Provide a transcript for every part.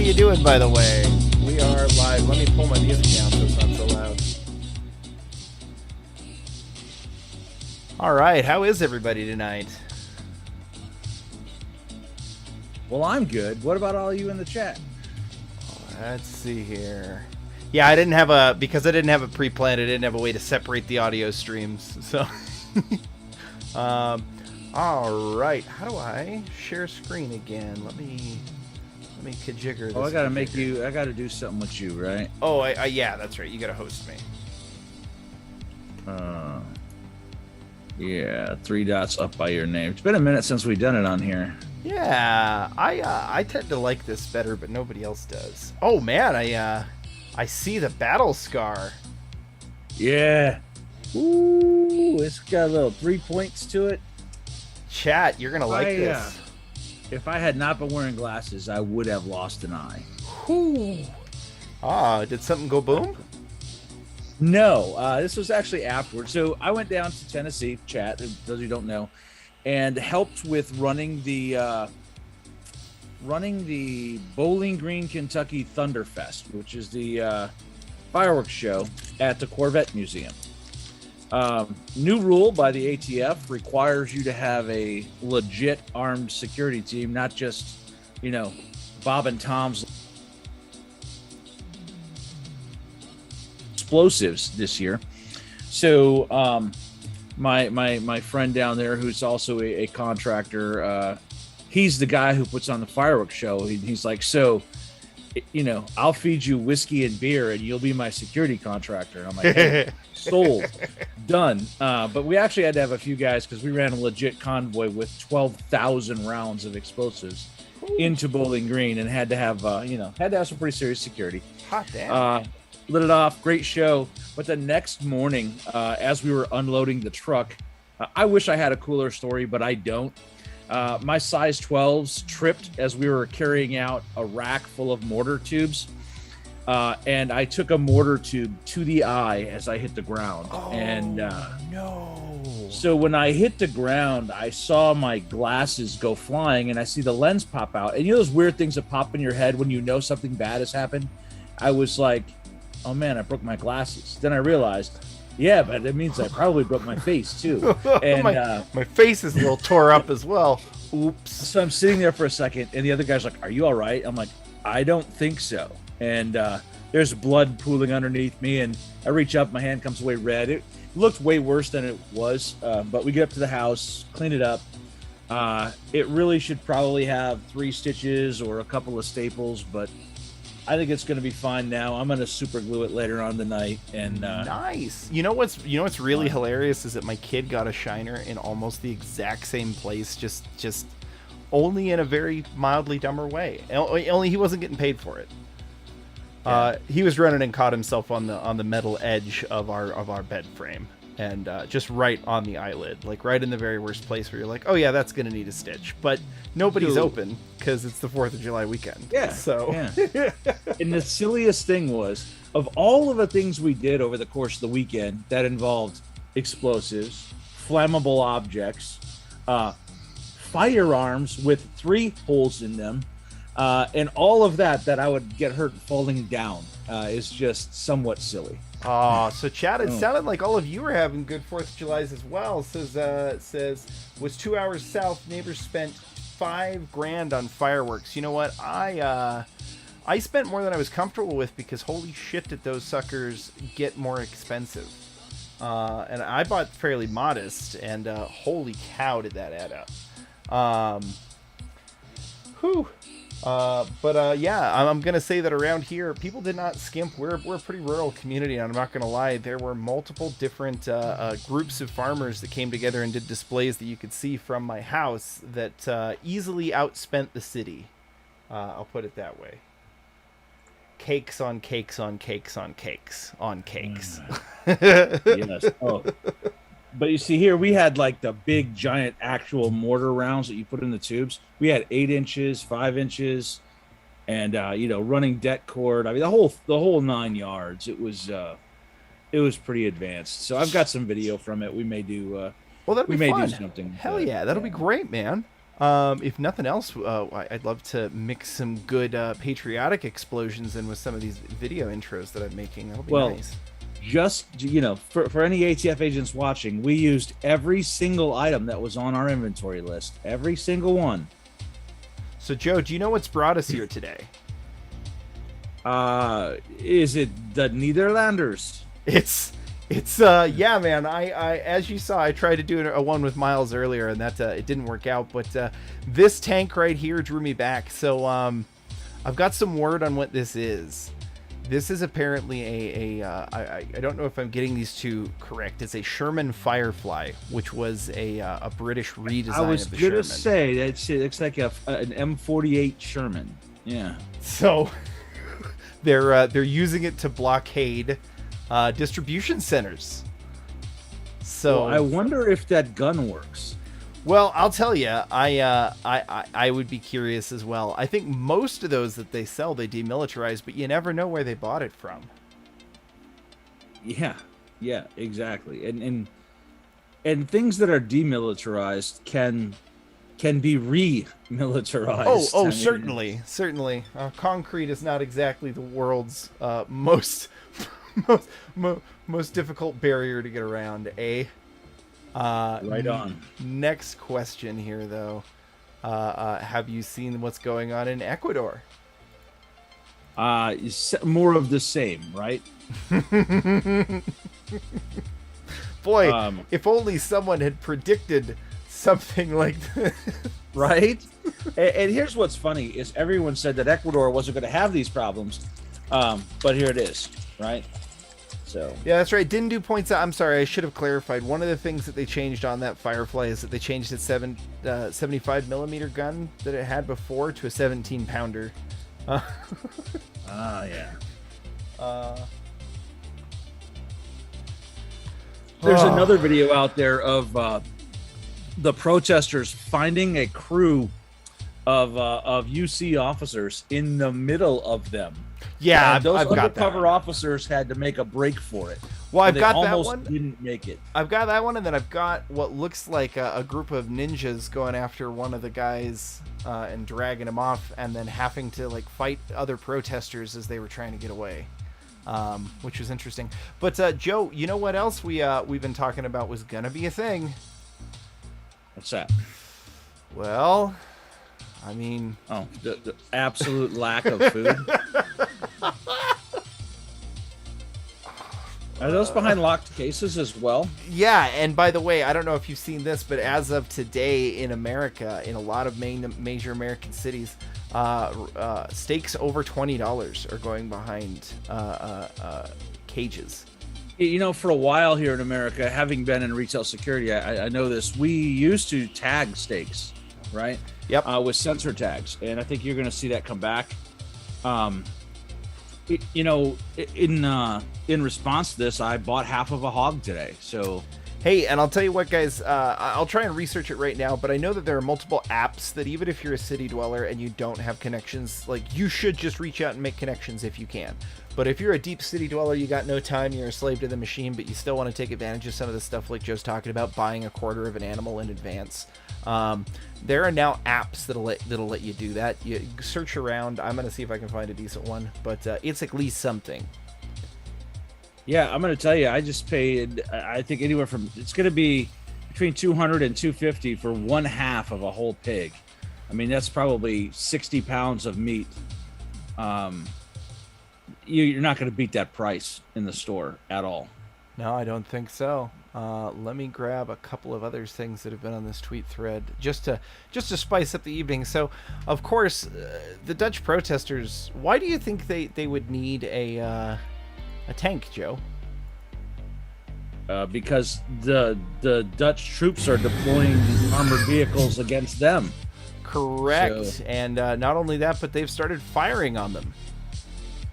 you doing, by the way? We are live. Let me pull my music down so it's not so loud. All right, how is everybody tonight? Well, I'm good. What about all you in the chat? Let's see here. Yeah, I didn't have a pre-planned. I didn't have a way to separate the audio streams. So, all right. How do I share screen again? Let me kajigger this. Oh, I gotta do something with you, right? Oh, yeah, that's right. You gotta host me. Yeah, 3 dots up by your name. It's been a minute since we've done it on here. Yeah, I tend to like this better, but nobody else does. Oh man, I see the battle scar. Yeah. Ooh, it's got a little 3 points to it. Chat, you're gonna like this. If I had not been wearing glasses, I would have lost an eye. Whew. Did something go boom? No, this was actually afterwards. So I went down to Tennessee, chat, those who don't know, and helped with running the Bowling Green, Kentucky Thunderfest, which is the fireworks show at the Corvette Museum. New rule by the ATF requires you to have a legit armed security team, not just, Bob and Tom's explosives this year. So my friend down there, who's also a contractor, he's the guy who puts on the fireworks show. He's like, so, I'll feed you whiskey and beer and you'll be my security contractor. And I'm like, hey, sold, done. But we actually had to have a few guys because we ran a legit convoy with 12,000 rounds of explosives into Bowling Green and had to have some pretty serious security. Hot damn. Lit it off, great show. But the next morning, as we were unloading the truck, I wish I had a cooler story, but I don't. My size 12s tripped as we were carrying out a rack full of mortar tubes. And I took a mortar tube to the eye as I hit the ground. No. So when I hit the ground, I saw my glasses go flying and I see the lens pop out. And those weird things that pop in your head when you know something bad has happened? I was like, oh man, I broke my glasses. Then I realized, yeah, but it means I probably broke my face too. And my face is a little tore up as well. Oops. So I'm sitting there for a second, and the other guy's like, are you all right? I'm like, I don't think so. And there's blood pooling underneath me, and I reach up, my hand comes away red. It looked way worse than it was, but we get up to the house, clean it up. It really should probably have 3 stitches or a couple of staples, but I think it's going to be fine now. I'm going to super glue it later on the night. And nice. You know what's really hilarious is that my kid got a shiner in almost the exact same place, just only in a very mildly dumber way. Only he wasn't getting paid for it. Yeah. He was running and caught himself on the metal edge of our bed frame, and just right on the eyelid, like right in the very worst place where you're like, oh yeah, that's gonna need a stitch, but nobody's open because it's the 4th of July weekend. Yeah. So yeah. And the silliest thing was, of all of the things we did over the course of the weekend that involved explosives, flammable objects, firearms with 3 holes in them, and all of that I would get hurt falling down, is just somewhat silly. Oh, so Chad, it sounded like all of you were having good 4th of Julys as well. It says was 2 hours south. Neighbors spent $5,000 on fireworks. You know what? I spent more than I was comfortable with because holy shit did those suckers get more expensive. And I bought fairly modest, and holy cow did that add up. Whew. Yeah, I'm gonna say that around here people did not skimp. We're a pretty rural community, and I'm not gonna lie, there were multiple different groups of farmers that came together and did displays that you could see from my house that easily outspent the city. I'll put it that way. Cakes on cakes on cakes on cakes on cakes. Yes. Oh. But you see here, we had like the big giant actual mortar rounds that you put in the tubes. We had 8 inches, 5 inches, and running deck cord. I mean, the whole 9 yards. It was pretty advanced. So I've got some video from it. We may do. Well, that'd be fun. Do something. Hell yeah, that'll be great, man. If nothing else, I'd love to mix some good patriotic explosions in with some of these video intros that I'm making. That'll be nice. Just, for any ATF agents watching, we used every single item that was on our inventory list. Every single one. So, Joe, do you know what's brought us here today? Is it the Netherlanders? It's yeah, man. I as you saw, I tried to do a one with Miles earlier, and that it didn't work out. But this tank right here drew me back. So I've got some word on what this is. This is apparently I don't know if I'm getting these two correct. It's a Sherman Firefly, which was a British redesign of the Sherman. I was gonna say that it looks like an M48 Sherman. Yeah. So they're using it to blockade distribution centers. So I wonder if that gun works. Well, I'll tell you, I would be curious as well. I think most of those that they sell, they demilitarize, but you never know where they bought it from. Yeah, exactly. And things that are demilitarized can be remilitarized. Oh, certainly. Concrete is not exactly the world's most difficult barrier to get around, eh? Right on. Next question here, though. Have you seen what's going on in Ecuador? More of the same, right? Boy, if only someone had predicted something like this. Right? And here's what's funny is everyone said that Ecuador wasn't going to have these problems, but here it is, right? So. Yeah, that's right. Didn't do points out. I'm sorry, I should have clarified. One of the things that they changed on that Firefly is that they changed its 75 millimeter gun that it had before to a 17 pounder. Yeah. There's another video out there of the protesters finding a crew of UC officers in the middle of them. Yeah, those I've got undercover officers had to make a break for it. Well, I've got that almost one. Didn't make it. I've got that one, and then I've got what looks like a group of ninjas going after one of the guys and dragging him off, and then having to like fight other protesters as they were trying to get away, which was interesting. But Joe, you know what else we've been talking about was gonna be a thing? What's that? Well, I mean, the absolute lack of food. Are those behind locked cases as well? Yeah, and by the way, I don't know if you've seen this, but as of today in America, in a lot of major American cities, steaks over $20 are going behind cages. For a while here in America, having been in retail security, I know this. We used to tag steaks, right? Yep. With sensor tags, and I think you're going to see that come back. In response to this, I bought half of a hog today. So, hey, and I'll tell you what, guys, I'll try and research it right now, but I know that there are multiple apps that even if you're a city dweller and you don't have connections, like you should just reach out and make connections if you can. But if you're a deep city dweller, you got no time, you're a slave to the machine, but you still want to take advantage of some of the stuff like Joe's talking about, buying a quarter of an animal in advance. There are now apps that'll let you do that. You search around. I'm gonna see if I can find a decent one, but it's at least something. Yeah, I'm gonna tell you, I just paid. I think anywhere from it's gonna be between $200 and $250 for one half of a whole pig. I mean, that's probably 60 pounds of meat. You're not gonna beat that price in the store at all. No, I don't think so. Let me grab a couple of other things that have been on this tweet thread just to spice up the evening. So, of course, the Dutch protesters. Why do you think they would need a tank, Joe? Because the Dutch troops are deploying armored vehicles against them. Correct. So, and not only that, but they've started firing on them.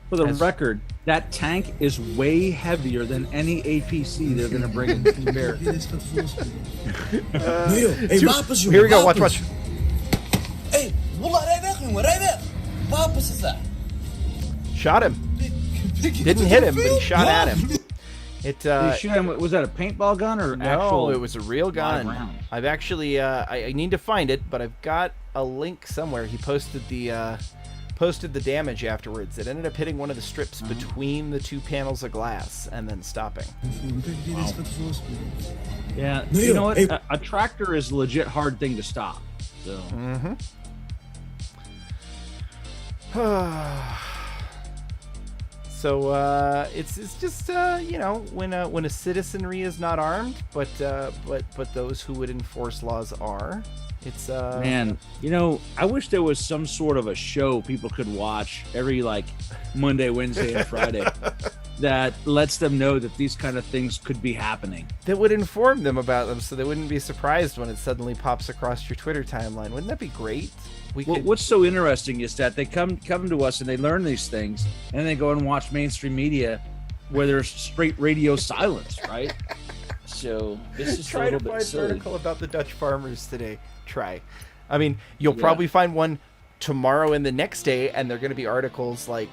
For the record, that tank is way heavier than any APC they're going to bring in to bear. Here we go. Watch. Hey, shot him. Didn't hit him, but he shot at him. It Did you shoot him? Was that a paintball gun or no, actual? it was a real gun. round? I've actually I need to find it, but I've got a link somewhere. He posted the damage afterwards. It ended up hitting one of the strips between the two panels of glass and then stopping. Yeah, you know what? A tractor is a legit hard thing to stop. So. So it's just you know, when a citizenry is not armed, but those who would enforce laws are. It's Man, you know, I wish there was some sort of a show people could watch every like Monday, Wednesday, and Friday that lets them know that these kind of things could be happening. that would inform them about them, so they wouldn't be surprised when it suddenly pops across your Twitter timeline. Wouldn't that be great? What's so interesting is that they come to us and they learn these things, and they go and watch mainstream media where there's straight radio silence, right? So this is try a little to bit find silly. an article about the Dutch farmers today. Try. I mean, you'll probably find one tomorrow and the next day, and they're going to be articles like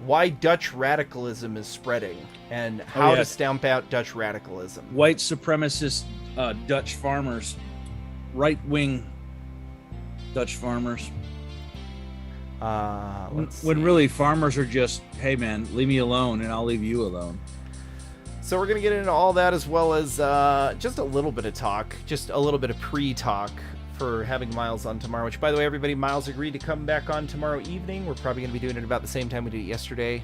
why Dutch radicalism is spreading and how to stamp out Dutch radicalism. White supremacist Dutch farmers, right-wing Dutch farmers. When really farmers are just, hey man, leave me alone and I'll leave you alone. So we're going to get into all that, as well as just a little bit of talk, just a little bit of pre-talk for having Miles on tomorrow, which, by the way, everybody, Miles agreed to come back on tomorrow evening. We're probably going to be doing it about the same time we did it yesterday.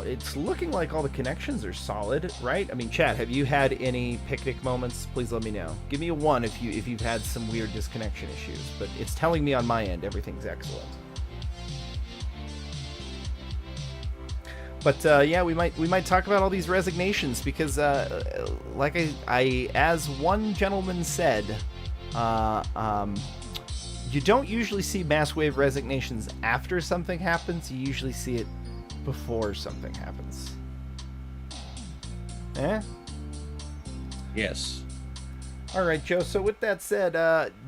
It's looking like all the connections are solid, right? I mean, chat, have you had any picnic moments? Please let me know. Give me a 1 if you've had some weird disconnection issues, but it's telling me on my end everything's excellent. But yeah, we might talk about all these resignations because, like I as one gentleman said, you don't usually see mass wave resignations after something happens. You usually see it before something happens. Yes. All right, Joe. So with that said,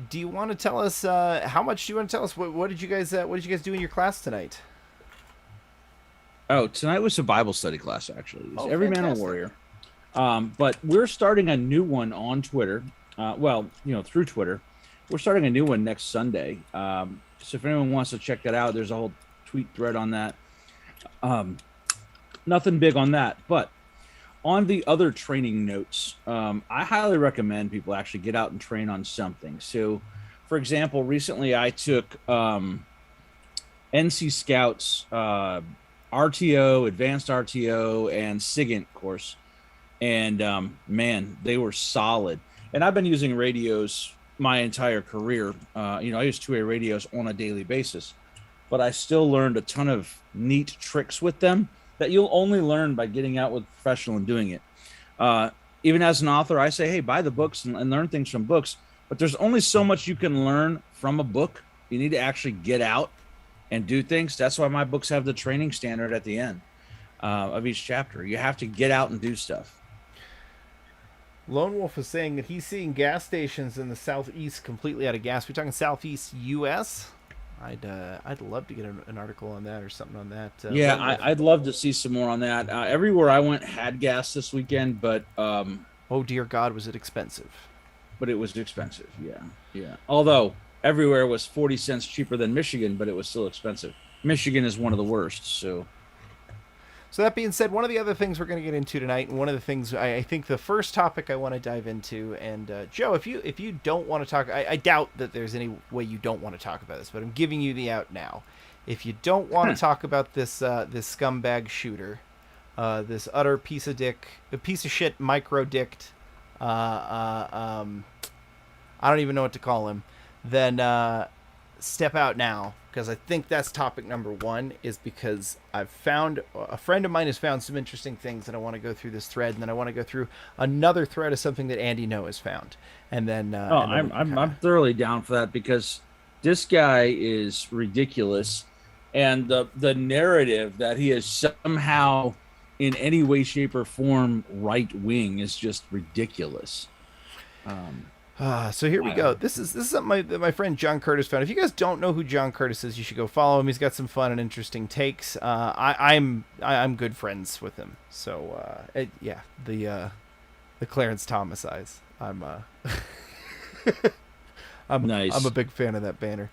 do you want to tell us how much do you want to tell us? What did you guys do in your class tonight? Oh, tonight was a Bible study class, actually. It was Every Man a Warrior. fantastic. But we're starting a new one on Twitter. Well, you know, through Twitter. We're starting a new one next Sunday. So if anyone wants to check that out, there's a whole tweet thread on that. Nothing big on that. But on the other training notes, I highly recommend people actually get out and train on something. So, for example, recently I took NC Scouts RTO, Advanced RTO, and SIGINT course. And man, they were solid. And I've been using radios my entire career. You know, I use 2A radios on a daily basis, but I still learned a ton of neat tricks with them that you'll only learn by getting out with a professional and doing it. Even as an author, I say, hey, buy the books and learn things from books, but there's only so much you can learn from a book. You need to actually get out and do things. That's why my books have the training standard at the end of each chapter. You have to get out and do stuff. Lone Wolf is saying that he's seeing gas stations in the southeast completely out of gas. We're talking southeast U.S. I'd love to get an article on that or something on that. Yeah, I'd love to see some more on that. Everywhere I went had gas this weekend, but oh dear God, was it expensive? But it was expensive. Yeah. Although everywhere was 40 cents cheaper than Michigan, but it was still expensive. Michigan is one of the worst. So that being said, one of the other things we're going to get into tonight, and one of the things I think the first topic I want to dive into, and Joe, if you don't want to talk, I doubt that there's any way you don't want to talk about this, but I'm giving you the out now. If you don't want to talk about this this scumbag shooter, this utter piece of shit micro-dicked, I don't even know what to call him, then step out now. Because I think that's topic number 1, is because I've found, a friend of mine has found some interesting things, and I want to go through this thread, and then I want to go through another thread of something that Andy No has found, and then. I'm thoroughly down for that, because this guy is ridiculous, and the narrative that he is somehow in any way, shape, or form right wing is just ridiculous. So here we go. This is something that my friend John Curtis found. If you guys don't know who John Curtis is, you should go follow him. He's got some fun and interesting takes. I'm good friends with him. So yeah, the Clarence Thomas eyes. I'm Nice. I'm a big fan of that banner.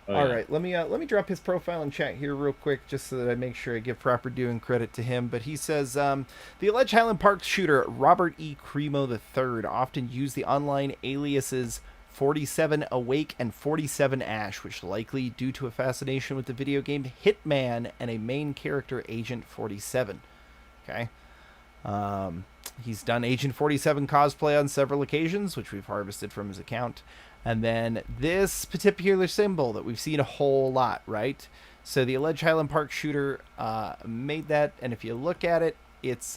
All right, let me drop his profile in chat here real quick, just so that I make sure I give proper due and credit to him. But he says the alleged Highland Park shooter Robert E. Cremo III often used the online aliases 47 Awake and 47 Ash, which likely due to a fascination with the video game Hitman and a main character Agent 47. Okay. He's done Agent 47 cosplay on several occasions, which we've harvested from his account. And then this particular symbol that we've seen a whole lot, right? So the alleged Highland Park shooter made that, and if you look at it, it's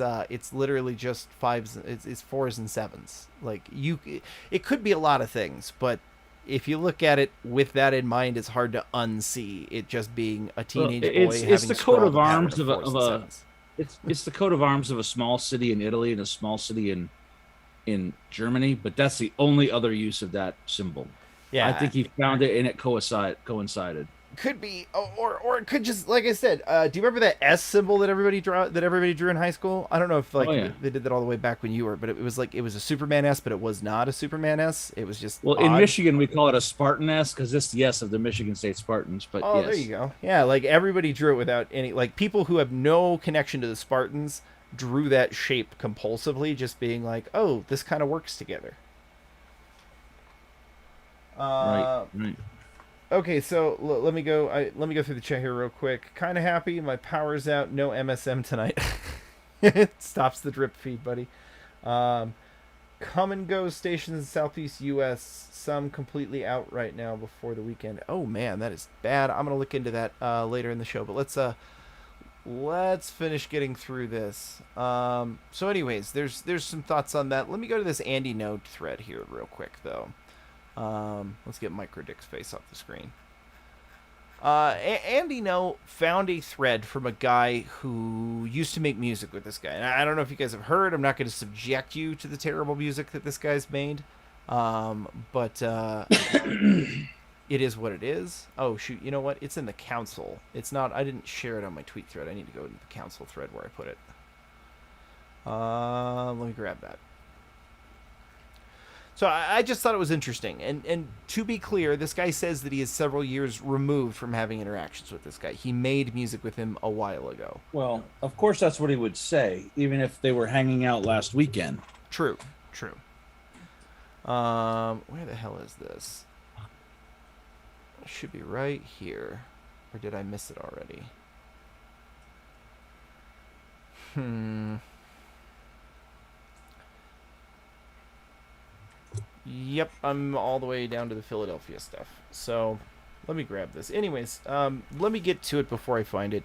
literally just fives, it's fours and sevens. Like it could be a lot of things, but if you look at it with that in mind, it's hard to unsee it just being a teenage boy. It's the coat of arms of a it's the coat of arms of a small city in Italy and a small city in Germany, but that's the only other use of that symbol. Yeah, I think he found it and it coincided. Could be, or it could just, like I said. Do you remember that S symbol that everybody drew in high school? I don't know if they did that all the way back when you were, but it was a Superman S, but it was not a Superman S. It was just in Michigan we call it a Spartan S because it's the S of the Michigan State Spartans. But yes. There you go. Yeah, like everybody drew it without any, like people who have no connection to the Spartans drew that shape compulsively, just being like, oh, this kind of works together. Right. Okay, so let me go through the chat here real quick. Kind of happy. My power's out. No MSM tonight. It stops the drip feed, buddy. Come and go stations in Southeast U.S. Some completely out right now before the weekend. Oh man, that is bad. I'm gonna look into that later in the show. But let's finish getting through this. So anyways, there's some thoughts on that. Let me go to this Andy Node thread here real quick though. Let's get Microdick's face off the screen. Andy No found a thread from a guy who used to make music with this guy. And I don't know if you guys have heard. I'm not going to subject you to the terrible music that this guy's made. But it is what it is. Oh, shoot. You know what? It's in the council. It's not. I didn't share it on my tweet thread. I need to go into the council thread where I put it. Let me grab that. So I just thought it was interesting. And to be clear, this guy says that he is several years removed from having interactions with this guy. He made music with him a while ago. Well, of course that's what he would say, even if they were hanging out last weekend. True. Where the hell is this? It should be right here. Or did I miss it already? Yep, I'm all the way down to the Philadelphia stuff. So, let me grab this. Anyways, let me get to it before I find it.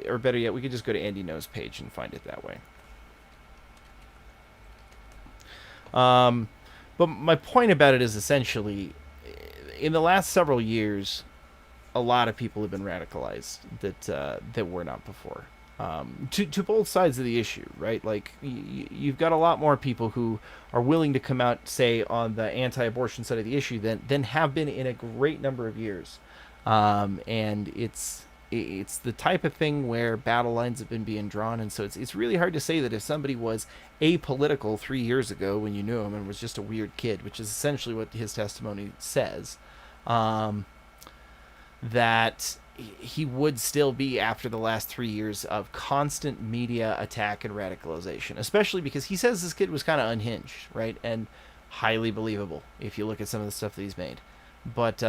Or better yet, we could just go to Andy No's page and find it that way. But my point about it is essentially, in the last several years, a lot of people have been radicalized that were not before. To both sides of the issue, right? Like, you've got a lot more people who are willing to come out, say, on the anti-abortion side of the issue than have been in a great number of years. And it's the type of thing where battle lines have been being drawn, and so it's really hard to say that if somebody was apolitical 3 years ago when you knew him and was just a weird kid, which is essentially what his testimony says, that he would still be after the last 3 years of constant media attack and radicalization, especially because he says this kid was kind of unhinged, right? And highly believable if you look at some of the stuff that he's made. But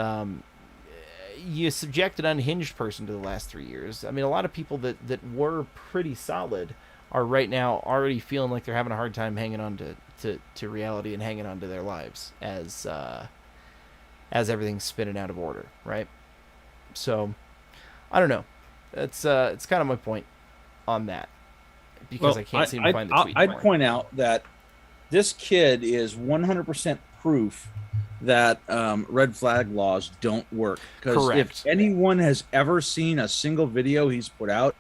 you subject an unhinged person to the last 3 years. I mean, a lot of people that were pretty solid are right now already feeling like they're having a hard time hanging on to reality and hanging on to their lives as everything's spinning out of order, right? So I don't know. It's kind of my point on that, because I can't seem to find the tweet. I'd point out that this kid is 100% proof that red flag laws don't work. Because if anyone has ever seen a single video he's put out,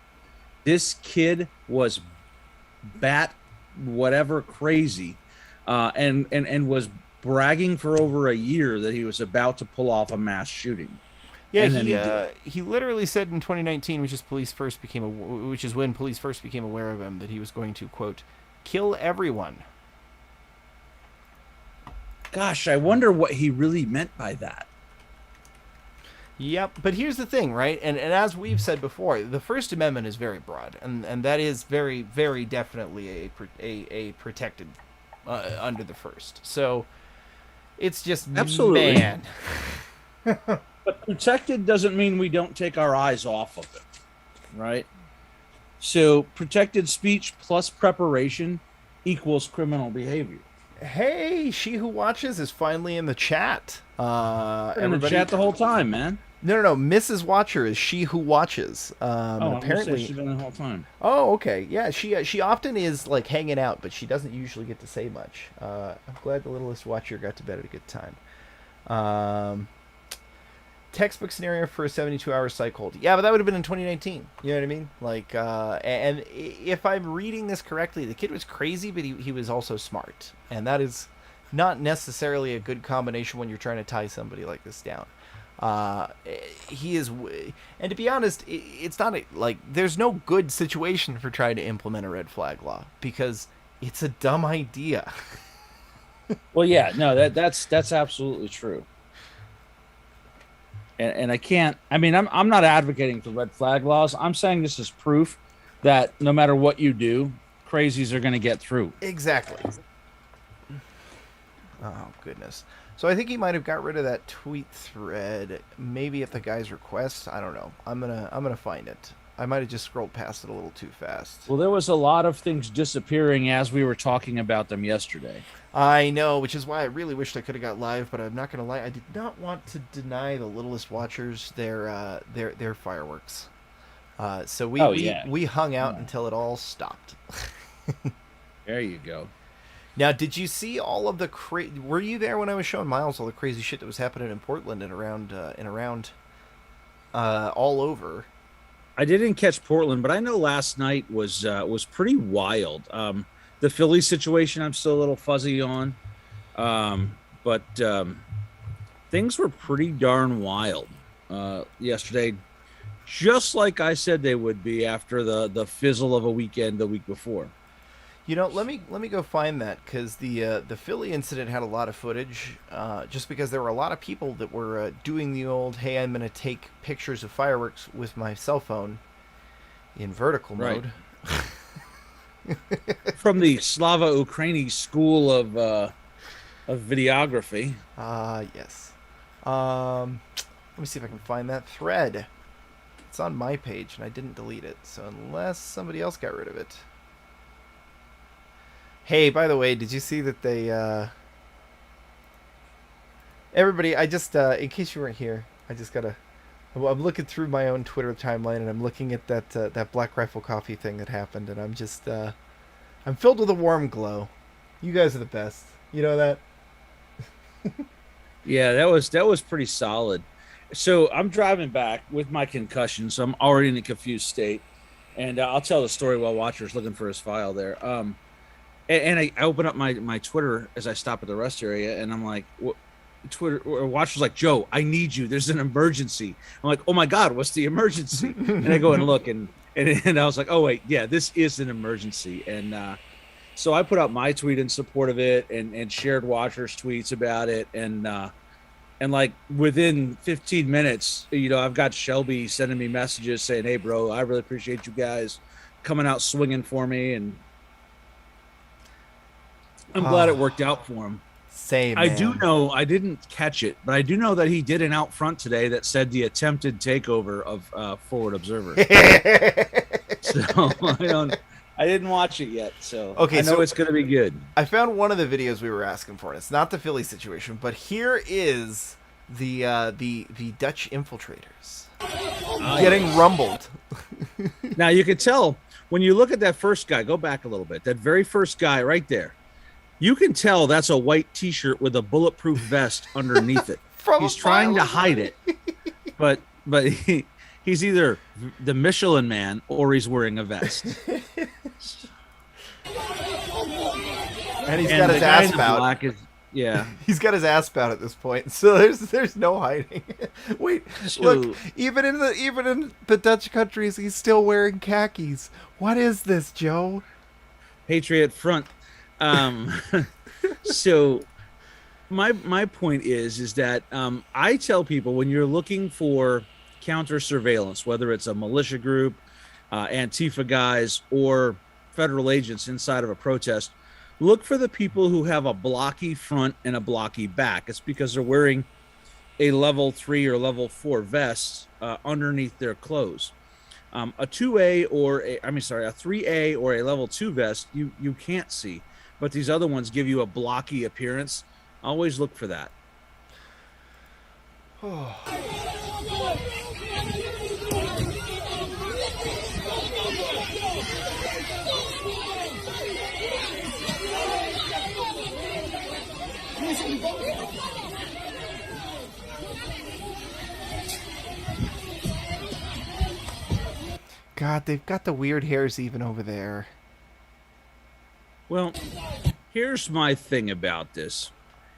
this kid was bat whatever crazy, and was bragging for over a year that he was about to pull off a mass shooting. Yeah, And then he literally said in 2019, which is when police first became aware of him, that he was going to, quote, kill everyone. Gosh, I wonder what he really meant by that. Yep, but here's the thing, right? And as we've said before, the First Amendment is very broad, and that is very, very definitely a protected under the First. So it's just, absolutely, man. But protected doesn't mean we don't take our eyes off of it, right? So protected speech plus preparation equals criminal behavior. Hey, She Who Watches is finally in the chat. In the chat the whole time, man. No. Mrs. Watcher is She Who Watches. Apparently she's been the whole time. Oh, okay. Yeah, she often is like hanging out, but she doesn't usually get to say much. I'm glad the littlest Watcher got to bed at a good time. Textbook scenario for a 72-hour psych hold. Yeah, but that would have been in 2019. You know what I mean? Like, and if I'm reading this correctly, the kid was crazy, but he was also smart. And that is not necessarily a good combination when you're trying to tie somebody like this down. He is, and to be honest, it's not like there's no good situation for trying to implement a red flag law because it's a dumb idea. Well, yeah, no, that's absolutely true. And I can't. I mean, I'm not advocating for red flag laws. I'm saying this is proof that no matter what you do, crazies are going to get through. Exactly. Oh goodness. So I think he might have got rid of that tweet thread, maybe at the guy's request. I don't know. I'm gonna find it. I might have just scrolled past it a little too fast. Well, there was a lot of things disappearing as we were talking about them yesterday. I know, which is why I really wished I could have got live, but I'm not gonna lie. I did not want to deny the littlest watchers their fireworks. So we hung out until it all stopped. There you go. Now, did you see all of the were you there when I was showing Miles all the crazy shit that was happening in Portland and around all over? I didn't catch Portland, but I know last night was pretty wild. The Philly situation, I'm still a little fuzzy on, but things were pretty darn wild yesterday, just like I said they would be after the fizzle of a weekend the week before. You know, let me go find that because the Philly incident had a lot of footage. Just because there were a lot of people that were doing the old, hey, I'm going to take pictures of fireworks with my cell phone in vertical mode. From the Slava Ukraini School of Videography. Yes. Let me see if I can find that thread. It's on my page and I didn't delete it, so unless somebody else got rid of it. Hey, by the way, did you see that they, everybody, I just, in case you weren't here, I just gotta, I'm looking through my own Twitter timeline and I'm looking at that Black Rifle Coffee thing that happened and I'm just, I'm filled with a warm glow. You guys are the best. You know that? Yeah, that was pretty solid. So I'm driving back with my concussion, so I'm already in a confused state. And I'll tell the story while Watcher's looking for his file there. And I open up my Twitter as I stop at the rest area, and I'm like, Twitter or Watch was like, Joe, I need you. There's an emergency. I'm like, oh my God, what's the emergency? And I go and look, and I was like, oh wait, yeah, this is an emergency. And so I put out my tweet in support of it, and shared Watcher's tweets about it, and like within 15 minutes, you know, I've got Shelby sending me messages saying, hey, bro, I really appreciate you guys coming out swinging for me, and I'm glad it worked out for him. Same. I do know, I didn't catch it, but I do know that he did an out front today that said the attempted takeover of Forward Observer. So I didn't watch it yet, so okay, I know it's going to be good. I found one of the videos we were asking for. It's not the Philly situation, but here is the Dutch infiltrators getting rumbled. Now you can tell when you look at that first guy. Go back a little bit. That very first guy right there. You can tell that's a white T-shirt with a bulletproof vest underneath it. He's trying to hide it, but he's either the Michelin Man or he's wearing a vest. And he's got his ass out. Yeah. He's got his ass bound at this point, so there's no hiding. Wait, So- look, even in the Dutch countries, he's still wearing khakis. What is this, Joe? Patriot Front. Um, so my point is that I tell people when you're looking for counter surveillance, whether it's a militia group, Antifa guys, or federal agents inside of a protest, look for the people who have a blocky front and a blocky back. It's because they're wearing a level 3 or level 4 vest underneath their clothes. A 2A or a 3A or a level 2 vest, you can't see, but these other ones give you a blocky appearance. Always look for that. God, they've got the weird hairs even over there. Well, here's my thing about this.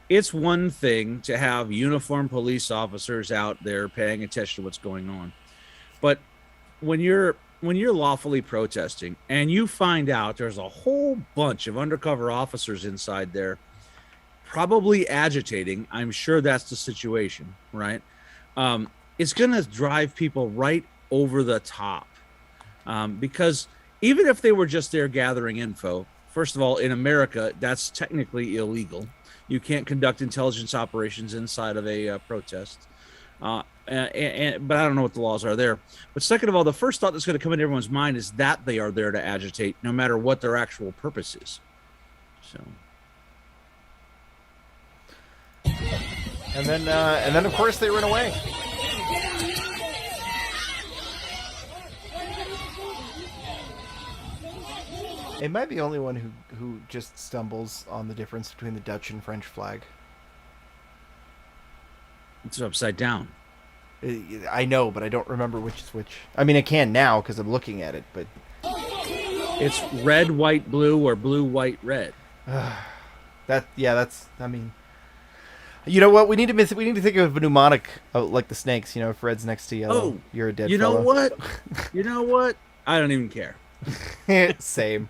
It's one thing to have uniformed police officers out there paying attention to what's going on. But when you're lawfully protesting and you find out there's a whole bunch of undercover officers inside there probably agitating, I'm sure that's the situation, right? It's going to drive people right over the top. Because even if they were just there gathering info, first of all, in America, that's technically illegal. You can't conduct intelligence operations inside of a protest. But I don't know what the laws are there. But second of all, the first thought that's going to come into everyone's mind is that they are there to agitate, no matter what their actual purpose is. So. And then of course they run away. Am I the only one who just stumbles on the difference between the Dutch and French flag? It's upside down. I know, but I don't remember which is which. I mean, I can now because I'm looking at it, but It's red, white, blue, or blue, white, red. that's. I mean, you know what? We need to think of a mnemonic like the snakes. You know, if red's next to yellow, Oh, you're a dead. You know fellow. what? You know what? I don't even care. Same.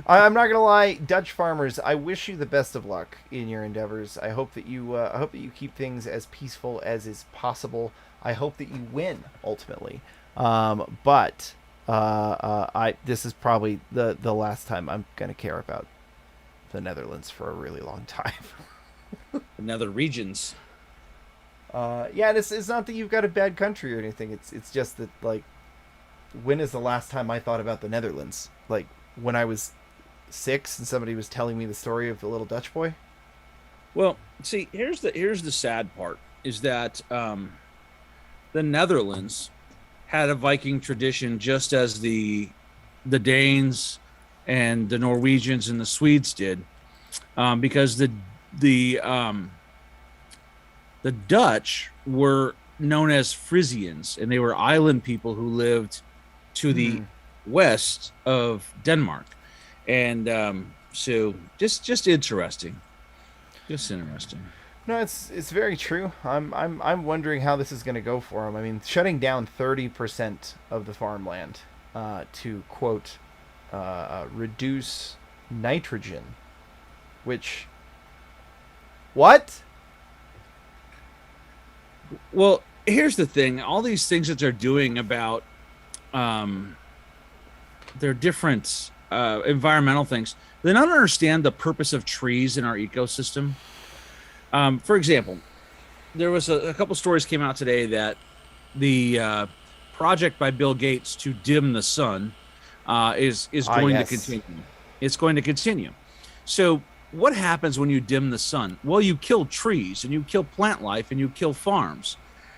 I'm not gonna lie, Dutch farmers. I wish you the best of luck in your endeavors. I hope that you keep things as peaceful as is possible. I hope that you win ultimately. But this is probably the last time I'm gonna care about the Netherlands for a really long time. Another regions. Yeah, it's not that you've got a bad country or anything. It's just that, like, when is the last time I thought about the Netherlands? Like, when I was 6 and somebody was telling me the story of the little Dutch boy? Well, see, here's the sad part is that the Netherlands had a Viking tradition just as the Danes and the Norwegians and the Swedes did, because the Dutch were known as Frisians, and they were island people who lived to the west of Denmark. And so just interesting. Just interesting. No, it's very true. I'm wondering how this is going to go for them. I mean, shutting down 30% of the farmland to quote reduce nitrogen, which what? Well, here's the thing. All these things that they're doing about their different environmental things, they don't understand the purpose of trees in our ecosystem. For example, there was a couple stories came out today that the project by Bill Gates to dim the sun is going to continue. It's going to continue. So what happens when you dim the sun? Well, you kill trees and you kill plant life and you kill farms.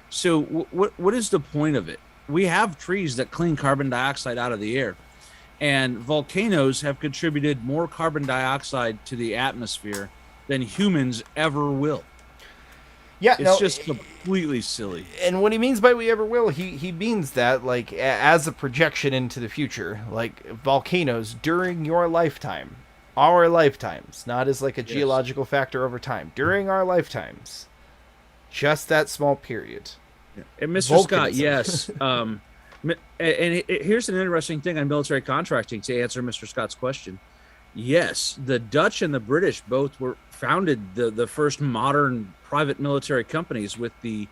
So what is the point of it? We have trees that clean carbon dioxide out of the air, and volcanoes have contributed more carbon dioxide to the atmosphere than humans ever will. Yeah, It's just completely silly. And what he means by we ever will, he means that, like, as a projection into the future, like volcanoes during your lifetime our lifetimes, not as like a Yes. geological factor over time. During our lifetimes, just that small period. And Mr. Scott, Volcanism. yes. Here's an interesting thing on military contracting to answer Mr. Scott's question. Yes, the Dutch and the British both were founded the first modern private military companies with the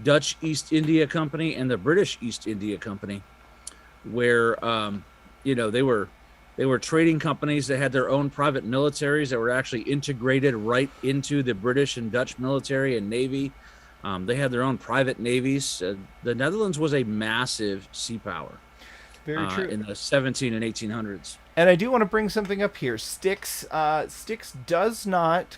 Dutch East India Company and the British East India Company, where they were trading companies that had their own private militaries that were actually integrated right into the British and Dutch military and navy. They had their own private navies. The Netherlands was a massive sea power. Very true. In the 17 and 1800s. And I do want to bring something up here. Styx does not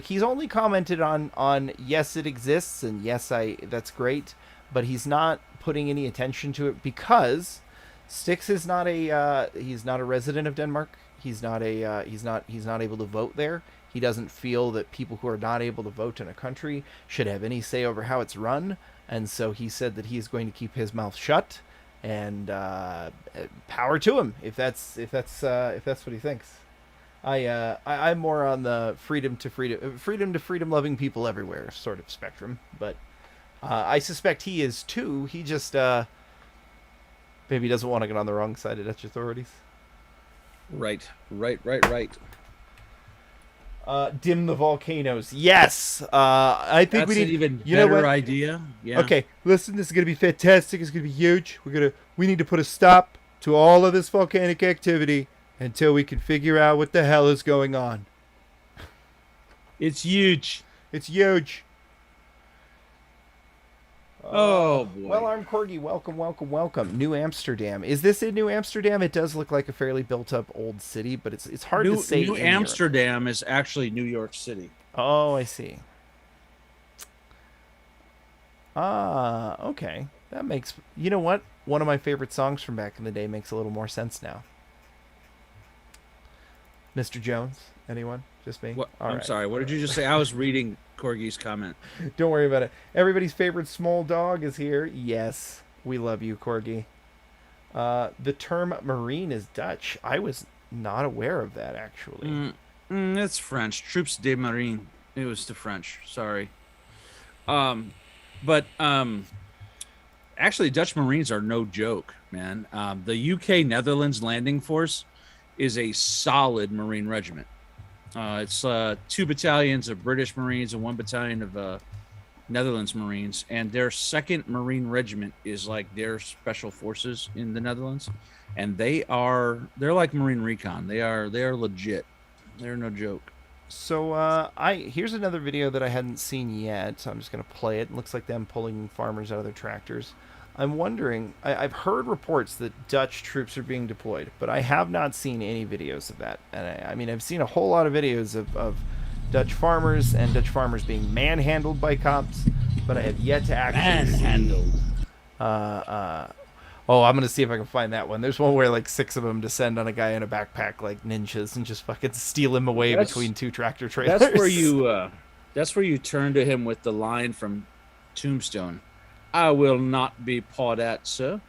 he's only commented on yes, it exists, and yes, that's great, but he's not putting any attention to it because Styx is not he's not a resident of Denmark. He's not he's not able to vote there. He doesn't feel that people who are not able to vote in a country should have any say over how it's run, and so he said that he's going to keep his mouth shut. And power to him if that's what he thinks. I'm more on the freedom to freedom loving people everywhere sort of spectrum, but I suspect he is too. He just maybe doesn't want to get on the wrong side of Dutch authorities. Right. Dim the volcanoes. Yes. I think That's we need an even you know better what? idea. Yeah. Okay, listen, this is gonna be fantastic. It's gonna be huge. We need to put a stop to all of this volcanic activity until we can figure out what the hell is going on. It's huge. It's huge. Oh boy. Well-armed corgi, welcome. New Amsterdam. Is this in New Amsterdam? It does look like a fairly built-up old city, but it's hard to say. New Amsterdam is actually New York City. Oh, I see. Okay. That makes... You know what? One of my favorite songs from back in the day makes a little more sense now. Mr. Jones? Anyone? Just me? What? All I'm right. sorry. What did you just say? I was reading Corgi's comment. Don't worry about it. Everybody's favorite small dog is here. Yes. We love you, Corgi. The term marine is Dutch. I was not aware of that, actually. It's French. Troupes de marine. It was the French. Sorry. But actually, Dutch Marines are no joke, man. The UK Netherlands Landing Force is a solid Marine regiment. It's 2 battalions of British Marines and 1 battalion of Netherlands Marines, and their 2nd Marine Regiment is like their special forces in the Netherlands, and they're like Marine Recon. They are legit. They're no joke. So here's another video that I hadn't seen yet. So I'm just gonna play it. It looks like them pulling farmers out of their tractors. I'm wondering. I've heard reports that Dutch troops are being deployed, but I have not seen any videos of that. And I mean, I've seen a whole lot of videos of Dutch farmers and Dutch farmers being manhandled by cops, but I have yet to actually Manhandled. Oh, I'm gonna see if I can find that one. There's one where like 6 of them descend on a guy in a backpack like ninjas and just fucking steal him away between 2 tractor trailers. That's where you turn to him with the line from Tombstone. I will not be pawed at, sir.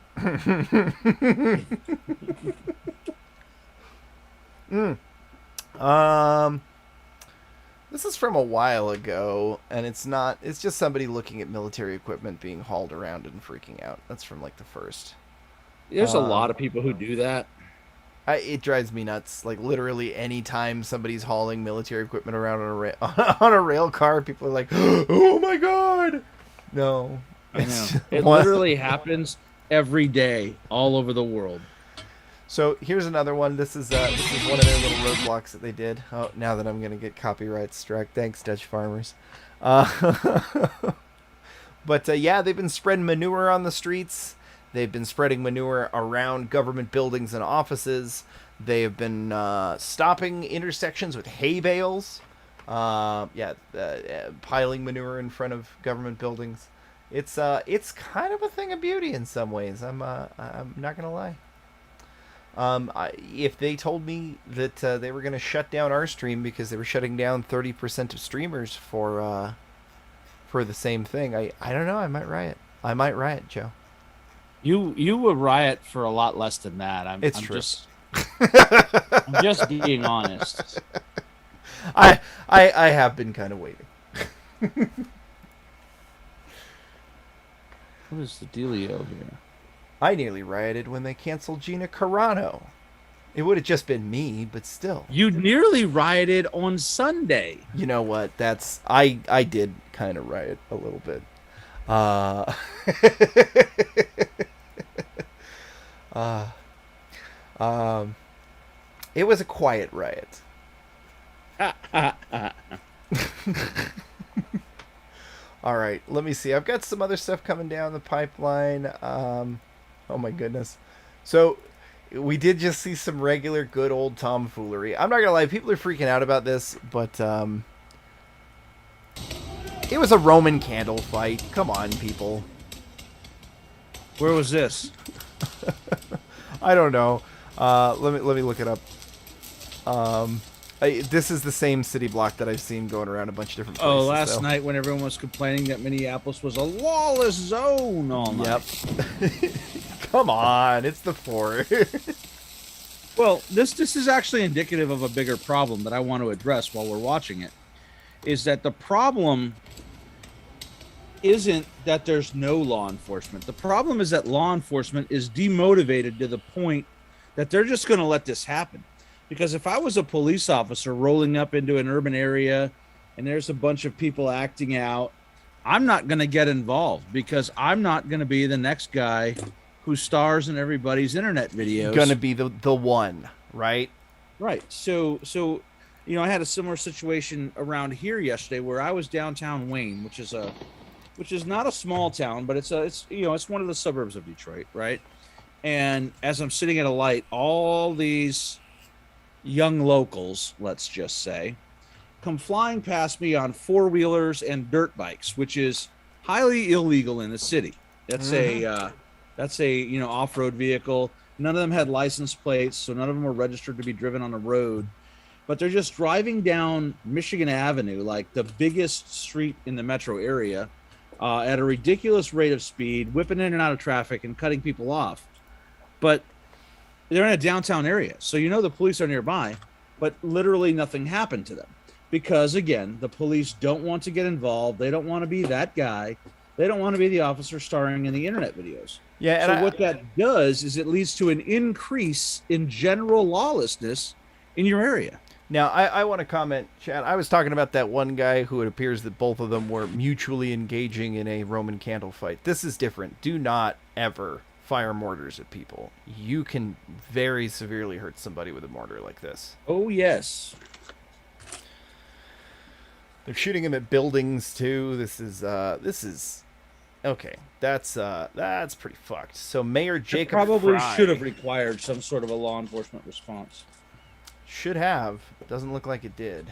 This is from a while ago, and it's just somebody looking at military equipment being hauled around and freaking out. That's from like the first. There's a lot of people who do that. It drives me nuts. Like literally any time somebody's hauling military equipment around on a rail car, people are like, "Oh my god!" No, I know. It literally happens every day all over the world. So here's another one. This is one of their little roadblocks that they did. Oh, now that I'm gonna get copyright struck. Thanks, Dutch farmers. But yeah, they've been spreading manure on the streets. They've been spreading manure around government buildings and offices. They have been stopping intersections with hay bales. Piling manure in front of government buildings. It's kind of a thing of beauty in some ways. I'm not gonna lie. If they told me that they were gonna shut down our stream because they were shutting down 30% of streamers for the same thing, I don't know. I might riot, Joe. You would riot for a lot less than that. I'm True. just I'm just being honest. I have been kind of waiting. What is the dealio here? I nearly rioted when they canceled Gina Carano. It would have just been me, but still. You nearly rioted on Sunday. You know what? I did kind of riot a little bit. Uh, it was a quiet riot. All right, let me see. I've got some other stuff coming down the pipeline. Oh my goodness. So we did just see some regular good old tomfoolery. I'm not gonna lie, people are freaking out about this, but it was a Roman candle fight. Come on, people. Where was this? I don't know. Let me look it up. This is the same city block that I've seen going around a bunch of different places. Oh, last night when everyone was complaining that Minneapolis was a lawless zone all night. Yep. Come on, it's the 4. Well, this is actually indicative of a bigger problem that I want to address while we're watching it. Is that the problem isn't that there's no law enforcement. The problem is that law enforcement is demotivated to the point that they're just going to let this happen. Because if I was a police officer rolling up into an urban area and there's a bunch of people acting out, I'm not going to get involved because I'm not going to be the next guy who stars in everybody's internet videos. Going to be the one, right? Right. So you know, I had a similar situation around here yesterday where I was downtown Wayne, which is not a small town, but it's one of the suburbs of Detroit, right? And as I'm sitting at a light, all these young locals, let's just say, come flying past me on 4-wheelers and dirt bikes, which is highly illegal in the city. That's a off-road vehicle. None of them had license plates, so none of them were registered to be driven on the road. But they're just driving down Michigan Avenue, like the biggest street in the metro area, at a ridiculous rate of speed, whipping in and out of traffic and cutting people off. But they're in a downtown area, so the police are nearby, but literally nothing happened to them. Because, again, the police don't want to get involved. They don't want to be that guy. They don't want to be the officer starring in the internet videos. Yeah. So what that does is it leads to an increase in general lawlessness in your area. Now, I want to comment, Chad. I was talking about that one guy who it appears that both of them were mutually engaging in a Roman candle fight. This is different. Do not ever fire mortars at people. You can very severely hurt somebody with a mortar like this. Oh, yes. They're shooting him at buildings too. This is okay. That's pretty fucked. So Mayor Jacob probably Fry should have required some sort of a law enforcement response. should have. Doesn't look like it did.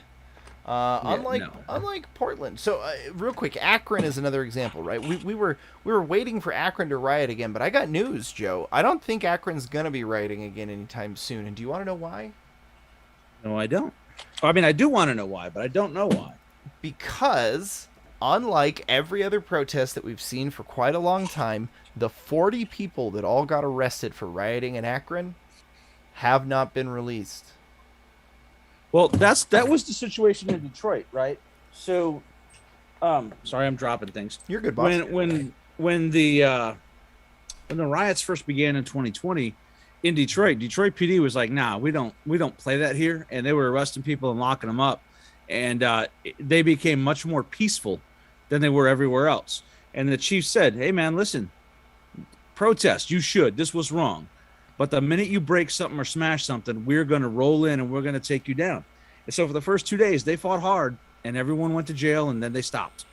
Unlike Portland. So real quick, Akron is another example, right? We were waiting for Akron to riot again, but I got news, Joe. I don't think Akron's gonna be rioting again anytime soon. And do you want to know why? No, I don't. I mean, I do want to know why, but I don't know why. Because unlike every other protest that we've seen for quite a long time, the 40 people that all got arrested for rioting in Akron have not been released. Well, that was the situation in Detroit, right? So, sorry, I'm dropping things. You're good, boss. When the riots first began in 2020 in Detroit PD was like, nah, we don't play that here, and they were arresting people and locking them up, and they became much more peaceful than they were everywhere else. And the chief said, hey man, listen, protest, you should. This was wrong. But the minute you break something or smash something, we're going to roll in and we're going to take you down. And so for the first 2 days, they fought hard and everyone went to jail and then they stopped.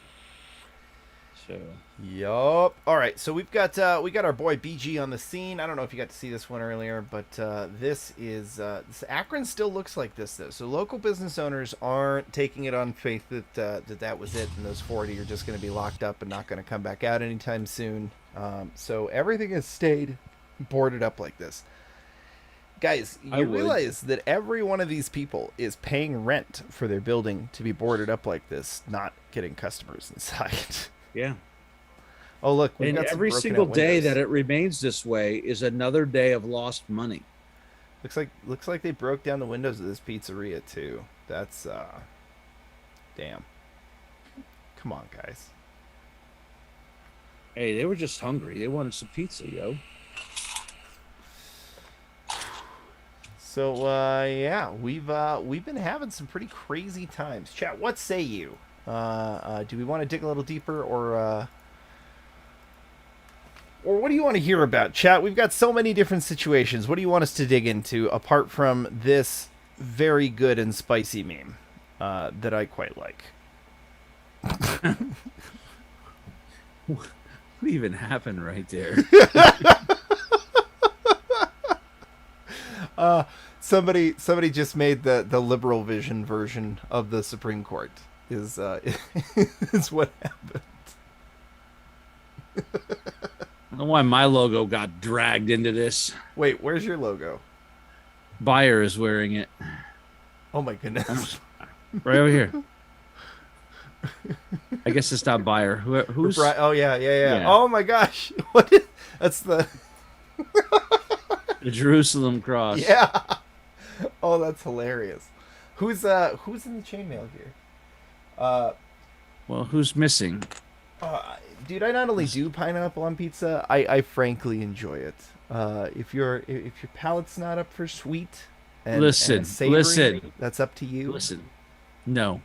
So, yup. All right, so we got our boy BG on the scene. I don't know if you got to see this one earlier, but this Akron still looks like this though. So local business owners aren't taking it on faith that was it, and those 40 are just going to be locked up and not going to come back out anytime soon. So everything has stayed boarded up like this. Guys, you realize that every one of these people is paying rent for their building to be boarded up like this, not getting customers inside. Yeah. Oh, look. And every single day that it remains this way is another day of lost money. Looks like they broke down the windows of this pizzeria too. That's damn. Come on, guys. Hey, they were just hungry. They wanted some pizza, yo. So yeah, we've been having some pretty crazy times. Chat, what say you? Do we want to dig a little deeper, or what do you want to hear about? Chat, we've got so many different situations. What do you want us to dig into apart from this very good and spicy meme that I quite like? What even happened right there? Somebody just made the liberal vision version of the Supreme Court is is what happened. I don't know why my logo got dragged into this. Wait, where's your logo? Buyer is wearing it. Oh my goodness. Right over here. I guess it's not Buyer. Who's? Oh yeah. Oh my gosh. What is, that's the Jerusalem cross. Yeah. Oh, that's hilarious. Who's in the chainmail here? Well, who's missing? Dude, I not only do pineapple on pizza, I frankly enjoy it. If your palate's not up for sweet and savory, that's up to you. Listen. No.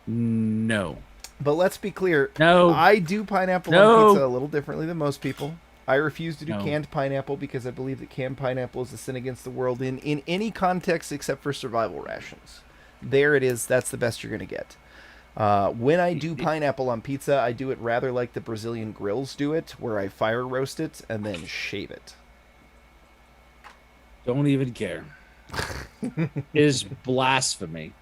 But let's be clear. No. I do pineapple on pizza a little differently than most people. I refuse to do canned pineapple because I believe that canned pineapple is a sin against the world in any context except for survival rations. There it is. That's the best you're going to get. When I do pineapple on pizza, I do it rather like the Brazilian grills do it, where I fire roast it and then shave it. Don't even care. Is blasphemy.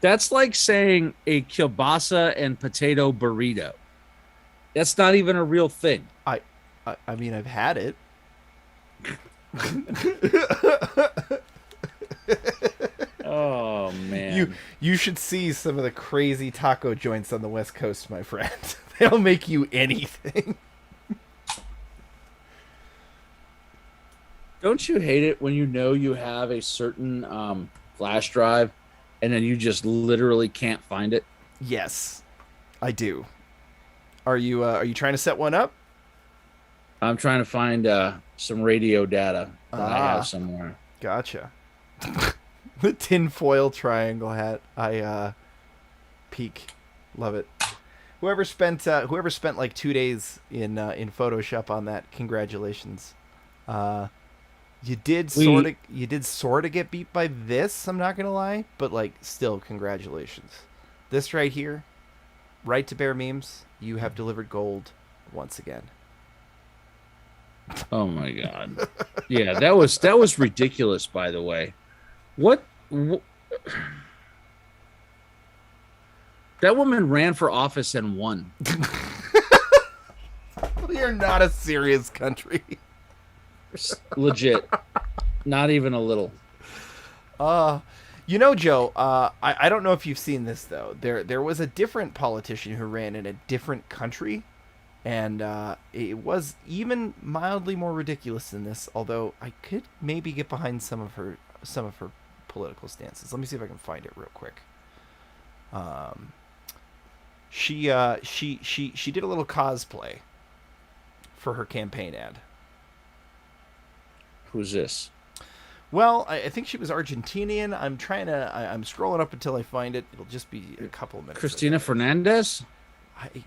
That's like saying a kielbasa and potato burrito. That's not even a real thing. I mean, I've had it. Oh man. You should see some of the crazy taco joints on the West Coast, my friend. They'll make you anything. Don't you hate it when you know you have a certain flash drive and then you just literally can't find it? Yes, I do. Are you trying to set one up? I'm trying to find some radio data that I have somewhere. Gotcha. The tinfoil triangle hat. I peak. Love it. Whoever spent like 2 days in Photoshop on that, congratulations. You did sort of get beat by this, I'm not gonna lie, but like still congratulations. This right here, right to bear memes, you have delivered gold once again. Oh my god. Yeah, that was ridiculous, by the way. What that woman ran for office and won. We are not a serious country. Legit. Not even a little. You know, Joe, I don't know if you've seen this though. There was a different politician who ran in a different country, and it was even mildly more ridiculous than this, although I could maybe get behind some of her political stances. Let me see if I can find it real quick. She did a little cosplay for her campaign ad. Who's this? Well, I think she was Argentinian. I'm scrolling up until I find it. It'll just be a couple of minutes. Christina Fernandez?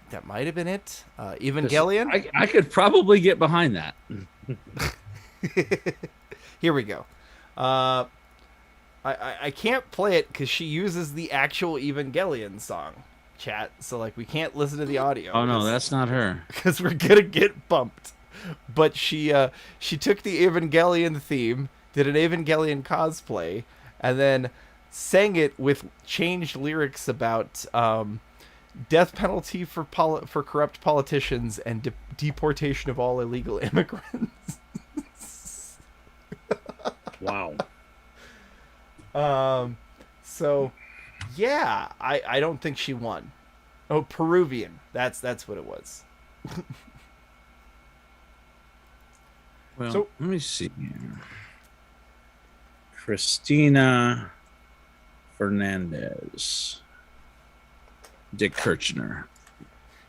That might have been it. Evangelion? I could probably get behind that. Here we go. I can't play it because she uses the actual Evangelion song, chat. So like we can't listen to the audio. Oh no, that's not her. Because we're gonna get bumped. But she took the Evangelion theme, did an Evangelion cosplay, and then sang it with changed lyrics about death penalty for corrupt politicians and deportation of all illegal immigrants. Wow. So yeah, I don't think she won. Oh, Peruvian. That's what it was. Well, So- let me see here. Christina Fernandez. Dick Kirchner.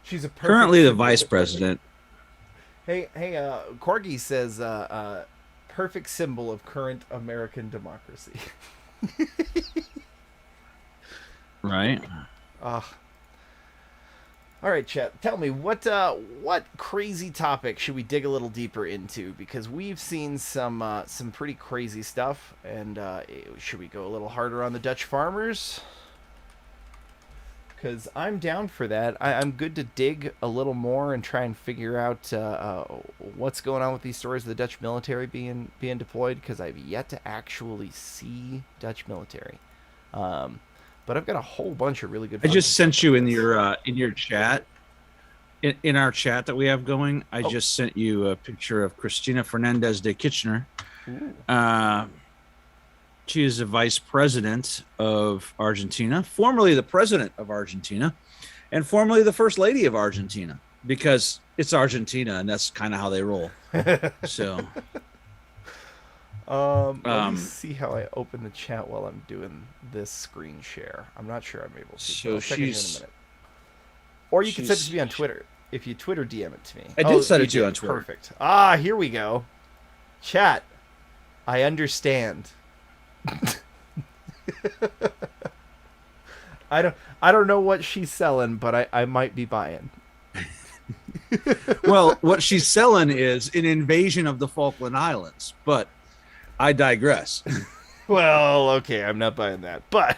She's a perfect Currently the symbol. vice president. Hey, Corgi says, perfect symbol of current American democracy. Right? All right, chat. Tell me what crazy topic should we dig a little deeper into? Because we've seen some pretty crazy stuff, and should we go a little harder on the Dutch farmers? Because I'm down for that. I'm good to dig a little more and try and figure out what's going on with these stories of the Dutch military being deployed. Because I've yet to actually see Dutch military. But I've got a whole bunch of really good. I just sent you in your chat, in our chat that we have going. I just sent you a picture of Cristina Fernandez de Kirchner. She is the vice president of Argentina, formerly the president of Argentina, and formerly the first lady of Argentina, because it's Argentina and that's kind of how they roll. So, let me see how I open the chat while I'm doing this screen share. I'm not sure I'm able to. So I'll check in a she's, minute. Or you can send it to me on Twitter. If you Twitter DM it to me. I did send it to you on Twitter. Perfect. Here we go. Chat. I understand. I don't know what she's selling, but I might be buying. Well, what she's selling is an invasion of the Falkland Islands, but I digress. Well, okay, I'm not buying that, but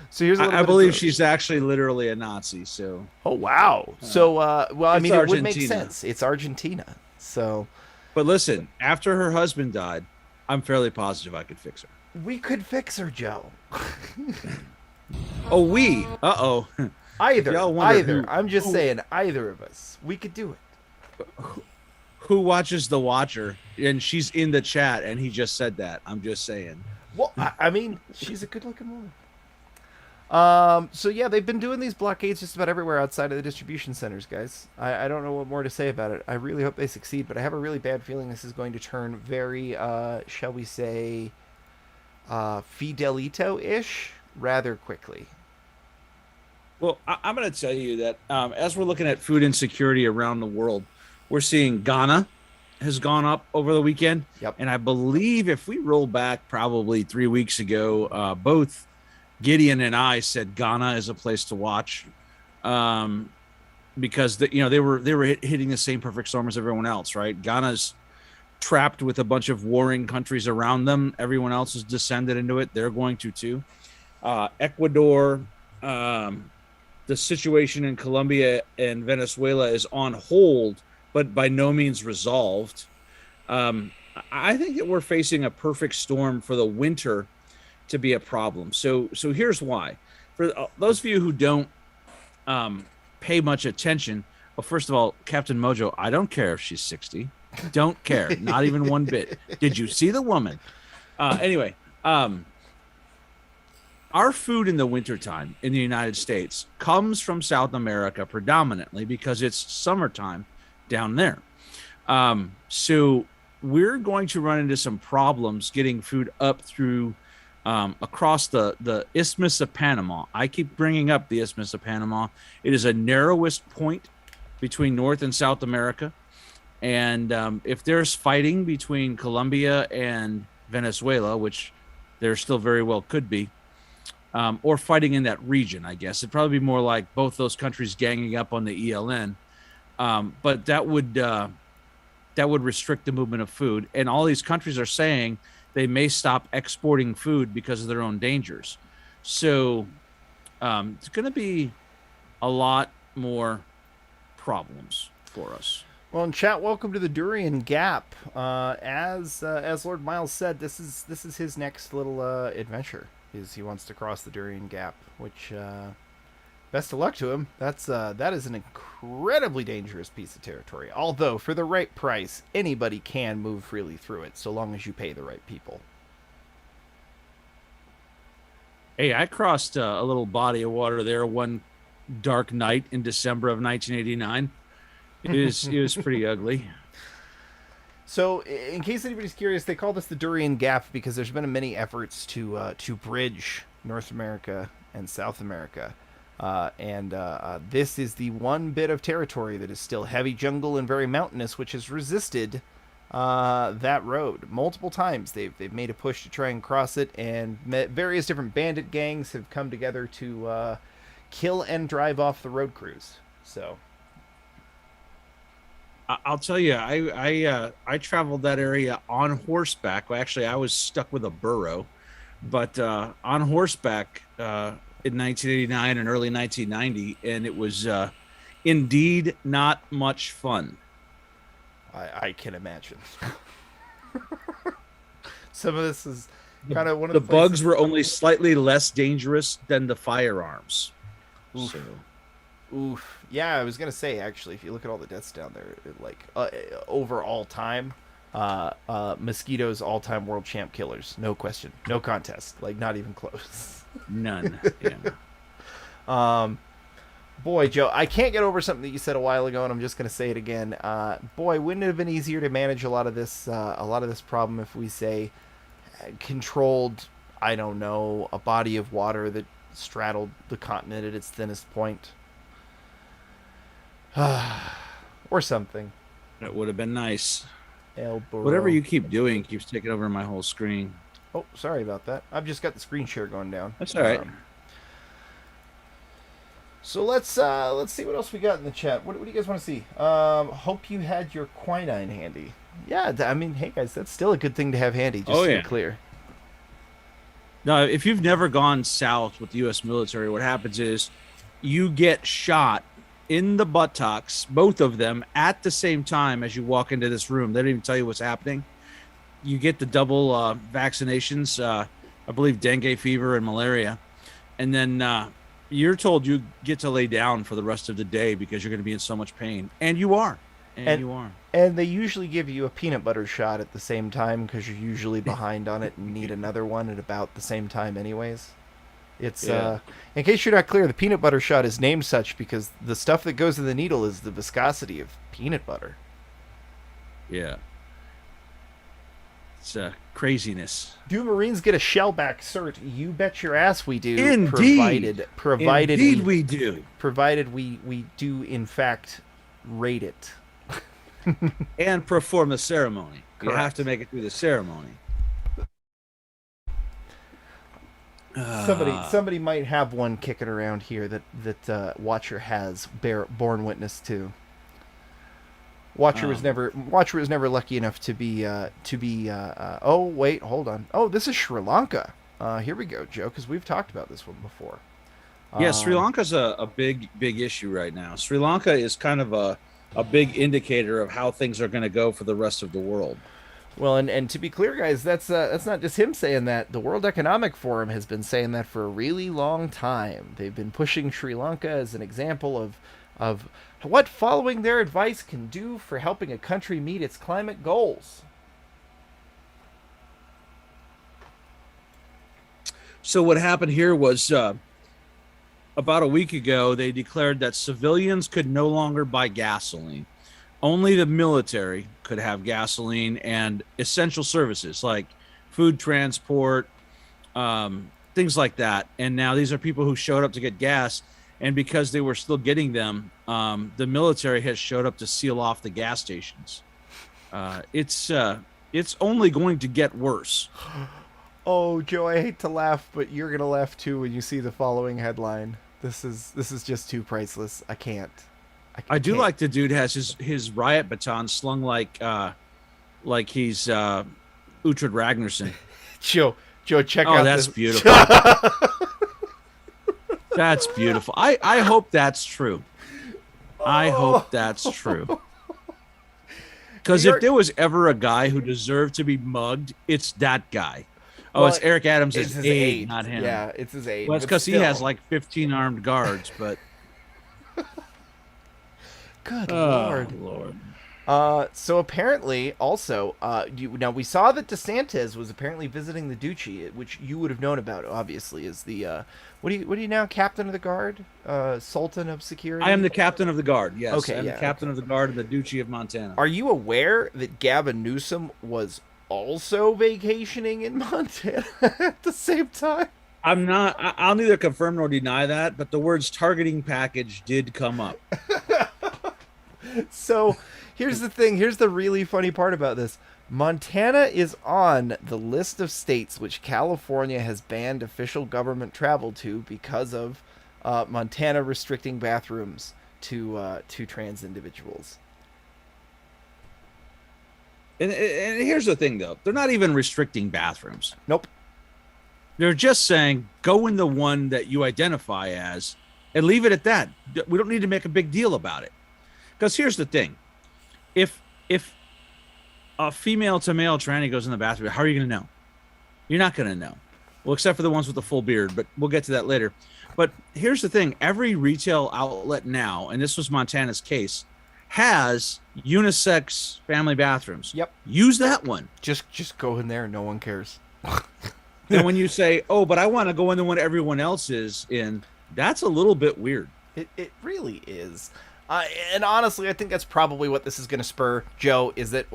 so here's. I believe she's actually literally a Nazi. So. Oh wow! So well, I mean, it would make Argentina. sense. It's Argentina, so. But listen, after her husband died, I'm fairly positive I could fix her. We could fix her, Joe. Oh, we. Uh-oh. Either. Who, I'm just saying, either of us. We could do it. Who watches The Watcher? And she's in the chat, and he just said that. I'm just saying. Well, I mean, she's a good-looking woman. So yeah, they've been doing these blockades just about everywhere outside of the distribution centers, guys. I don't know what more to say about it. I really hope they succeed, but I have a really bad feeling this is going to turn very, shall we say, Fidelito-ish rather quickly. Well, I'm going to tell you that as we're looking at food insecurity around the world, we're seeing Ghana has gone up over the weekend. Yep. And I believe if we roll back probably 3 weeks ago, both Gideon and I said Ghana is a place to watch because they were hitting the same perfect storm as everyone else, right? Ghana's trapped with a bunch of warring countries around them. Everyone else has descended into it. They're going to too. Ecuador, the situation in Colombia and Venezuela is on hold, but by no means resolved. I think that we're facing a perfect storm for the winter to be a problem. So here's why. For those of you who don't pay much attention, well, first of all, Captain Mojo, I don't care if she's 60. Don't care, not even one bit. Did you see the woman? Anyway, our food in the wintertime in the United States comes from South America predominantly because it's summertime down there. So we're going to run into some problems getting food up through across the Isthmus of Panama. I keep bringing up the Isthmus of Panama. It is a narrowest point between North and South America. And if there's fighting between Colombia and Venezuela, which there still very well could be, or fighting in that region, I guess it'd probably be more like both those countries ganging up on the ELN. But that would restrict the movement of food. And all these countries are saying they may stop exporting food because of their own dangers. So it's going to be a lot more problems for us. Well, in chat, welcome to the Durian Gap. As Lord Miles said, this is his next little adventure. He wants to cross the Durian Gap, which best of luck to him. That is an incredibly dangerous piece of territory. Although for the right price, anybody can move freely through it, so long as you pay the right people. Hey, I crossed a little body of water there one dark night in December of 1989. It was pretty ugly. So, in case anybody's curious, they call this the Durian Gap because there's been many efforts to bridge North America and South America, and this is the one bit of territory that is still heavy jungle and very mountainous, which has resisted that road multiple times. They've made a push to try and cross it, and various different bandit gangs have come together to kill and drive off the road crews. So. I'll tell you, I traveled that area on horseback. Well, actually, I was stuck with a burro, but on horseback in 1989 and early 1990, and it was indeed not much fun. I can imagine. Some of this is kind of one of the bugs were only slightly less dangerous than the firearms. Oof. So. Oof. Yeah, I was gonna say, actually, if you look at all the deaths down there, over all time, mosquitoes all-time world champ killers, no question, no contest, like not even close. None. Yeah. Boy, Joe, I can't get over something that you said a while ago, and I'm just gonna say it again. Boy, wouldn't it have been easier to manage a lot of this problem if we say controlled, I don't know, a body of water that straddled the continent at its thinnest point. Or something. That would have been nice. El Burro. Whatever you keep doing keeps taking over my whole screen. Oh, sorry about that. I've just got the screen share going down. That's all right. So let's see what else we got in the chat. What do you guys want to see? Hope you had your quinine handy. Yeah, I mean, hey guys, that's still a good thing to have handy. Just to be clear. Now, if you've never gone south with the U.S. military, what happens is you get shot in the buttocks, both of them, at the same time as you walk into this room. They don't even tell you what's happening. You get the double vaccinations, I believe dengue fever and malaria. And then you're told you get to lay down for the rest of the day because you're going to be in so much pain. And you are. And you are. And they usually give you a peanut butter shot at the same time because you're usually behind on it and need another one at about the same time anyways. It's in case you're not clear, the peanut butter shot is named such because the stuff that goes in the needle is the viscosity of peanut butter. Yeah. It's craziness. Do Marines get a shellback cert? You bet your ass we do. Indeed. Provided Indeed we do. Provided we do in fact rate it. And perform the ceremony. Correct. You have to make it through the ceremony. Somebody might have one kicking around here that Watcher has borne witness to. Watcher was never lucky enough to be oh wait, hold on. Oh, this is Sri Lanka. Here we go, Joe, because we've talked about this one before. Yeah, Sri Lanka's a big issue right now. Sri Lanka is kind of a big indicator of how things are going to go for the rest of the world. Well, and to be clear, guys, that's not just him saying that. The World Economic Forum has been saying that for a really long time. They've been pushing Sri Lanka as an example of what following their advice can do for helping a country meet its climate goals. So what happened here was about a week ago, they declared that civilians could no longer buy gasoline. Only the military could have gasoline and essential services like food transport, things like that. And now these are people who showed up to get gas. And because they were still getting them, the military has showed up to seal off the gas stations. It's only going to get worse. Oh, Joe, I hate to laugh, but you're going to laugh too when you see the following headline. This is just too priceless. I can't. I do like the dude has his riot baton slung like he's Uhtred Ragnarsson. Joe, check out that's this. Beautiful. That's beautiful. I hope that's true. I hope that's true. Because if there was ever a guy who deserved to be mugged, it's that guy. Oh, well, it's Eric Adams' aide, not him. Yeah, it's his aide. Well, it's because he has like 15 armed guards, but... Good Lord. So apparently, also, now we saw that DeSantis was apparently visiting the Duchy, which you would have known about, obviously, as the what do you now, captain of the guard, sultan of security? I am the captain of the guard. Yes, Okay, I'm yeah, the captain okay. of the guard of the Duchy of Montana. Are you aware that Gavin Newsom was also vacationing in Montana at the same time? I'm not. I'll neither confirm nor deny that, but the words targeting package did come up. So here's the thing. Here's the really funny part about this. Montana is on the list of states which California has banned official government travel to because of Montana restricting bathrooms to trans individuals. And here's the thing, though. They're not even restricting bathrooms. Nope. They're just saying go in the one that you identify as and leave it at that. We don't need to make a big deal about it. Because here's the thing. If a female to male tranny goes in the bathroom, how are you going to know? You're not going to know. Well, except for the ones with the full beard, but we'll get to that later. But here's the thing. Every retail outlet now, and this was Montana's case, has unisex family bathrooms. Yep. Use that one. Just go in there. No one cares. And when you say, oh, but I want to go in the one everyone else is in, that's a little bit weird. It really is. And honestly, I think that's probably what this is going to spur, Joe, is that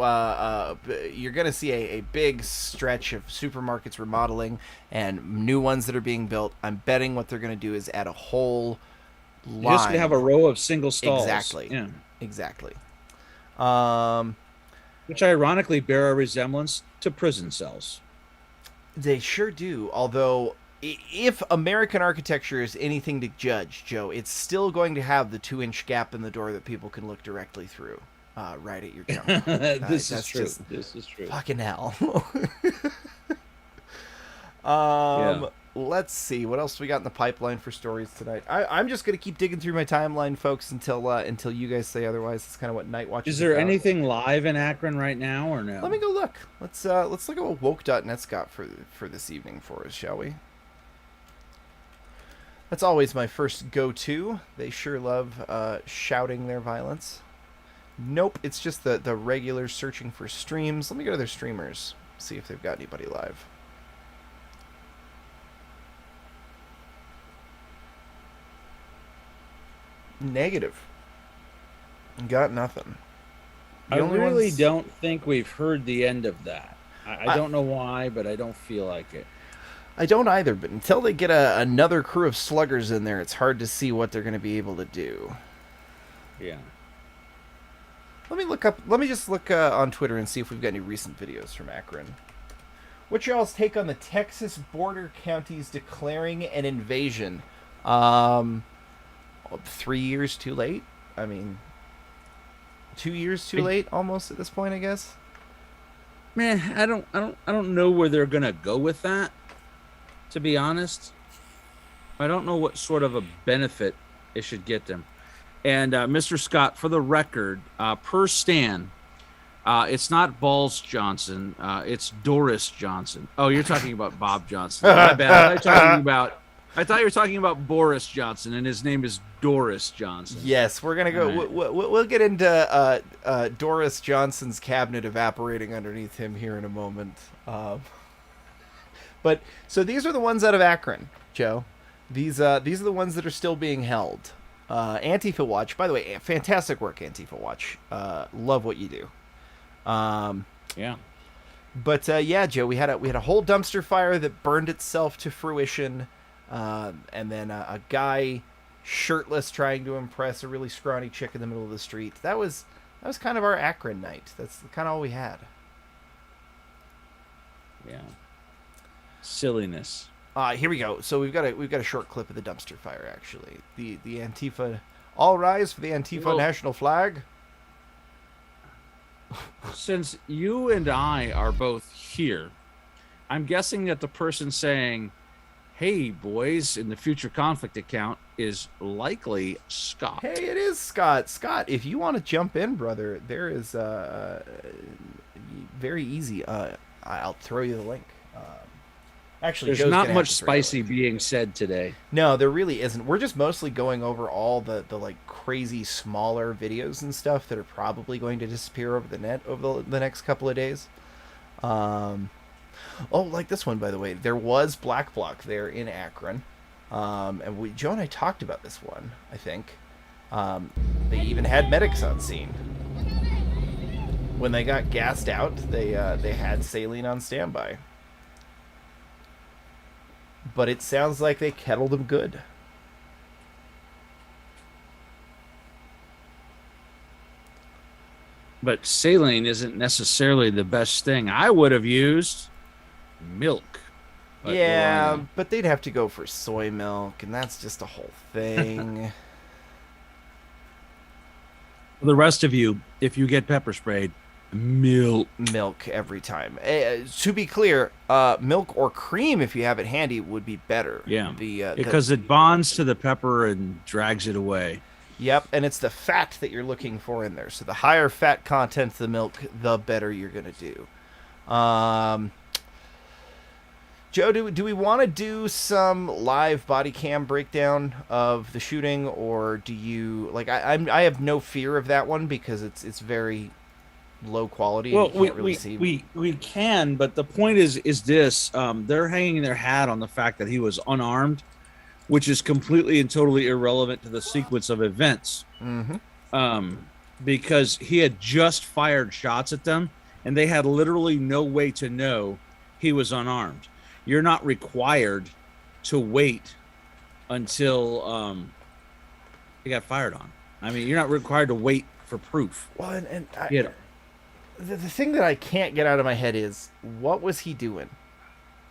you're going to see a big stretch of supermarkets remodeling and new ones that are being built. I'm betting what they're going to do is add a whole line. You're just going to have a row of single stalls. Exactly. Yeah. Exactly. Which ironically bear a resemblance to prison cells. They sure do, although if American architecture is anything to judge, Joe, it's still going to have the 2-inch gap in the door that people can look directly through, right at your jump. This is true. This is true. Fucking hell. Yeah. Let's see what else we got in the pipeline for stories tonight. I'm just gonna keep digging through my timeline, folks, until you guys say otherwise. That's kind of what Night Watch is there about. Anything live in Akron right now or no? Let me go look. Let's look at what woke.net's got for this evening for us, shall we? That's always my first go-to. They sure love shouting their violence. Nope, it's just the regular searching for streams. Let me go to their streamers, see if they've got anybody live. Negative. Got nothing. I really don't think we've heard the end of that. I don't know why, but I don't feel like it. I don't either, but until they get another crew of sluggers in there, it's hard to see what they're going to be able to do. Yeah. Let me just look on Twitter and see if we've got any recent videos from Akron. What's y'all's take on the Texas border counties declaring an invasion? 3 years too late? I mean, 2 years too late almost at this point, I guess. Man, I don't know where they're gonna go with that, to be honest. I don't know what sort of a benefit it should get them. And Mr. Scott, for the record, per Stan, it's not Balls Johnson, it's Doris Johnson. Oh, you're talking about Bob Johnson. My bad. I thought you were talking about Boris Johnson, and his name is Doris Johnson. Yes, we're gonna go. Right. We'll get into Doris Johnson's cabinet evaporating underneath him here in a moment. But so these are the ones out of Akron, Joe. These are the ones that are still being held. Antifa Watch, by the way, fantastic work, Antifa Watch. Love what you do. Yeah. But yeah, Joe, we had a whole dumpster fire that burned itself to fruition. And then a guy shirtless trying to impress a really scrawny chick in the middle of the street. That was kind of our Akron night. That's kind of all we had. Yeah. Silliness. Here we go. So we've got a short clip of the dumpster fire. Actually, the Antifa. All rise for the Antifa national flag. Since you and I are both here, I'm guessing that the person saying, "Hey, boys," in the future conflict account is likely Scott. Hey, it is Scott. Scott, if you want to jump in, brother, there is very easy. I'll throw you the link. Actually, There's Joe's not gonna have much to throw it. spicy being said today. No, there really isn't. We're just mostly going over all the like crazy smaller videos and stuff that are probably going to disappear over the net over the next couple of days. Um, oh, like this one, by the way. There was Black Block there in Akron. And Joe and I talked about this one, I think. They even had medics on scene. When they got gassed out, they had saline on standby. But it sounds like they kettled them good. But saline isn't necessarily the best thing. I would have used milk. But Yeah, but they'd have to go for soy milk, and that's just a whole thing. For the rest of you, if you get pepper sprayed, milk. Milk every time. To be clear, milk or cream, if you have it handy, would be better. Yeah, The because it bonds to the pepper and drags it away. Yep, and it's the fat that you're looking for in there. So the higher fat content of the milk, the better you're going to do. Joe, do we want to do some live body cam breakdown of the shooting, or do you like? I have no fear of that one because it's very low quality. Well, and you can't really see. we can, but the point is this: they're hanging their hat on the fact that he was unarmed, which is completely and totally irrelevant to the sequence of events. Because he had just fired shots at them, and they had literally no way to know he was unarmed. You're not required to wait until he got fired on. I mean, you're not required to wait for proof. Well, and The thing that I can't get out of my head is, what was he doing?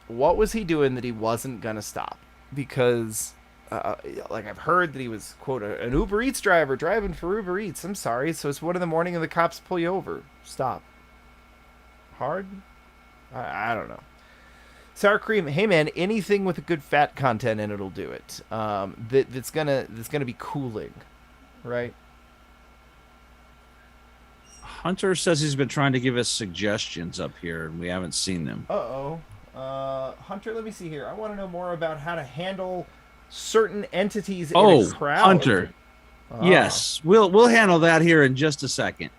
What was he doing that he wasn't gonna stop? Because, like, I've heard that he was, quote, an Uber Eats driver driving for Uber Eats. I'm sorry, so it's 1 a.m. and the cops pull you over. Stop. Hard? I don't know. Sour cream, hey man, anything with a good fat content in it'll do it. That's gonna be cooling, right? Hunter says he's been trying to give us suggestions up here, and we haven't seen them. Hunter, let me see here. I want to know more about how to handle certain entities in Oh, a crowd. Hunter. Yes, we'll handle that here in just a second.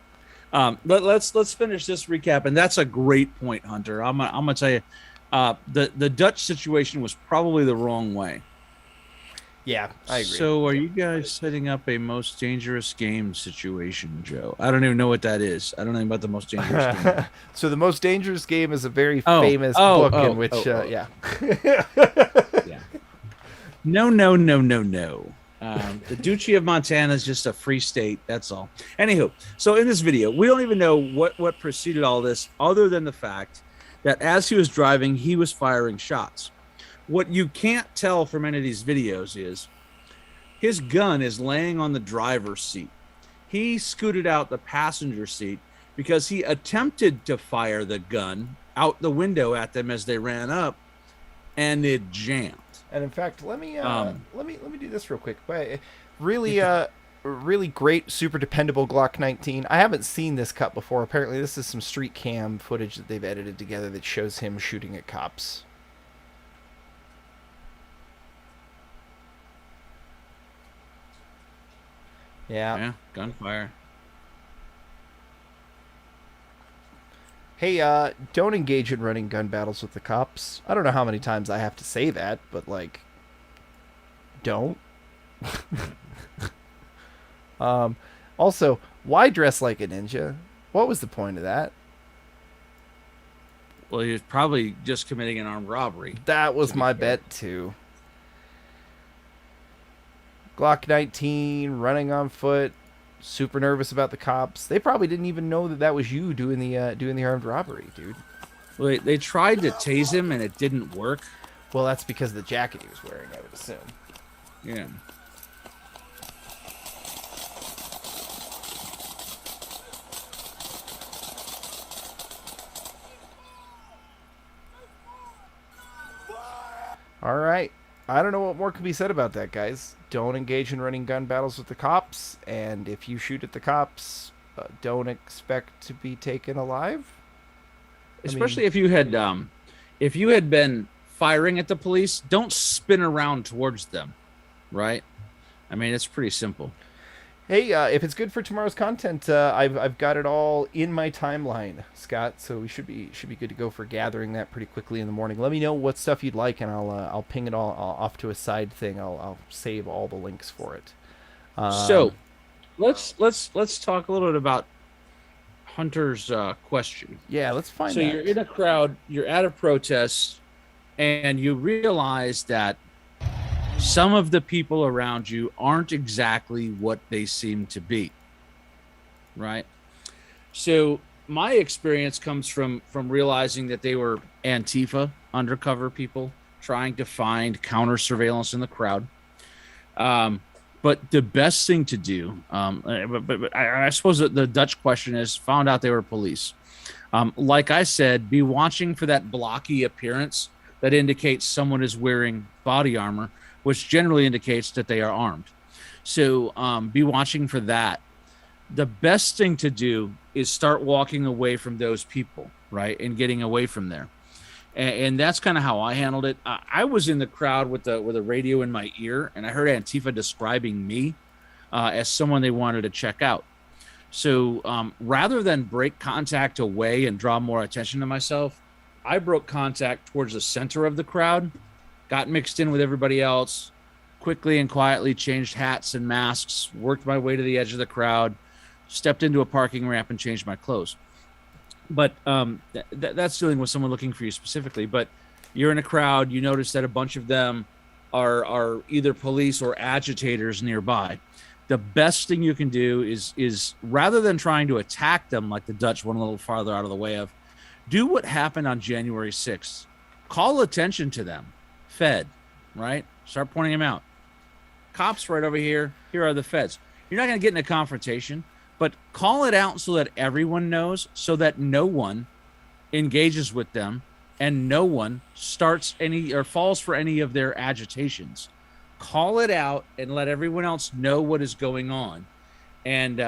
Let's finish this recap, and that's a great point, Hunter. I'm gonna tell you, the Dutch situation was probably the wrong way. Yeah, I agree. So, are you guys setting up a most dangerous game situation, Joe? I don't even know what that is. I don't know about the most dangerous game. So, the most dangerous game is a very famous book in which, yeah. Yeah. No. The Duchy of Montana is just a free state. That's all. Anywho, so in this video, we don't even know what preceded all this, other than the fact that as he was driving, he was firing shots. What you can't tell from any of these videos is his gun is laying on the driver's seat. He scooted out the passenger seat because he attempted to fire the gun out the window at them as they ran up, and it jammed. And in fact, let me do this real quick. But really great, super dependable Glock 19. I haven't seen this cut before. Apparently, this is some street cam footage that they've edited together that shows him shooting at cops. Yeah, gunfire. Hey, don't engage in running gun battles with the cops. I don't know how many times I have to say that, but, like, don't. Also, why dress like a ninja? What was the point of that? Well, he was probably just committing an armed robbery. That was my bet, too. Glock 19, running on foot, super nervous about the cops. They probably didn't even know that was you doing the armed robbery, dude. Well, they tried to tase him, and it didn't work. Well, that's because of the jacket he was wearing, I would assume. Yeah. All right. I don't know what more can be said about that, guys. Don't engage in running gun battles with the cops, and if you shoot at the cops, don't expect to be taken alive. Especially if you had been firing at the police, don't spin around towards them, right? I mean, it's pretty simple. Hey, if it's good for tomorrow's content, I've got it all in my timeline, Scott. So we should be good to go for gathering that pretty quickly in the morning. Let me know what stuff you'd like, and I'll ping it all off to a side thing. I'll save all the links for it. So let's talk a little bit about Hunter's question. Yeah, let's find. So that. you're in a crowd, you're at a protest, and you realize that some of the people around you aren't exactly what they seem to be, right? So my experience comes from realizing that they were Antifa undercover people trying to find counter surveillance in the crowd. But the best thing to do, but I suppose that the Dutch question is, found out they were police. Like I said, be watching for that blocky appearance that indicates someone is wearing body armor, which generally indicates that they are armed. So be watching for that. The best thing to do is start walking away from those people, right? And getting away from there. And that's kind of how I handled it. I was in the crowd with a radio in my ear, and I heard Antifa describing me as someone they wanted to check out. So rather than break contact away and draw more attention to myself, I broke contact towards the center of the crowd, got mixed in with everybody else, quickly and quietly changed hats and masks, worked my way to the edge of the crowd, stepped into a parking ramp, and changed my clothes. But that's dealing with someone looking for you specifically. But you're in a crowd, you notice that a bunch of them are either police or agitators nearby. The best thing you can do is rather than trying to attack them like the Dutch went a little farther out of the way of, do what happened on January 6th. Call attention to them. Fed, right? Start pointing them out. Cops right over here. Here are the feds. You're not going to get in a confrontation, but call it out so that everyone knows, so that no one engages with them and no one starts any or falls for any of their agitations. Call it out and let everyone else know what is going on, and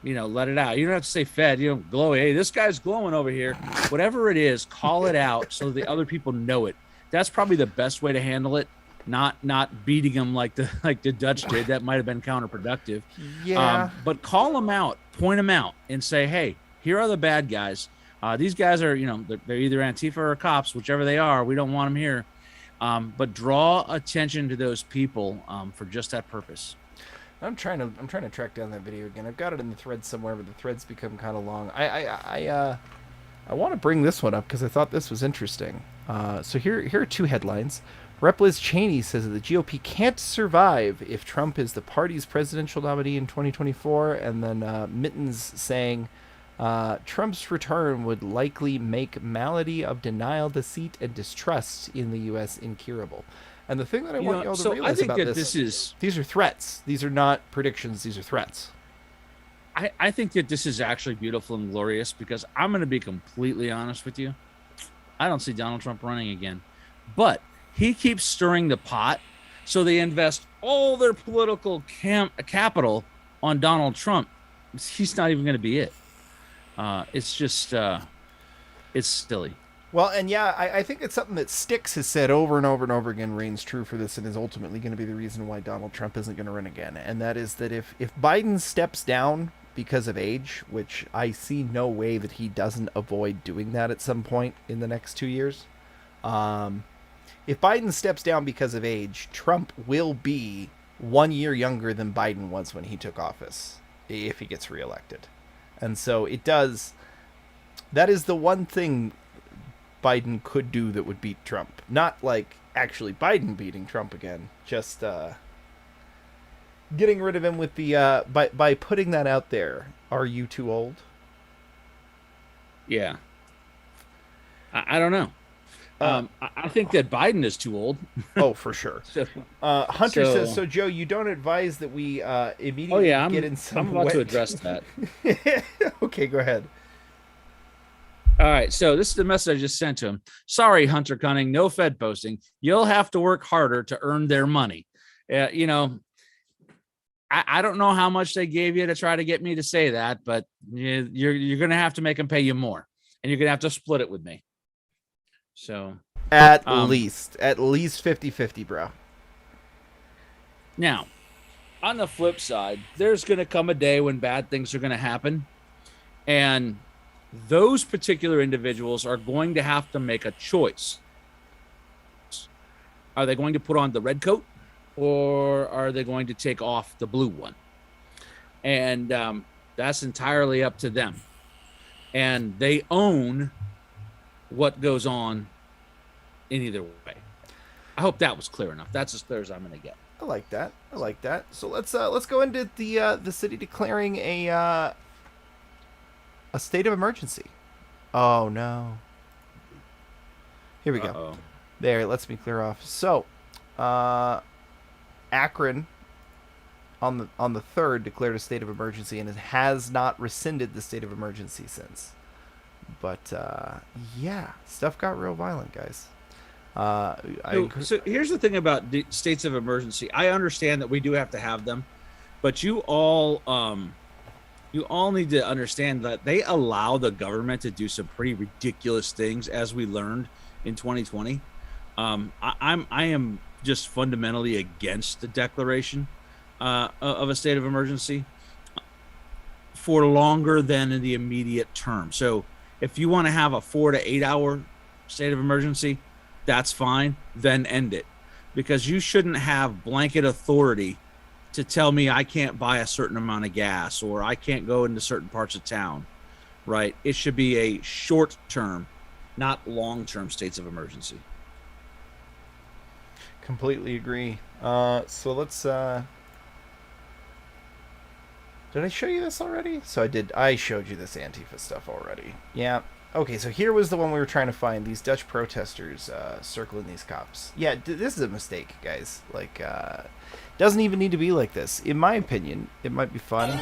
let it out. You don't have to say Fed, glow. Hey, this guy's glowing over here. Whatever it is, call it out so the other people know it. That's probably the best way to handle it. Not beating them like the Dutch did. That might have been counterproductive. Yeah. But call them out, point them out, and say, hey, here are the bad guys. These guys are, they're either Antifa or cops, whichever they are. We don't want them here. But draw attention to those people for just that purpose. I'm trying to track down that video again. I've got it in the thread somewhere, but the thread's become kind of long. I want to bring this one up because I thought this was interesting. So here are two headlines. Rep. Liz Cheney says that the GOP can't survive if Trump is the party's presidential nominee in 2024, and then Mittens saying Trump's return would likely make malady of denial, deceit, and distrust in the U.S. incurable. And the thing that I want y'all to realize about these are threats. These are not predictions. These are threats. I think that this is actually beautiful and glorious because I'm going to be completely honest with you. I don't see Donald Trump running again. But he keeps stirring the pot, so they invest all their political capital on Donald Trump. He's not even going to be it. It's just, it's silly. Well, and yeah, I think it's something that Styx has said over and over and over again reigns true for this and is ultimately going to be the reason why Donald Trump isn't going to run again. And that is that if Biden steps down because of age, which I see no way that he doesn't avoid doing that at some point in the next 2 years, if Biden steps down because of age, Trump will be 1 year younger than Biden was when he took office, if he gets reelected. And so that is the one thing Biden could do that would beat Trump. Not like actually Biden beating Trump again, just getting rid of him with the by putting that out there. Are you too old? Yeah. I don't know. I think that Biden is too old. Oh, for sure. Hunter says, so Joe, you don't advise that we immediately get in some I'm about to address that. Okay, go ahead. All right, so this is the message I just sent to him. Sorry, Hunter Cunning, no Fed posting. You'll have to work harder to earn their money. I don't know how much they gave you to try to get me to say that, but you're going to have to make them pay you more, and you're going to have to split it with me. So, At least 50-50, bro. Now, on the flip side, there's going to come a day when bad things are going to happen, and those particular individuals are going to have to make a choice. Are they going to put on the red coat, or are they going to take off the blue one? And that's entirely up to them. And they own what goes on in either way. I hope that was clear enough. That's as clear as I'm going to get. I like that. So let's go into the city declaring a state of emergency. Oh no. Here we go. There, it lets me clear off. So, Akron on the 3rd declared a state of emergency, and it has not rescinded the state of emergency since. But yeah, stuff got real violent, guys. So here's the thing about the states of emergency. I understand that we do have to have them, but you all need to understand that they allow the government to do some pretty ridiculous things, as we learned in 2020. I am just fundamentally against the declaration of a state of emergency for longer than in the immediate term. So if you want to have a 4 to 8 hour state of emergency, that's fine. Then end it, because you shouldn't have blanket authority to tell me I can't buy a certain amount of gas or I can't go into certain parts of town, right? It should be a short term, not long term states of emergency. Completely agree. So let's did I show you this already? So I did. I showed you this Antifa stuff already. Yeah. Okay, so here was the one we were trying to find. These Dutch protesters circling these cops. Yeah, this is a mistake, guys. Like, doesn't even need to be like this. In my opinion, it might be fun.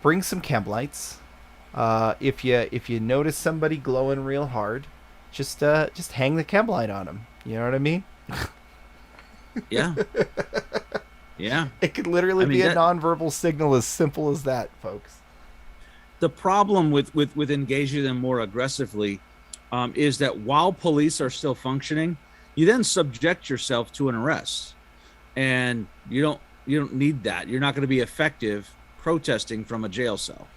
Bring some chem lights. If you notice somebody glowing real hard, just hang the chem light on them. You know what I mean? Yeah. Yeah. It could literally be a nonverbal signal as simple as that, folks. The problem with engaging them more aggressively is that while police are still functioning, you then subject yourself to an arrest, and you don't need that. You're not going to be effective protesting from a jail cell.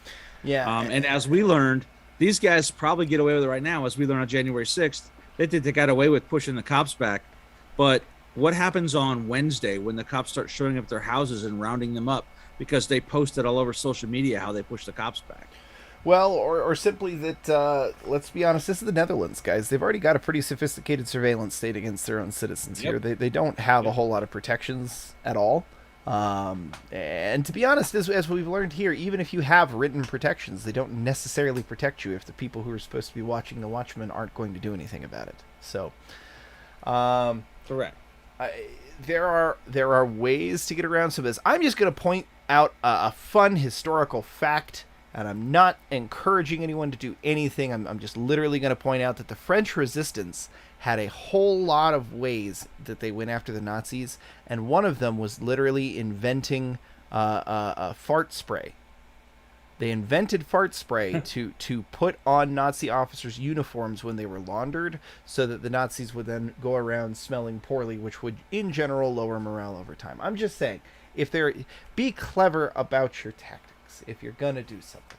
Yeah. And as we learned, these guys probably get away with it right now. As we learned on January 6th, they got away with pushing the cops back. But what happens on Wednesday when the cops start showing up at their houses and rounding them up because they posted all over social media how they push the cops back? Well, or simply that, let's be honest, this is the Netherlands, guys. They've already got a pretty sophisticated surveillance state against their own citizens here. They don't have a whole lot of protections at all. And to be honest, as we've learned here, even if you have written protections, they don't necessarily protect you if the people who are supposed to be watching the Watchmen aren't going to do anything about it. So, correct. There are ways to get around some of this. I'm just going to point out a fun historical fact, and I'm not encouraging anyone to do anything. I'm just literally going to point out that the French resistance had a whole lot of ways that they went after the Nazis, and one of them was literally inventing a fart spray. They invented fart spray to put on Nazi officers' uniforms when they were laundered, so that the Nazis would then go around smelling poorly, which would, in general, lower morale over time. I'm just saying, be clever about your tactics if you're gonna do something.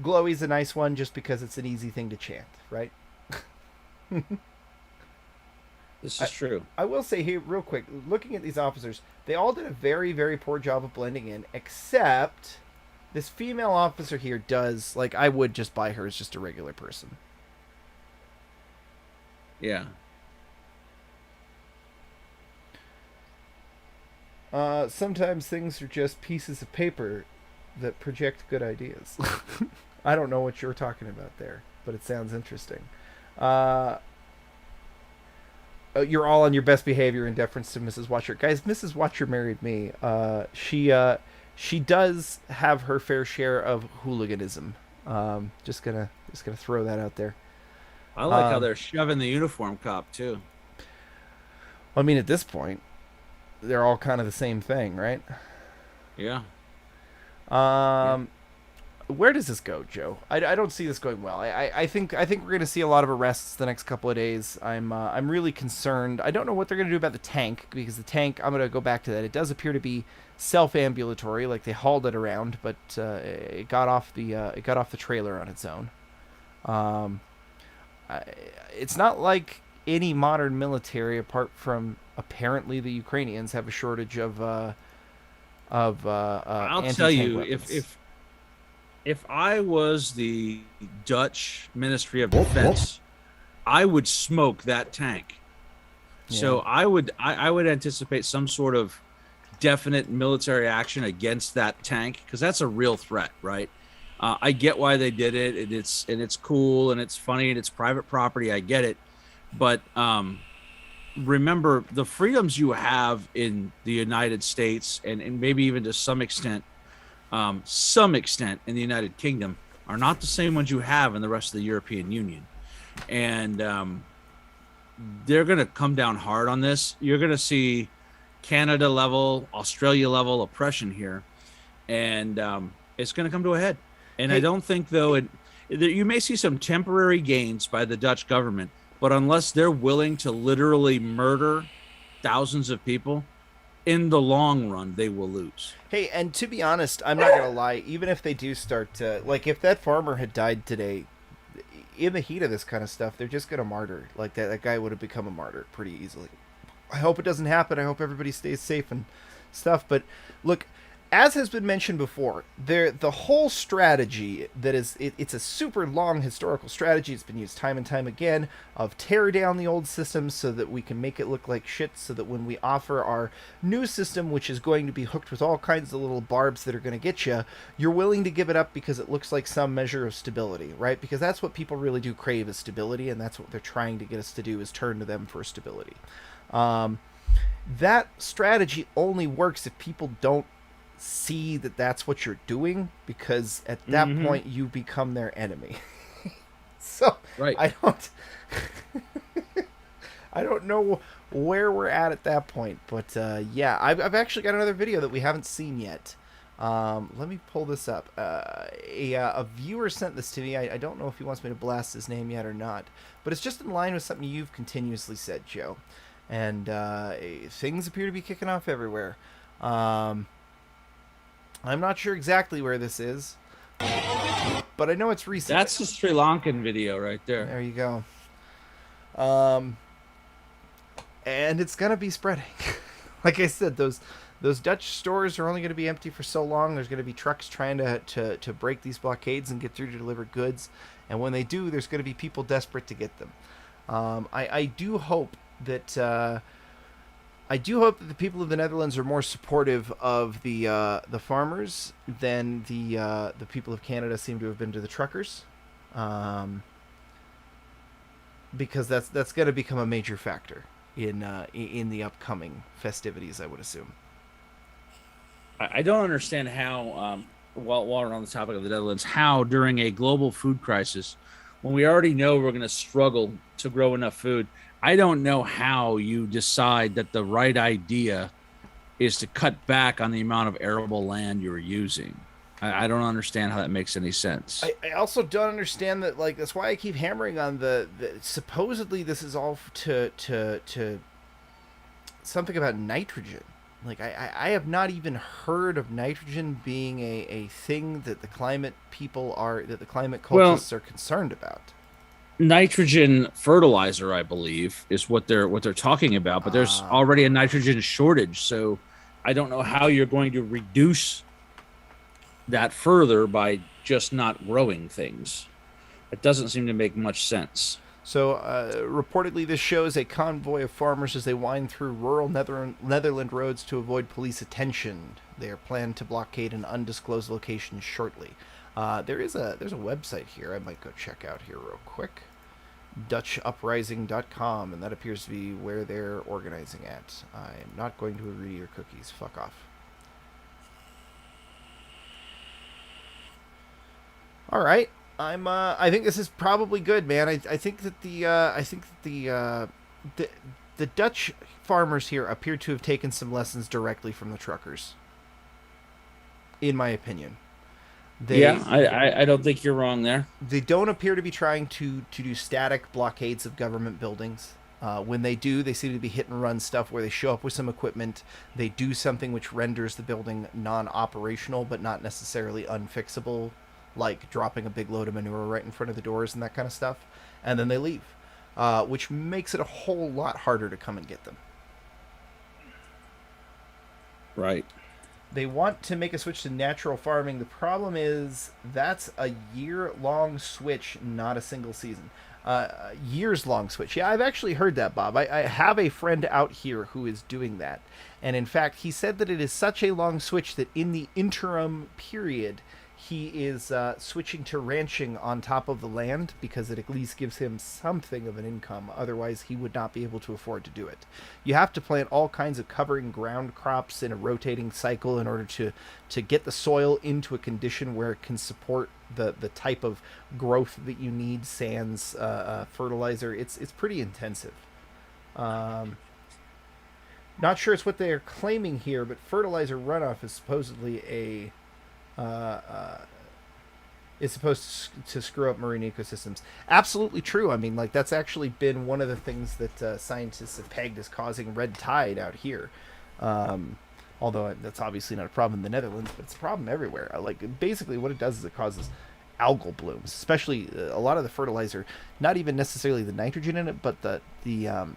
Glowy's a nice one just because it's an easy thing to chant, right? This is true. I will say here, real quick, looking at these officers, they all did a very, very poor job of blending in, except this female officer here does, like, I would just buy her as just a regular person. Yeah. Sometimes things are just pieces of paper that project good ideas. I don't know what you're talking about there, but it sounds interesting. You're all on your best behavior in deference to Mrs. Watcher. Guys, Mrs. Watcher married me. She does have her fair share of hooliganism. Just gonna throw that out there. I like how they're shoving the uniform cop too. I mean, at this point, they're all kind of the same thing, right? Yeah. where does this go, Joe? I don't see this going well. I think we're going to see a lot of arrests the next couple of days. I'm really concerned. I don't know what they're going to do about the tank, because the tank, I'm going to go back to that. It does appear to be self-ambulatory, like they hauled it around, but it got off the trailer on its own. It's not like any modern military, apart from apparently the Ukrainians, have a shortage of I'll anti-tank tell you, weapons. if I was the Dutch Ministry of Defense, I would smoke that tank. So Yeah. I would anticipate some sort of definite military action against that tank, because that's a real threat, right? I get why they did it, and it's cool and it's funny and it's private property. I get it, but remember the freedoms you have in the United States, and maybe even to some extent in the United Kingdom, are not the same ones you have in the rest of the European Union. And they're going to come down hard on this. You're going to see Canada level, Australia level oppression here. And it's going to come to a head. And I don't think, though, you may see some temporary gains by the Dutch government, but unless they're willing to literally murder thousands of people, in the long run, they will lose. Hey, and to be honest, I'm not gonna lie. Even if they do start to, like, if that farmer had died today, in the heat of this kind of stuff, they're just gonna martyr. Like that guy would have become a martyr pretty easily. I hope it doesn't happen. I hope everybody stays safe and stuff. But look, as has been mentioned before, the whole strategy that it's a super long historical strategy. It's been used time and time again of tear down the old system so that we can make it look like shit. So that when we offer our new system, which is going to be hooked with all kinds of little barbs that are going to get you, you're willing to give it up because it looks like some measure of stability, right? Because that's what people really do crave, is stability, and that's what they're trying to get us to do, is turn to them for stability. That strategy only works if people don't see that that's what you're doing, because at that point you become their enemy. So Right. I don't know where we're at that point, but yeah, I've actually got another video that we haven't seen yet. Let me pull this up. A viewer sent this to me. I don't know if he wants me to blast his name yet or not, but it's just in line with something you've continuously said, Joe. And things appear to be kicking off everywhere. I'm not sure exactly where this is, but I know it's recent. That's the Sri Lankan video right there. There you go. And it's gonna be spreading. Like I said, those Dutch stores are only going to be empty for so long. There's going to be trucks trying to break these blockades and get through to deliver goods, and when they do, there's going to be people desperate to get them. I do hope that the people of the Netherlands are more supportive of the farmers than the people of Canada seem to have been to the truckers, because that's going to become a major factor in the upcoming festivities, I would assume. I don't understand how, while we're on the topic of the Netherlands, how during a global food crisis, when we already know we're going to struggle to grow enough food, I don't know how you decide that the right idea is to cut back on the amount of arable land you're using. I don't understand how that makes any sense. I also don't understand that. Like, that's why I keep hammering on the supposedly this is all to something about nitrogen. Like, I have not even heard of nitrogen being a thing that the climate cultists are concerned about. Nitrogen fertilizer, I believe, is what they're talking about, but there's already a nitrogen shortage, so I don't know how you're going to reduce that further by just not growing things. It doesn't seem to make much sense. So, reportedly, this shows a convoy of farmers as they wind through rural Netherland roads to avoid police attention. They are planned to blockade an undisclosed location shortly. There's a website here I might go check out here real quick. DutchUprising.com, and that appears to be where they're organizing at. I am not going to agree to your cookies. Fuck off. All right. I think this is probably good, man. I think that the Dutch farmers here appear to have taken some lessons directly from the truckers, in my opinion. They Yeah, I don't think you're wrong there. they don't appear to be trying to do static blockades of government buildings. When they do, they seem to be hit and run stuff where they show up with some equipment, they do something which renders the building non-operational but not necessarily unfixable, like dropping a big load of manure right in front of the doors and that kind of stuff, and then they leave, which makes it a whole lot harder to come and get them. Right. They want to make a switch to natural farming. The problem is that's a year-long switch, not a single season. Years-long switch. Yeah, I've actually heard that, Bob. I have a friend out here who is doing that. And in fact, he said that it is such a long switch that in the interim period, he is switching to ranching on top of the land because it at least gives him something of an income. Otherwise, he would not be able to afford to do it. You have to plant all kinds of covering ground crops in a rotating cycle in order to get the soil into a condition where it can support the type of growth that you need, sans fertilizer. It's pretty intensive. Not sure it's what they are claiming here, but fertilizer runoff is supposedly is supposed to screw up marine ecosystems. Absolutely true. I mean, like, that's actually been one of the things that scientists have pegged as causing red tide out here. Although that's obviously not a problem in the Netherlands, but it's a problem everywhere. Like, basically what it does is it causes algal blooms, especially a lot of the fertilizer, not even necessarily the nitrogen in it, but the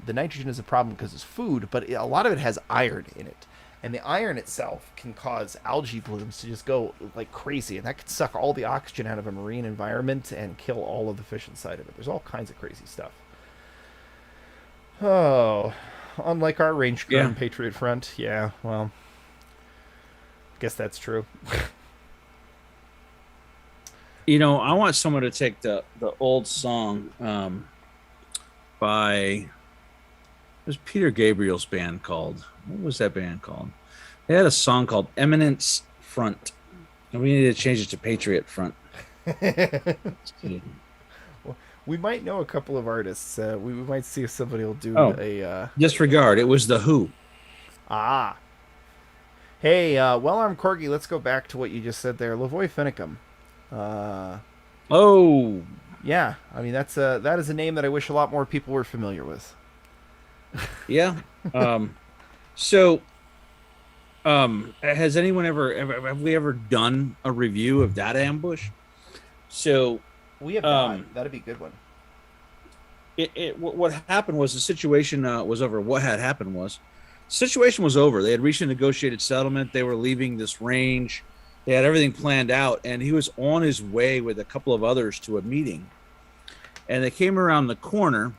nitrogen is a problem because it's food, but a lot of it has iron in it. And the iron itself can cause algae blooms to just go like crazy, and that could suck all the oxygen out of a marine environment and kill all of the fish inside of it. There's all kinds of crazy stuff. Oh, unlike our range crew and Patriot Front. Yeah, well, guess that's true. I want someone to take the old song by, it was Peter Gabriel's band called. What was that band called? They had a song called Eminence Front. And we need to change it to Patriot Front. We might know a couple of artists. We might see if somebody will do a... Disregard. It was The Who. Ah. Hey, Well-Armed Corgi, let's go back to what you just said there. Lavoy Finicum. Oh. Yeah, I mean, that is a name that I wish a lot more people were familiar with. Yeah. So, has anyone have we ever done a review of Data Ambush? So we have not. That'd be a good one. What happened was the situation was over. What had happened was the situation was over. They had reached a negotiated settlement. They were leaving this range. They had everything planned out, and he was on his way with a couple of others to a meeting. And they came around the corner,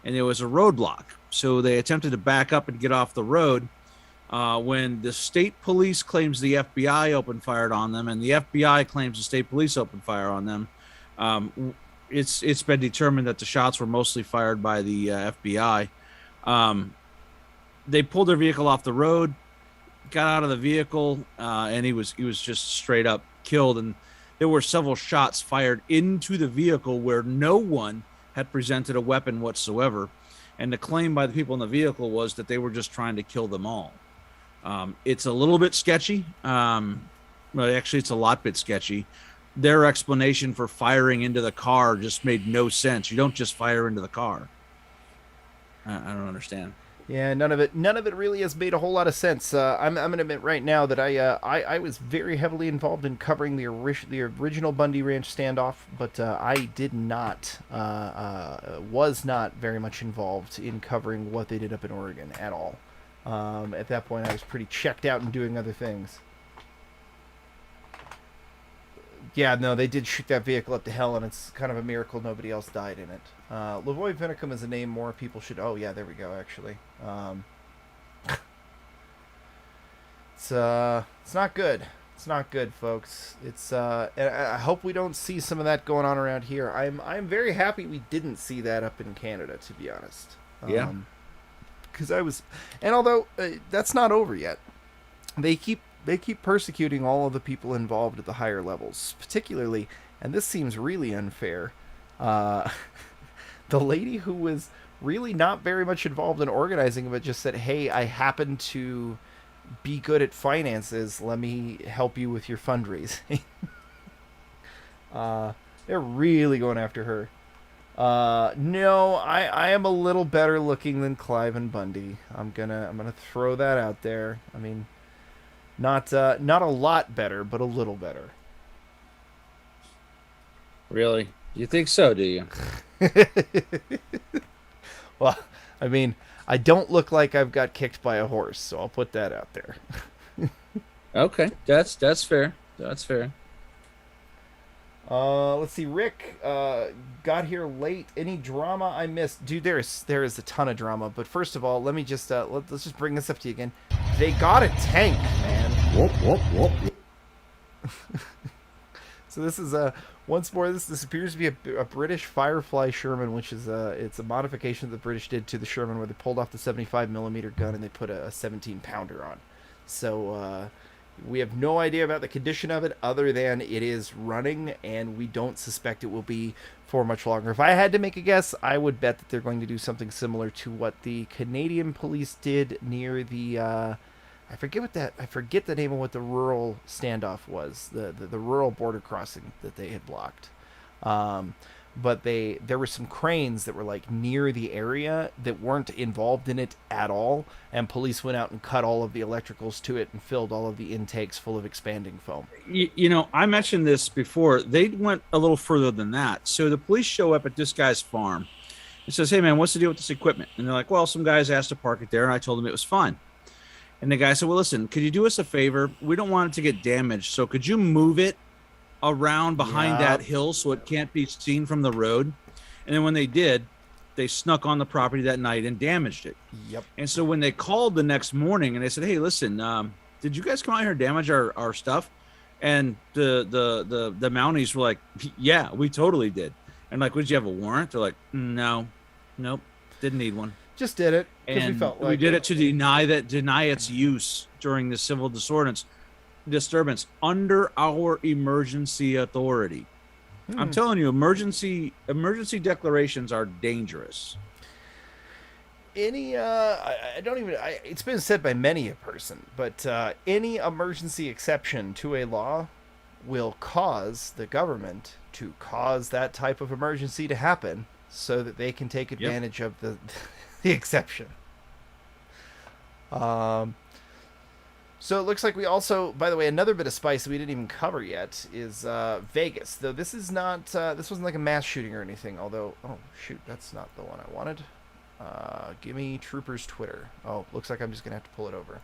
and there was a roadblock. So they attempted to back up and get off the road when the state police claims the FBI opened fire on them, and the FBI claims the state police opened fire on them. It's been determined that the shots were mostly fired by the FBI. They pulled their vehicle off the road, got out of the vehicle, and he was just straight up killed. And there were several shots fired into the vehicle where no one had presented a weapon whatsoever. And the claim by the people in the vehicle was that they were just trying to kill them all. It's a little bit sketchy. Well, actually, it's a lot bit sketchy. Their explanation for firing into the car just made no sense. You don't just fire into the car. I don't understand. Yeah, none of it really has made a whole lot of sense. I'm going to admit right now that I was very heavily involved in covering the original Bundy Ranch standoff, but I was not very much involved in covering what they did up in Oregon at all. At that point, I was pretty checked out and doing other things. Yeah, no, they did shoot that vehicle up to hell, and it's kind of a miracle nobody else died in it. Lavoy Vinicum is a name more people should... Oh, yeah, there we go, actually. It's not good. It's not good, folks. I hope we don't see some of that going on around here. I'm very happy we didn't see that up in Canada, to be honest. Yeah. Because and although that's not over yet, they keep persecuting all of the people involved at the higher levels, particularly, and this seems really unfair, the lady who was really not very much involved in organizing but just said, hey, I happen to be good at finances, let me help you with your fundraising. They're really going after her. No, I am a little better looking than Clive and Bundy. I'm gonna throw that out there. I mean, not a lot better, but a little better. Really? You think so, do you? Well, I mean, I don't look like I've got kicked by a horse, so I'll put that out there. Okay, that's fair. That's fair. Let's see. Rick got here late. Any drama I missed? Dude, there is a ton of drama. But first of all, let me just let's just bring this up to you again. They got a tank, man. Whoop. So this is once more. This appears to be a British Firefly Sherman, which is it's a modification that the British did to the Sherman, where they pulled off the 75mm gun and they put a 17-pounder on. So we have no idea about the condition of it, other than it is running, and we don't suspect it will be for much longer. If I had to make a guess, I would bet that they're going to do something similar to what the Canadian police did near the I forget the name of what the rural standoff was, the rural border crossing that they had blocked. But there were some cranes that were like near the area that weren't involved in it at all, and police went out and cut all of the electricals to it and filled all of the intakes full of expanding foam. You know, I mentioned this before. They went a little further than that. So the police show up at this guy's farm and says, "Hey man, what's the deal with this equipment?" And they're like, "Well, some guys asked to park it there, and I told them it was fine." And the guy said, "Well, listen, could you do us a favor? We don't want it to get damaged, so could you move it around behind that hill so it can't be seen from the road?" And then when they did, they snuck on the property that night and damaged it. Yep. And so when they called the next morning and they said, "Hey, listen, did you guys come out here and damage our stuff?" And the Mounties were like, "Yeah, we totally did." And like, "Did you have a warrant?" They're like, "No, nope, didn't need one. Just did it because And we felt like we did it to deny its use during the civil disturbance under our emergency authority." I'm telling you, emergency declarations are dangerous. It's been said by many a person, but any emergency exception to a law will cause the government to cause that type of emergency to happen so that they can take advantage of the exception. So it looks like we also, by the way, another bit of spice that we didn't even cover yet is Vegas. Though this is not, this wasn't like a mass shooting or anything. Although, oh shoot, that's not the one I wanted. Give me Trooper's Twitter. Oh, looks like I'm just gonna have to pull it over.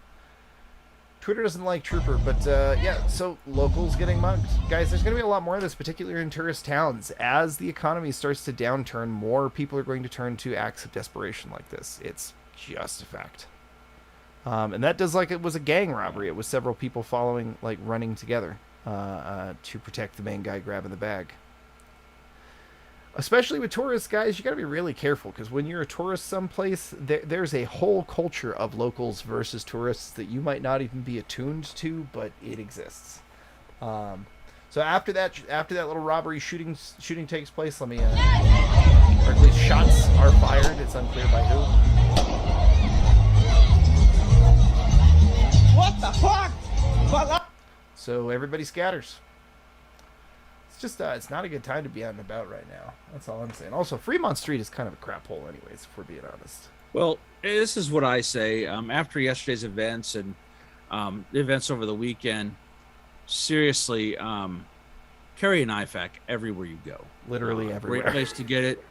Twitter doesn't like Trooper, but yeah. So locals getting mugged, guys. There's gonna be a lot more of this, particularly in tourist towns. As the economy starts to downturn, more people are going to turn to acts of desperation like this. It's just a fact. And that does like it was a gang robbery. It was several people running together to protect the main guy grabbing the bag. Especially with tourists, guys, you got to be really careful, because when you're a tourist someplace, there's a whole culture of locals versus tourists that you might not even be attuned to, but it exists. So after that little robbery shooting takes place, let me, or at least shots are fired. It's unclear by who. What the fuck? So everybody scatters. It's just it's not a good time to be out and about right now. That's all I'm saying. Also, Fremont Street is kind of a crap hole anyways, if we're being honest. Well, this is what I say. After yesterday's events and the events over the weekend, seriously, carry an IFAC everywhere you go. Literally everywhere. Great place to get it.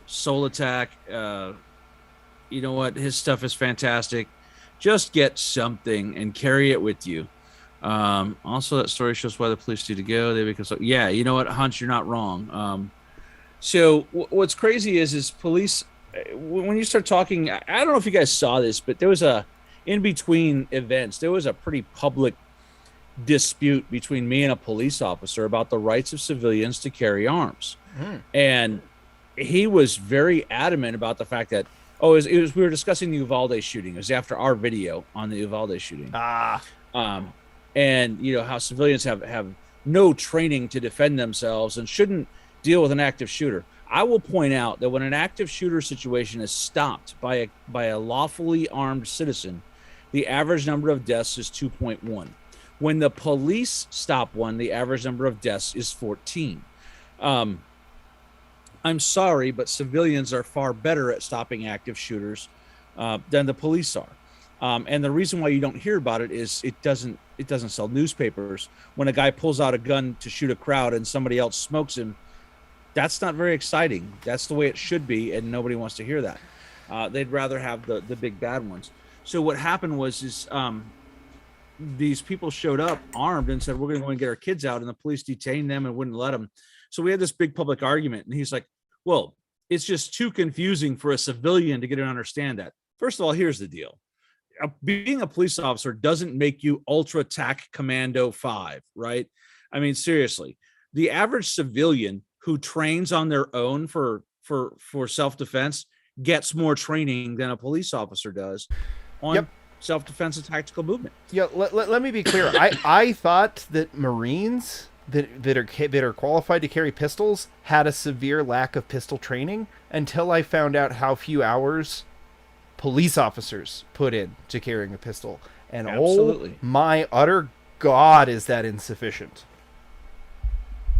Soul Attack. You know what? His stuff is fantastic. Just get something and carry it with you. Also, that story shows why the police need to go. Yeah, you know what, Hunch, you're not wrong. So what's crazy is police, when you start talking, I don't know if you guys saw this, but there was in between events, there was a pretty public dispute between me and a police officer about the rights of civilians to carry arms. And he was very adamant about the fact that, we were discussing the Uvalde shooting. It was after our video on the Uvalde shooting. And you know how civilians have no training to defend themselves and shouldn't deal with an active shooter. I will point out that when an active shooter situation is stopped by a lawfully armed citizen, the average number of deaths is 2.1. When the police stop one, the average number of deaths is 14. I'm sorry, but civilians are far better at stopping active shooters than the police are. And the reason why you don't hear about it is it doesn't sell newspapers. When a guy pulls out a gun to shoot a crowd and somebody else smokes him, that's not very exciting. That's the way it should be, and nobody wants to hear that. They'd rather have the big bad ones. So what happened was these people showed up armed and said, we're going to go and get our kids out, and the police detained them and wouldn't let them. So we had this big public argument, and he's like, well, it's just too confusing for a civilian to get and understand that. First of all, here's the deal. Being a police officer doesn't make you ultra tac commando 5, right? I mean, seriously, the average civilian who trains on their own for self-defense gets more training than a police officer does on self-defense and tactical movement. Yeah, let me be clear. I thought that Marines that are qualified to carry pistols had a severe lack of pistol training until I found out how few hours police officers put in to carrying a pistol. And absolutely, oh my utter God, is that insufficient.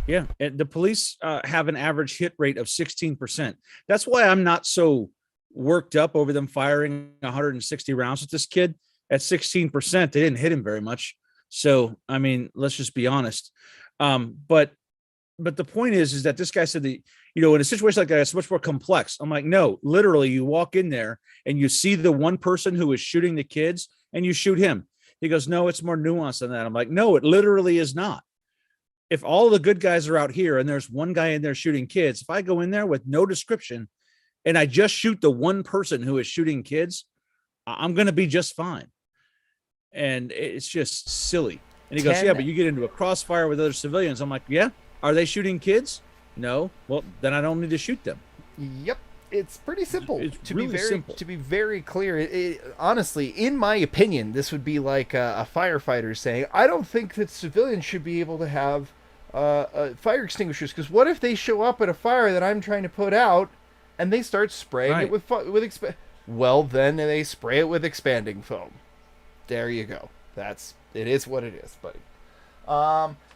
Yeah, and the police have an average hit rate of 16%. That's why I'm not so worked up over them firing 160 rounds at this kid. At 16%, they didn't hit him very much. So, I mean, let's just be honest. But the point is that this guy said that, you know, in a situation like that, it's much more complex. I'm like, no, literally, you walk in there and you see the one person who is shooting the kids and you shoot him. He goes, no, it's more nuanced than that. I'm like, no, it literally is not. If all the good guys are out here and there's one guy in there shooting kids, if I go in there with no description and I just shoot the one person who is shooting kids, I'm going to be just fine. And it's just silly. And he goes, yeah, but you get into a crossfire with other civilians. I'm like, yeah. Are they shooting kids? No. Well, then I don't need to shoot them. Yep. It's pretty simple. It's really simple. To be very clear, honestly, in my opinion, this would be like a firefighter saying, I don't think that civilians should be able to have fire extinguishers, because what if they show up at a fire that I'm trying to put out and they start spraying it with well, then they spray it with expanding foam. There you go. It is what it is, buddy.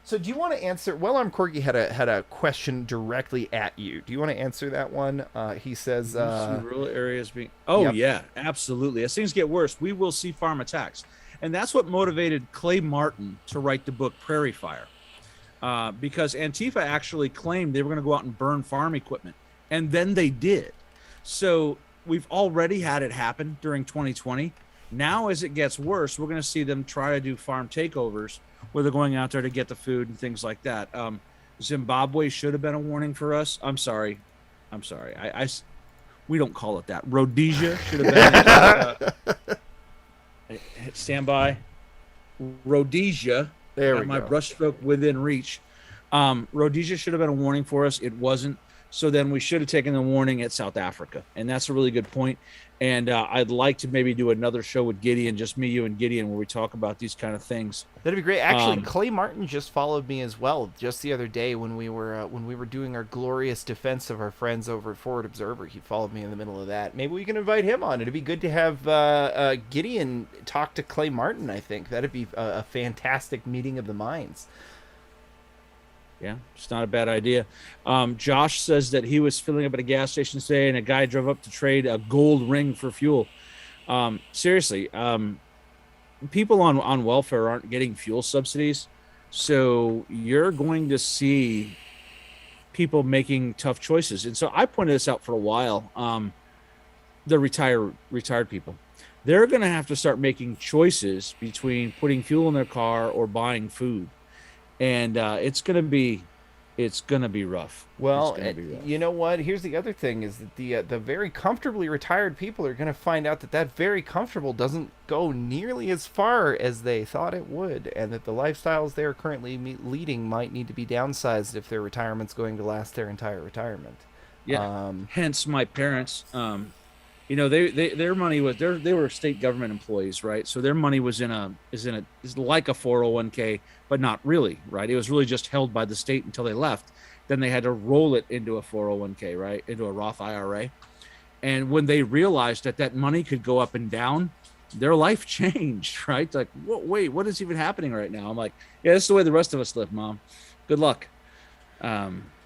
So do you want to answer? Wellarm Corgi had a question directly at you. Do you want to answer that one? He says, rural areas being. Oh, yep. Yeah, absolutely. As things get worse, we will see farm attacks. And that's what motivated Clay Martin to write the book Prairie Fire. Because Antifa actually claimed they were going to go out and burn farm equipment. And then they did. So we've already had it happen during 2020. Now, as it gets worse, we're going to see them try to do farm takeovers where they're going out there to get the food and things like that. Zimbabwe should have been a warning for us. I'm sorry. We don't call it that. Rhodesia should have been. Stand by. Rhodesia. There we my go. brushstroke within reach. Rhodesia should have been a warning for us. It wasn't. So then we should have taken the warning at South Africa. And that's a really good point. And I'd like to maybe do another show with Gideon, just me, you, and Gideon, where we talk about these kind of things. That'd be great. Actually, Clay Martin just followed me as well just the other day when we were doing our glorious defense of our friends over at Forward Observer. He followed me in the middle of that. Maybe we can invite him on. It'd be good to have Gideon talk to Clay Martin. I think that'd be a fantastic meeting of the minds. Yeah, it's not a bad idea. Josh says that he was filling up at a gas station today and a guy drove up to trade a gold ring for fuel. Seriously, people on welfare aren't getting fuel subsidies. So you're going to see people making tough choices. And so I pointed this out for a while. The retired people, they're going to have to start making choices between putting fuel in their car or buying food. And it's gonna be rough. Well, you know what? Here's the other thing: is that the very comfortably retired people are gonna find out that very comfortable doesn't go nearly as far as they thought it would, and that the lifestyles they are currently leading might need to be downsized if their retirement's going to last their entire retirement. Yeah. Hence, my parents. Their money was they were state government employees, right? So their money was is like a 401k, but not really, right? It was really just held by the state until they left. Then they had to roll it into a 401k, right? Into a Roth IRA. And when they realized that money could go up and down, their life changed, right? Like, wait, what is even happening right now? I'm like, yeah, this is the way the rest of us live, Mom. Good luck.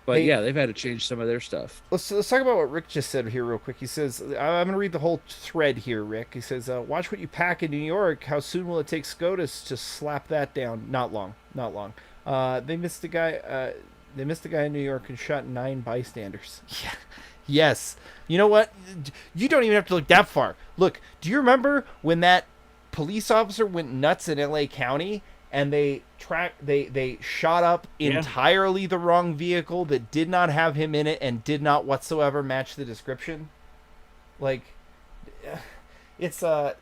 But Hey, yeah, they've had to change some of their stuff. let's talk about what Rick just said here real quick. He says, I'm going to read the whole thread here, Rick. He says, watch what you pack in New York. How soon will it take SCOTUS to slap that down? Not long. Not long. They missed a guy. They missed a guy in New York and shot 9 bystanders. Yeah. Yes. You know what? You don't even have to look that far. Look, do you remember when that police officer went nuts in LA County and they shot up entirely the wrong vehicle that did not have him in it and did not whatsoever match the description? Like, it's Well,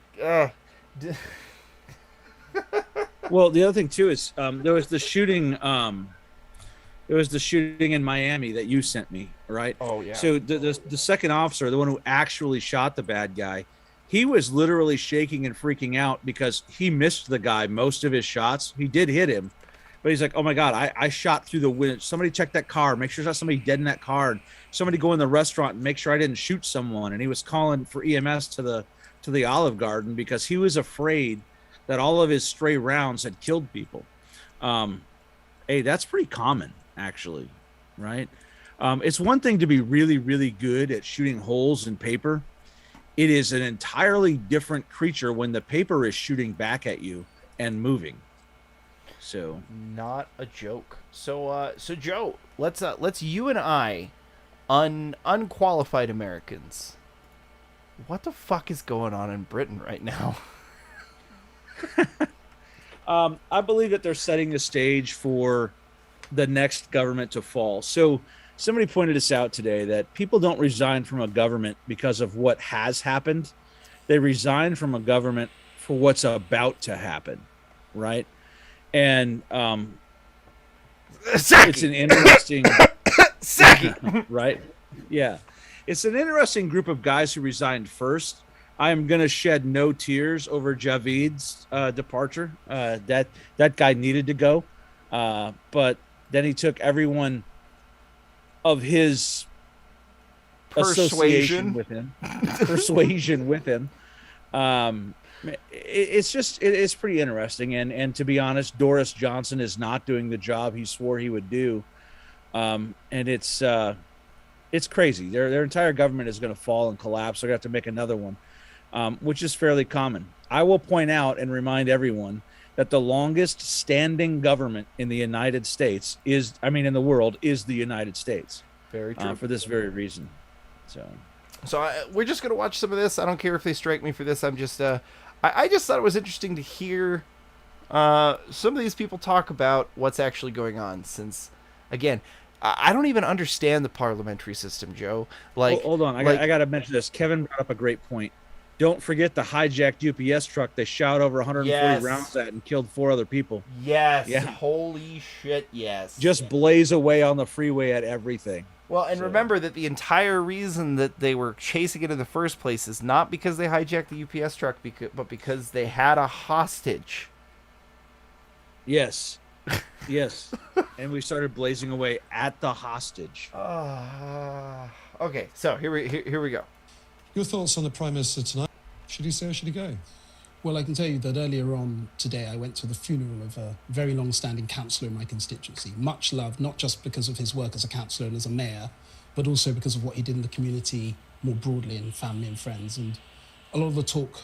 the other thing too is there was the shooting. There was the shooting in Miami that you sent me, right? Oh yeah. So the second officer, the one who actually shot the bad guy, he was literally shaking and freaking out because he missed the guy most of his shots. He did hit him, but he's like, "Oh my God, I shot through the window. Somebody check that car. Make sure there's not somebody dead in that car. Somebody go in the restaurant and make sure I didn't shoot someone." And he was calling for EMS to the Olive Garden because he was afraid that all of his stray rounds had killed people. Hey, that's pretty common, actually, right? It's one thing to be really, really good at shooting holes in paper. It is an entirely different creature when the paper is shooting back at you and moving. So not a joke. So Joe, let's you and I, unqualified Americans, what the fuck is going on in Britain right now? I believe that they're setting the stage for the next government to fall. So somebody pointed this out today that people don't resign from a government because of what has happened. They resign from a government for what's about to happen, right? And it's an interesting right? Yeah. It's an interesting group of guys who resigned first. I am going to shed no tears over Javid's departure. That guy needed to go. But then he took everyone of his association with him, persuasion with him. It's pretty interesting. And to be honest, Boris Johnson is not doing the job he swore he would do. And it's crazy. Their entire government is going to fall and collapse. They're going to have to make another one, which is fairly common. I will point out and remind everyone that the longest standing government in the United States in the world is the United States. Very true. For this very reason. So we're just gonna watch some of this. I don't care if they strike me for this. I'm just I just thought it was interesting to hear some of these people talk about what's actually going on. Since again, I don't even understand the parliamentary system, Joe. Like, hold on, I got to mention this. Kevin brought up a great point. Don't forget the hijacked UPS truck they shot over 140 rounds at and killed 4 other people. Yes. Yeah. Holy shit, yes. Just blaze away on the freeway at everything. Well, and remember that the entire reason that they were chasing it in the first place is not because they hijacked the UPS truck, but because they had a hostage. Yes. Yes. And we started blazing away at the hostage. Okay, so here we go. Your thoughts on the Prime Minister tonight? Should he stay or should he go? Well, I can tell you that earlier on today, I went to the funeral of a very long-standing councillor in my constituency. Much loved, not just because of his work as a councillor and as a mayor, but also because of what he did in the community more broadly and family and friends. And a lot of the talk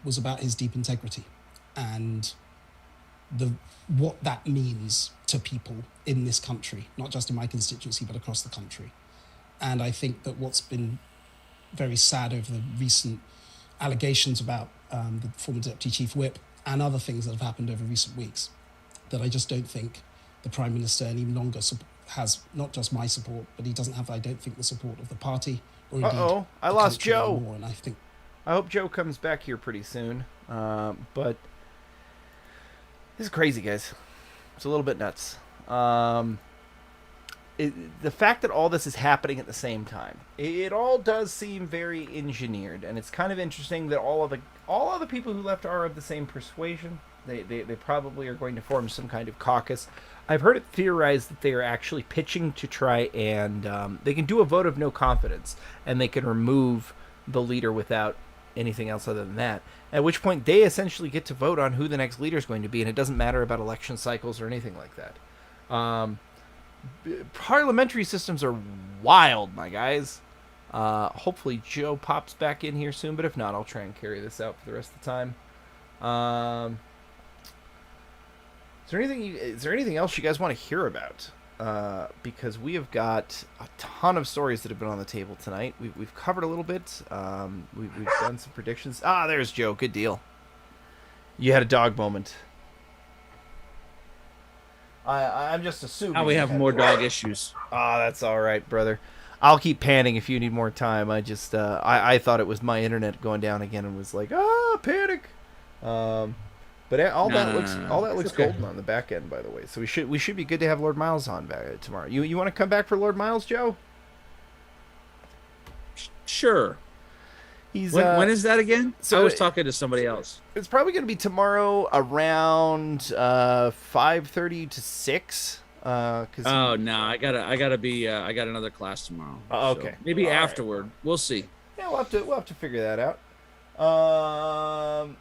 was about his deep integrity and what that means to people in this country, not just in my constituency, but across the country. And I think that what's been very sad over the recent allegations about the former Deputy Chief Whip and other things that have happened over recent weeks, that I just don't think the Prime Minister any longer has not just my support, but he doesn't have, I don't think, the support of the party or indeed I lost Joe. anymore. And I hope Joe comes back here pretty soon. But this is crazy, guys. It's a little bit nuts. The fact that all this is happening at the same time, it all does seem very engineered, and it's kind of interesting that all of the people who left are of the same persuasion. They probably are going to form some kind of caucus. I've heard it theorized that they are actually pitching to try and they can do a vote of no confidence, and they can remove the leader without anything else other than that. At which point they essentially get to vote on who the next leader is going to be, and it doesn't matter about election cycles or anything like that. parliamentary systems are wild, my guys. Hopefully Joe pops back in here soon, but if not, I'll try and carry this out for the rest of the time. Is there anything else you guys want to hear about? Because we have got a ton of stories that have been on the table tonight. We've covered a little bit. We've done some predictions. There's Joe. Good deal. You had a dog moment. I'm just assuming. Now we have more dog issues. That's all right, brother. I'll keep panning if you need more time. I just I thought it was my internet going down again and was like, panic. But all that looks okay. golden on the back end, by the way. So we should be good to have Lord Miles on back tomorrow. You want to come back for Lord Miles, Joe? Sure. He's when is that again? so I was talking to somebody else. It's probably going to be tomorrow around 5:30 to 6. No, I got another class tomorrow. Okay. So maybe All afterward. right. We'll see. Yeah, we'll have to figure that out.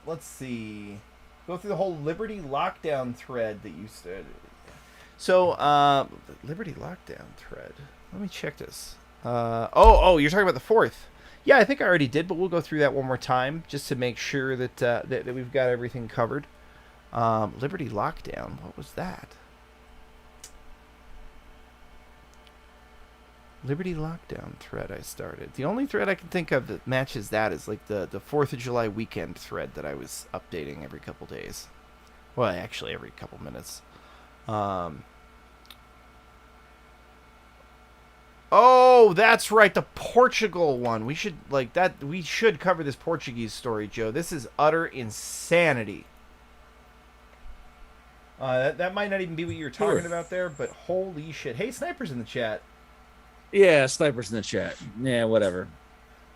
Let's see. Go through the whole Liberty lockdown thread that you started. So, Liberty lockdown thread. Let me check this. You're talking about the 4th. Yeah, I think I already did, but we'll go through that one more time just to make sure that that we've got everything covered. Liberty lockdown. What was that? Liberty lockdown thread I started. The only thread I can think of that matches that is like the 4th of July weekend thread that I was updating every couple days. Well, actually every couple minutes. Oh, that's right, the Portugal one. We should cover this Portuguese story, Joe. This is utter insanity. That might not even be what you were talking about there, but holy shit. Hey, Sniper's in the chat. Yeah, Sniper's in the chat. Yeah, whatever.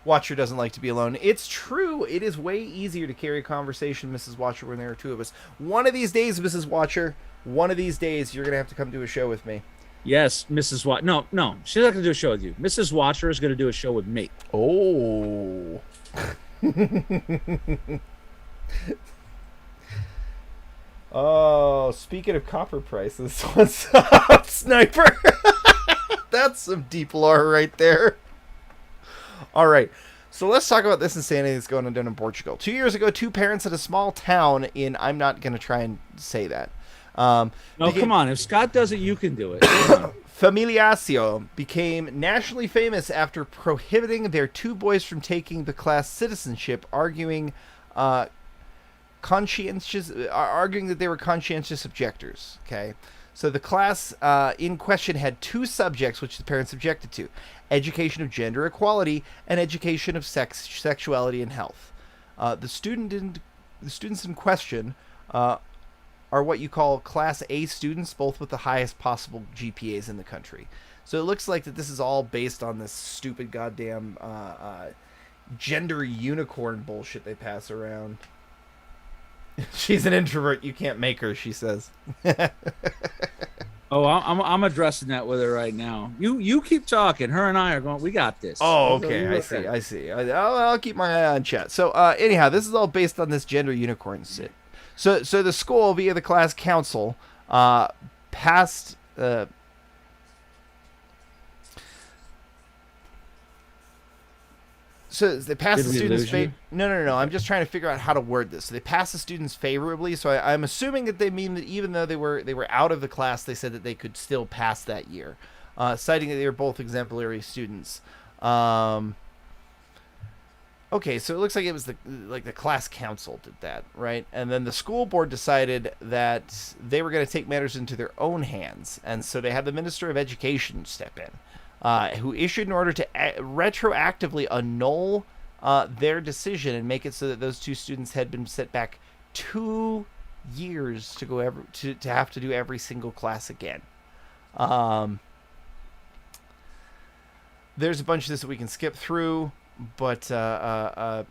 Watcher doesn't like to be alone. It's true. It is way easier to carry a conversation, Mrs. Watcher, when there are two of us. One of these days, Mrs. Watcher, one of these days, you're going to have to come do a show with me. Yes, Mrs. Watcher. No, she's not going to do a show with you. Mrs. Watcher is going to do a show with me. Oh. Oh, speaking of copper prices, what's up, Sniper? That's some deep lore right there. All right, so let's talk about this insanity that's going on down in Portugal. 2 years ago, two parents at a small town in... I'm not going to try and say that. No, come on. If Scott does it, you can do it. Familiacio became nationally famous after prohibiting their two boys from taking the class citizenship, arguing that they were conscientious objectors. Okay, so the class in question had two subjects which the parents objected to: education of gender equality and education of sexuality and health. The students in question are what you call Class A students, both with the highest possible GPAs in the country. So it looks like that this is all based on this stupid goddamn gender unicorn bullshit they pass around. She's an introvert. You can't make her, she says. Oh, I'm addressing that with her right now. You keep talking. Her and I are going. We got this. Oh, okay. I see. I'll keep my eye on chat. So anyhow, this is all based on this gender unicorn shit. So the school, via the class council, passed. So they passed the students. No. I'm just trying to figure out how to word this. So they passed the students favorably. So I'm assuming that they mean that even though they were out of the class, they said that they could still pass that year, citing that they were both exemplary students. Okay, so it looks like it was the class council did that, right? And then the school board decided that they were going to take matters into their own hands, and so they had the Minister of Education step in, who issued an order to retroactively annul their decision and make it so that those two students had been set back 2 years to go to have to do every single class again. There's a bunch of this that we can skip through. But so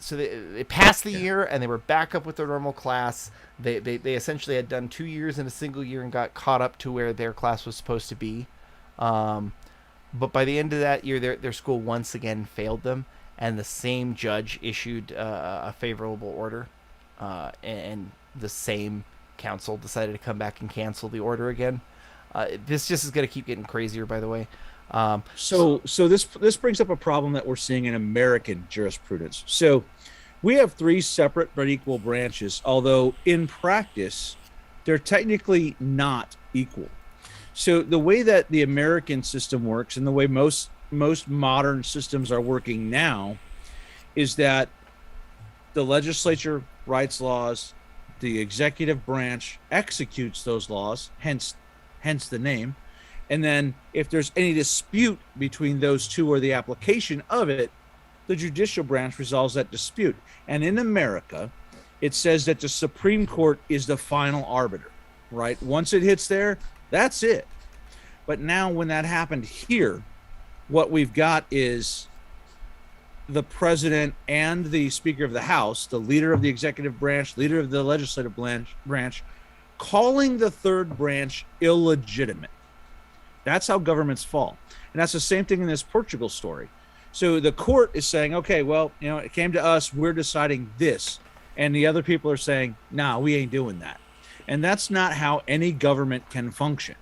they passed the year and they were back up with their normal class. They essentially had done 2 years in a single year and got caught up to where their class was supposed to be. But by the end of that year, their school once again failed them, and the same judge issued a favorable order, and the same council decided to come back and cancel the order again. This just is going to keep getting crazier, by the way. So this brings up a problem that we're seeing in American jurisprudence. So we have three separate but equal branches, although in practice they're technically not equal. So the way that the American system works and the way most modern systems are working now is that the legislature writes laws, the executive branch executes those laws, hence the name. And then if there's any dispute between those two or the application of it, the judicial branch resolves that dispute. And in America, it says that the Supreme Court is the final arbiter, right? Once it hits there, that's it. But now when that happened here, what we've got is the president and the Speaker of the House, the leader of the executive branch, leader of the legislative branch, calling the third branch illegitimate. That's how governments fall. And that's the same thing in this Portugal story. So the court is saying, okay, well, it came to us, we're deciding this. And the other people are saying, nah, we ain't doing that. And that's not how any government can function.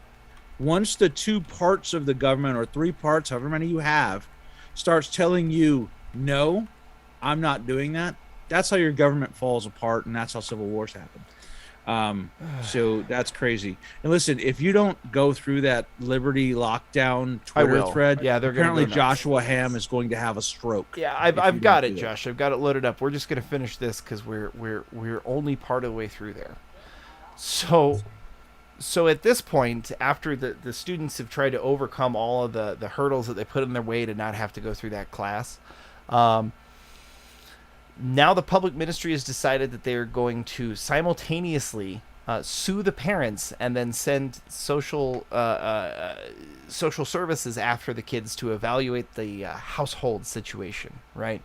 Once the two parts of the government, or three parts, however many you have, starts telling you, no, I'm not doing that, that's how your government falls apart, and that's how civil wars happen. So that's crazy. And listen, if you don't go through that Liberty lockdown Twitter thread, apparently Joshua Ham is going to have a stroke. Yeah, I've got it, Josh. I've got it loaded up. We're just going to finish this because we're only part of the way through there. So at this point, after the students have tried to overcome all of the hurdles that they put in their way to not have to go through that class, now the public ministry has decided that they are going to simultaneously sue the parents and then send social services after the kids to evaluate the household situation, right?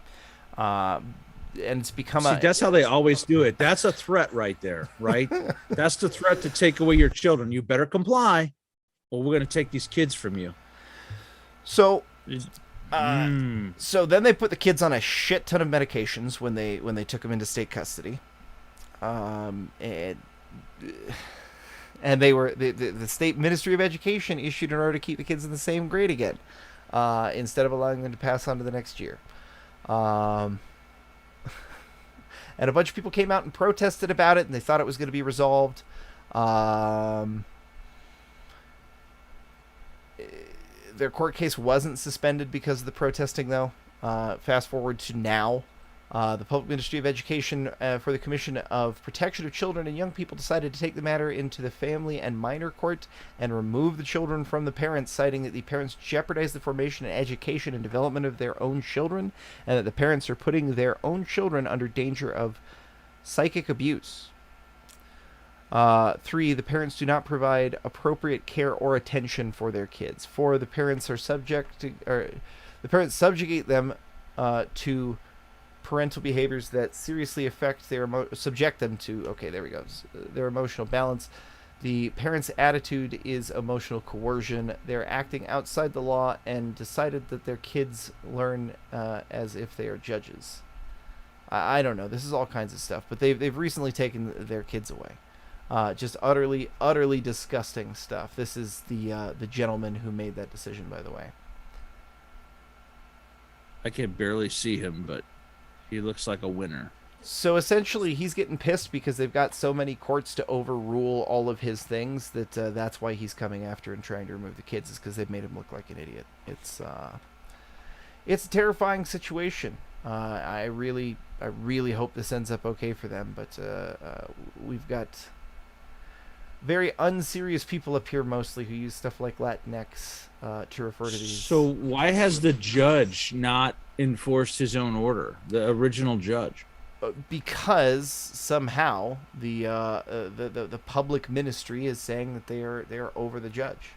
And it's become that's how they always do it. That's a threat right there, right? That's the threat to take away your children. You better comply, or we're going to take these kids from you. So then they put the kids on a shit ton of medications when they took them into state custody, and the state Ministry of Education issued an order to keep the kids in the same grade again, instead of allowing them to pass on to the next year. And a bunch of people came out and protested about it, and they thought it was going to be resolved. Their court case wasn't suspended because of the protesting, though. Fast forward to now. The Public Ministry of Education for the Commission of Protection of Children and Young People decided to take the matter into the Family and Minor Court and remove the children from the parents, citing that the parents jeopardize the formation and education and development of their own children, and that the parents are putting their own children under danger of psychic abuse. 3, the parents do not provide appropriate care or attention for their kids. 4, the parents are the parents subjugate them to parental behaviors that seriously affect their subject them to their emotional balance. The parents' attitude is emotional coercion. They're acting outside the law and decided that their kids learn as if they are judges. I don't know. This is all kinds of stuff, but they've recently taken their kids away. Just utterly disgusting stuff. This is the gentleman who made that decision, by the way. I can barely see him, but he looks like a winner. So essentially, he's getting pissed because they've got so many courts to overrule all of his things that that's why he's coming after and trying to remove the kids, is because they've made him look like an idiot. It's a terrifying situation. I really hope this ends up okay for them, but we've got very unserious people up here mostly who use stuff like Latinx to refer to these. So why has the judge not enforced his own order, the original judge? Because somehow the public ministry is saying that they are over the judge.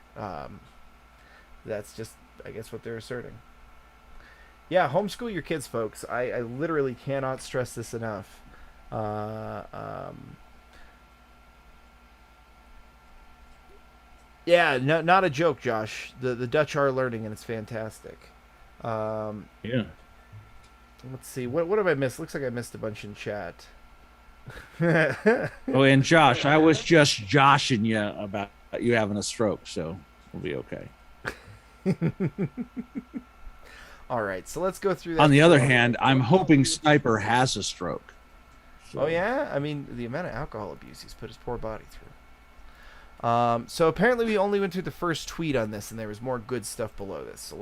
That's just, I guess, what they're asserting. Yeah, homeschool your kids, folks. I literally cannot stress this enough. Yeah, no, not a joke, Josh. The Dutch are learning, and it's fantastic. Yeah. Let's see. What have I missed? Looks like I missed a bunch in chat. Oh, and Josh, I was just joshing you about you having a stroke, so we'll be okay. All right, so let's go through that. On the other hand, I'm hoping Sniper has a stroke. So. Oh yeah, I mean the amount of alcohol abuse he's put his poor body through. So apparently we only went through the first tweet on this, and there was more good stuff below this. So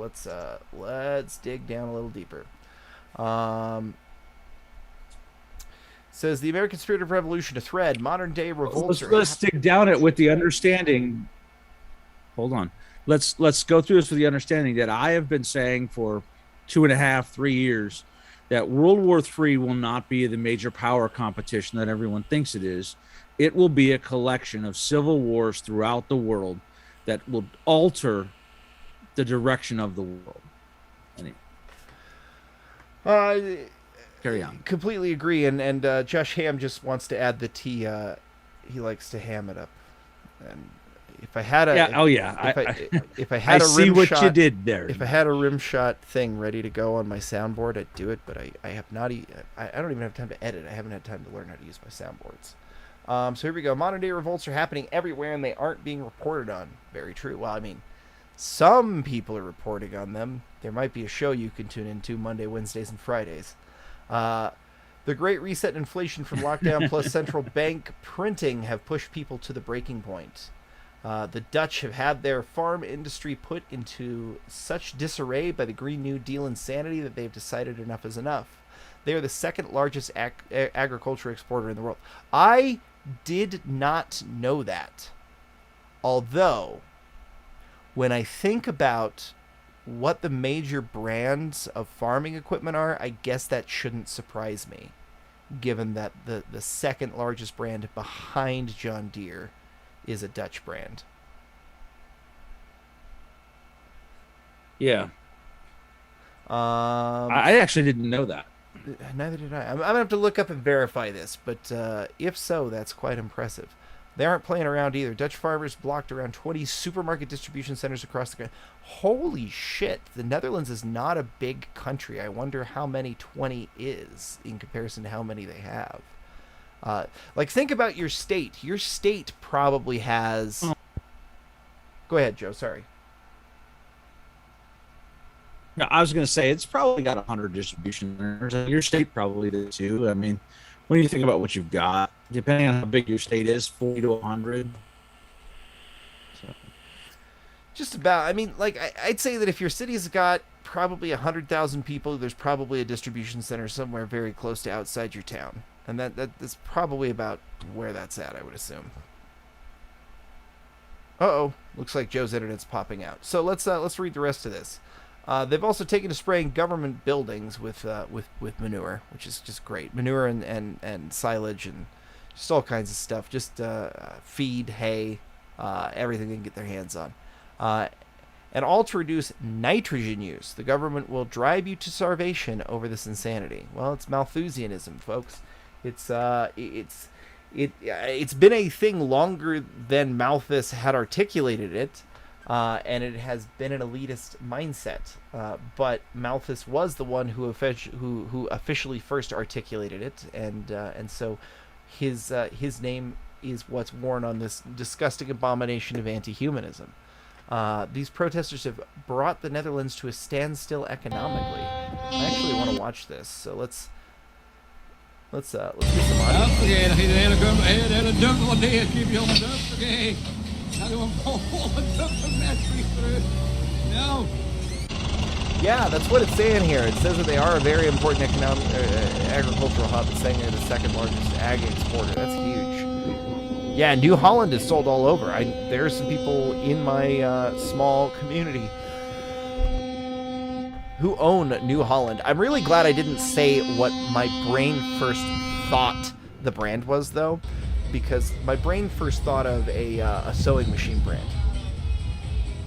let's dig down a little deeper. Says the American Spirit of Revolution, a thread, modern day revolts. Let's dig down it with the understanding. Hold on. Let's go through this with the understanding that I have been saying for 2.5, 3 years that World War III will not be the major power competition that everyone thinks it is. It will be a collection of civil wars throughout the world that will alter the direction of the world. Anyway. Carry on. Completely agree, and Josh Ham just wants to add that he likes to ham it up. And if I had a if I had I a see rim what shot, you did there. If I had a rim shot thing ready to go on my soundboard, I'd do it. But I have not. I don't even have time to edit. I haven't had time to learn how to use my soundboards. So here we go. Modern day revolts are happening everywhere, and they aren't being reported on. Very true. Well, I mean, some people are reporting on them. There might be a show you can tune into Monday, Wednesdays, and Fridays. The Great Reset and inflation from lockdown plus central bank printing have pushed people to the breaking point. The Dutch have had their farm industry put into such disarray by the Green New Deal insanity that they've decided enough is enough. They are the second largest agriculture exporter in the world. I did not know that. Although, when I think about what the major brands of farming equipment are, I guess that shouldn't surprise me, given that the second largest brand behind John Deere is a Dutch brand. Yeah. I actually didn't know that. Neither did I. I'm going to have to look up and verify this, but if so, that's quite impressive. They aren't playing around either. Dutch farmers blocked around 20 supermarket distribution centers across the country. Holy shit. The Netherlands is not a big country. I wonder how many 20 is in comparison to how many they have. Like, think about your state. Your state probably has... Go ahead, Joe. Sorry. No, I was going to say, it's probably got 100 distribution centers. Your state probably did too. I mean, when you think about what you've got, depending on how big your state is, 40 to 100. So. Just about. I mean, like, I'd say that if your city's got probably 100,000 people, there's probably a distribution center somewhere very close to outside your town. And that's probably about where that's at, I would assume. Uh-oh. Looks like Joe's internet's popping out. So let's read the rest of this. They've also taken to spraying government buildings with manure, which is just great. Manure and silage and just all kinds of stuff. Just feed, hay, everything they can get their hands on. And all to reduce nitrogen use. The government will drive you to starvation over this insanity. Well, it's Malthusianism, folks. It's been a thing longer than Malthus had articulated it. And it has been an elitist mindset, but Malthus was the one who officially first articulated it, and so his name is what's worn on this disgusting abomination of anti-humanism. These protesters have brought the Netherlands to a standstill economically. I actually want to watch this, so let's get some audio. Yeah, that's what it's saying here. It says that they are a very important economic agricultural hub. It's saying they're the second largest ag exporter. That's huge. Yeah, New Holland is sold all over. There are some people in my small community who own New Holland. I'm really glad I didn't say what my brain first thought the brand was, though, because my brain first thought of a sewing machine brand,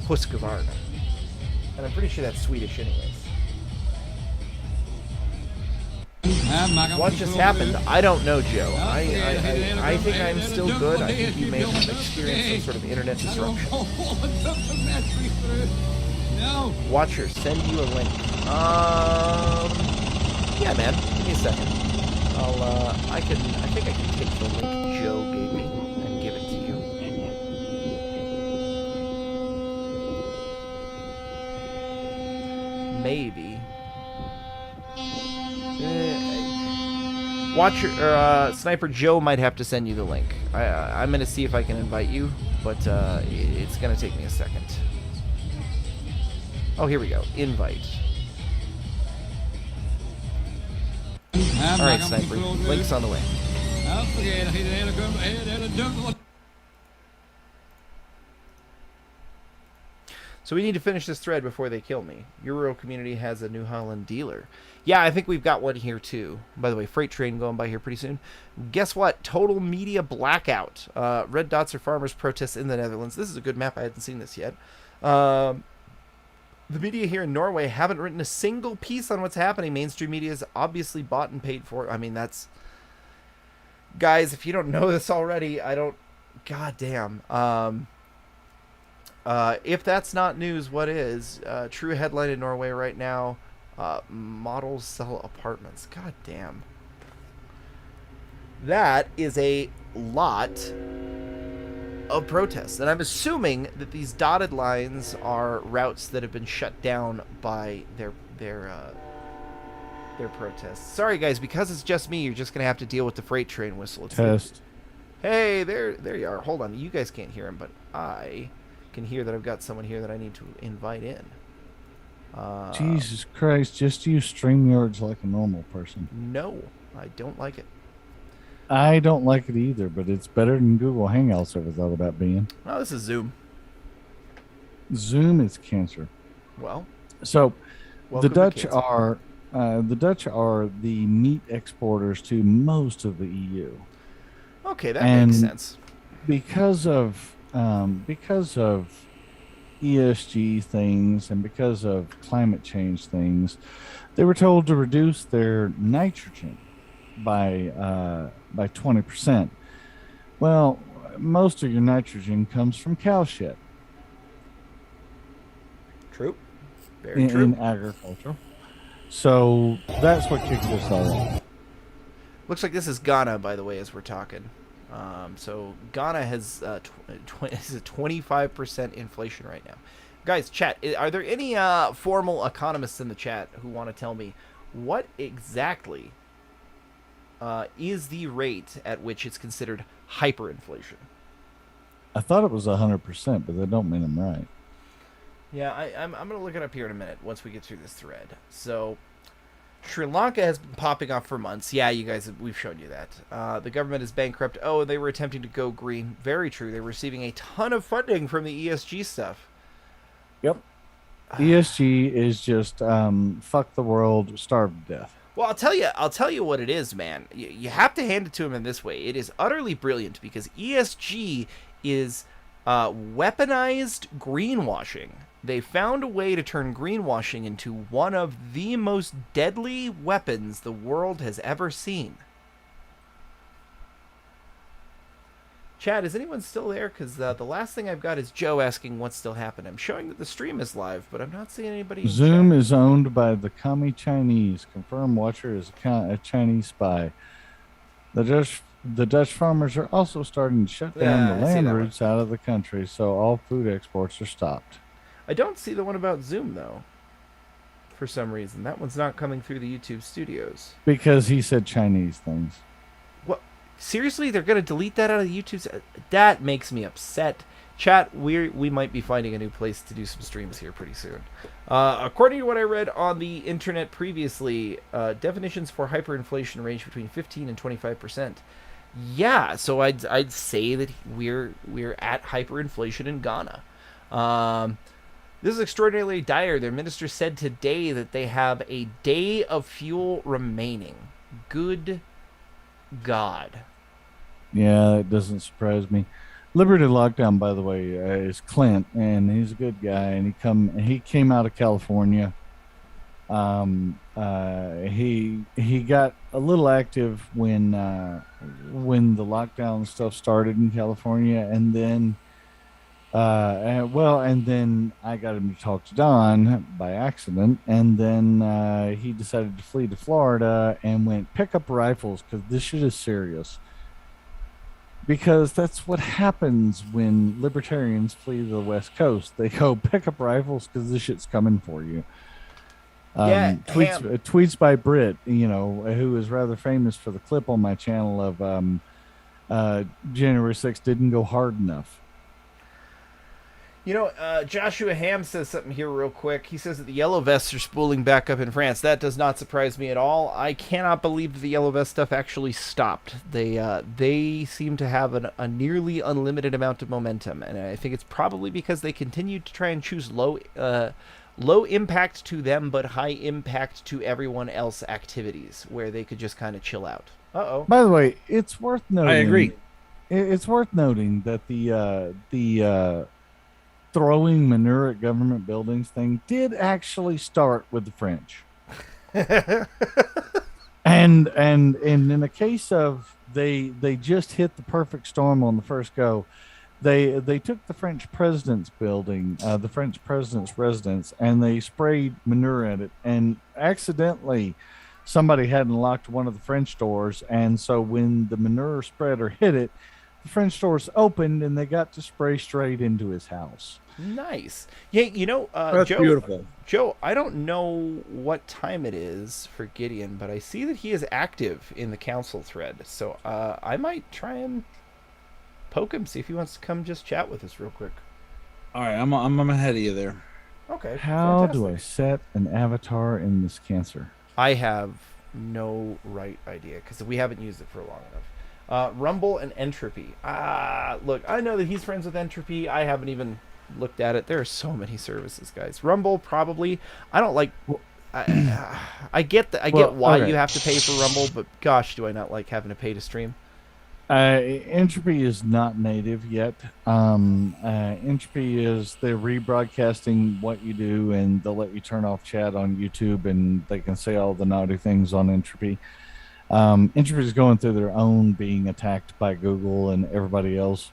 Husqvarna, and I'm pretty sure that's Swedish anyways. What just happened? I don't know, Joe. I think I'm still good. I think you may have experienced some sort of internet disruption. Watcher, send you a link. Yeah, man. Give me a second. I think I can take the link Joe gave me and give it to you. Watcher or Sniper Joe might have to send you the link. I'm gonna see if I can invite you, but it's gonna take me a second. Oh, here we go. Invite. All right, Sniper. Link's on the way. So we need to finish this thread before they kill me. Your rural community has a New Holland dealer. Yeah, I think we've got one here too. By the way, freight train going by here pretty soon. Guess what? Total media blackout. Red dots are farmers' protests in the Netherlands. This is a good map. I hadn't seen this yet. The media here in Norway haven't written a single piece on what's happening. Mainstream media is obviously bought and paid for. I mean, that's... Guys, if you don't know this already, I don't... God damn. If that's not news, what is? True headline in Norway right now. Models sell apartments. God damn. That is a lot of protests. And I'm assuming that these dotted lines are routes that have been shut down by their protests. Sorry, guys, because it's just me, you're just going to have to deal with the freight train whistle. It's Test. Hey, there you are. Hold on. You guys can't hear him, but I can hear that I've got someone here that I need to invite in. Jesus Christ, just use StreamYards like a normal person. No, I don't like it. I don't like it either, but it's better than Google Hangouts ever thought about being. Oh, this is Zoom. Zoom is cancer. Well, so welcome the to Dutch cancer. are the meat exporters to most of the EU. Okay, that makes sense. Because of ESG things and because of climate change things, they were told to reduce their nitrogen by 20%. Well, most of your nitrogen comes from cow shit. True. Very true. In agriculture. So that's what kicked this all off. Looks like this is Ghana, by the way, as we're talking. So Ghana has is a 25% inflation right now. Guys, chat, are there any formal economists in the chat who want to tell me what exactly is the rate at which it's considered hyperinflation? I thought it was 100%, but that don't mean I'm right. Yeah, I'm going to look it up here in a minute once we get through this thread. So Sri Lanka has been popping off for months. Yeah, you guys, we've shown you that. The government is bankrupt. Oh, they were attempting to go green. Very true. They were receiving a ton of funding from the ESG stuff. Yep. ESG is just fuck the world, starve to death. Well, I'll tell you what it is, man. You have to hand it to him in this way. It is utterly brilliant because ESG is weaponized greenwashing. They found a way to turn greenwashing into one of the most deadly weapons the world has ever seen. Chad, is anyone still there? Because the last thing I've got is Joe asking what's still happening. I'm showing that the stream is live, but I'm not seeing anybody in Zoom chat. is owned by the commie Chinese. Confirmed watcher is a Chinese spy. The Dutch farmers are also starting to shut down the I see land that one. routes out of the country, so all food exports are stopped. I don't see the one about Zoom, though. For some reason. That one's not coming through the YouTube studios. Because he said Chinese things. What? Seriously? They're going to delete that out of the YouTube? That makes me upset. Chat, we might be finding a new place to do some streams here pretty soon. According to what I read on the internet previously, definitions for hyperinflation range between 15 and 25%. Yeah, so I'd say that we're at hyperinflation in Ghana. This is extraordinarily dire. Their minister said today that they have a day of fuel remaining. Good God. Yeah, it doesn't surprise me. Liberty Lockdown, by the way, is Clint, and he's a good guy, and he came out of California. He got a little active when the lockdown stuff started in California, and then and then I got him to talk to Don by accident, and then he decided to flee to Florida and went pick up rifles because this shit is serious. Because that's what happens when libertarians flee to the West Coast. They go pick up rifles because this shit's coming for you. Tweets by Brit, who is rather famous for the clip on my channel of January 6th didn't go hard enough. Joshua Ham says something here real quick. He says that the Yellow Vests are spooling back up in France. That does not surprise me at all. I cannot believe that the Yellow Vest stuff actually stopped. They seem to have a nearly unlimited amount of momentum, and I think it's probably because they continued to try and choose low impact to them but high impact to everyone else activities where they could just kind of chill out. Uh-oh. By the way, it's worth noting. I agree. It's worth noting that the throwing manure at government buildings thing did actually start with the French. and in the case of they just hit the perfect storm on the first go. They took the French president's building, the French president's residence, and they sprayed manure at it. And accidentally, somebody hadn't locked one of the French doors. And so when the manure spreader hit it, the French doors opened and they got to spray straight into his house. Nice. Yeah, That's Joe, beautiful. Joe, I don't know what time it is for Gideon, but I see that he is active in the council thread. So I might try and poke him, see if he wants to come just chat with us real quick. All right, I'm ahead of you there. Okay. How fantastic. do I set an avatar in this cancer? I have no right idea because we haven't used it for long enough. Rumble and Entropy. Look, I know that he's friends with Entropy. I haven't even looked at it. There are so many services, guys. Rumble, probably. I don't like... I get why you have to pay for Rumble, but gosh, do I not like having to pay to stream. Entropy is not native yet. Entropy is they're rebroadcasting what you do, and they'll let you turn off chat on YouTube, and they can say all the naughty things on Entropy. Entropy is going through their own being attacked by Google and everybody else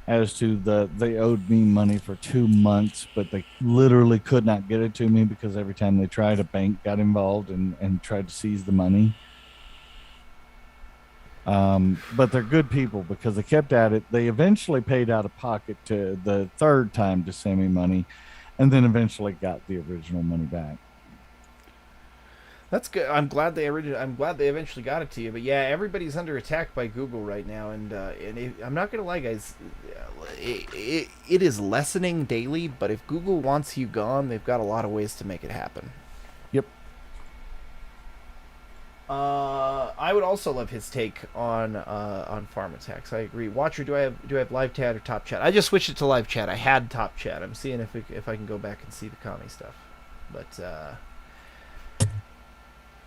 as to they owed me money for 2 months, but they literally could not get it to me because every time they tried, a bank got involved and tried to seize the money. But they're good people because they kept at it. They eventually paid out of pocket to the third time to send me money, and then eventually got the original money back. That's good. I'm glad they eventually got it to you. But yeah, everybody's under attack by Google right now, and I'm not gonna lie, guys. It is lessening daily. But if Google wants you gone, they've got a lot of ways to make it happen. Yep. I would also love his take on farm attacks. I agree. Watcher, do I have live chat or top chat? I just switched it to live chat. I had top chat. I'm seeing if I can go back and see the commie stuff. But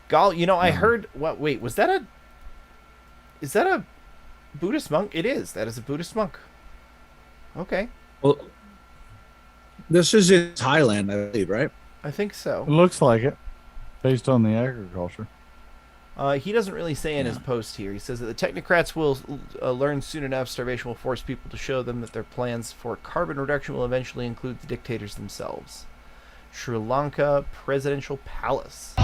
Gal, I heard wait, is that a Buddhist monk? It is. That is a Buddhist monk. Okay. Well, this is in Thailand, I believe, right? I think so. It looks like it, based on the agriculture. He doesn't really say in his post here. He says that the technocrats will learn soon enough. Starvation will force people to show them that their plans for carbon reduction will eventually include the dictators themselves. Sri Lanka Presidential Palace.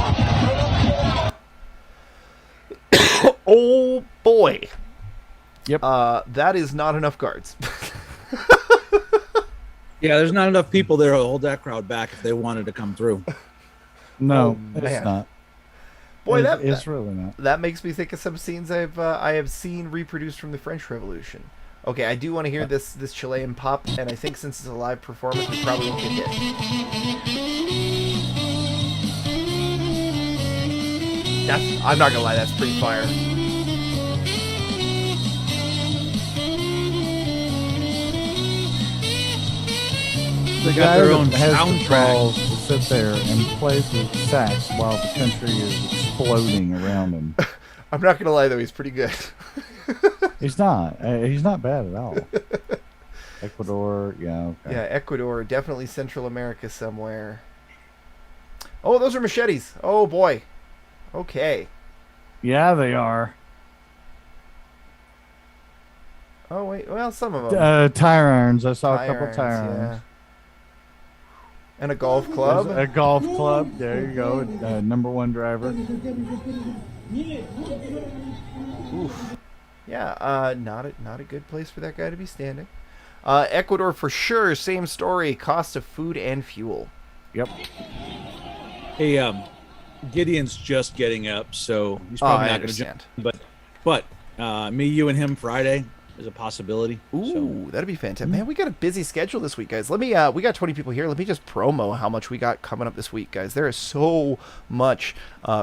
Oh boy. Yep. That is not enough guards. Yeah, there's not enough people there to hold that crowd back if they wanted to come through. No, man. it's not. Boy, it's really not. That makes me think of some scenes I have seen reproduced from the French Revolution. Okay, I do want to hear this Chilean pop, and I think since it's a live performance, we probably won't get hit. I'm not gonna lie, that's pretty fire. The got guy their that own has the soundtrack. balls to sit there and play the sax while the country is exploding around him. I'm not gonna lie though, he's pretty good. He's not bad at all. Ecuador, yeah, okay. Yeah, Ecuador, definitely Central America somewhere. Oh, those are machetes. Oh boy. Okay. Yeah, they are. Oh wait, well, some of them. Tire irons. I saw a Tire couple tire irons, irons. yeah. And a golf club. A golf club. There you go. Number one driver. Oof. Yeah, not a good place for that guy to be standing. Ecuador for sure. Same story. Cost of food and fuel. Yep. Hey, Gideon's just getting up, so he's Oh, probably I not going to understand. jump. But me, you, and him Friday is a possibility. Ooh, So. that'd be fantastic. Man, we got a busy schedule this week, guys. Let me we got 20 people here. Let me just promo how much we got coming up this week, guys. There is so much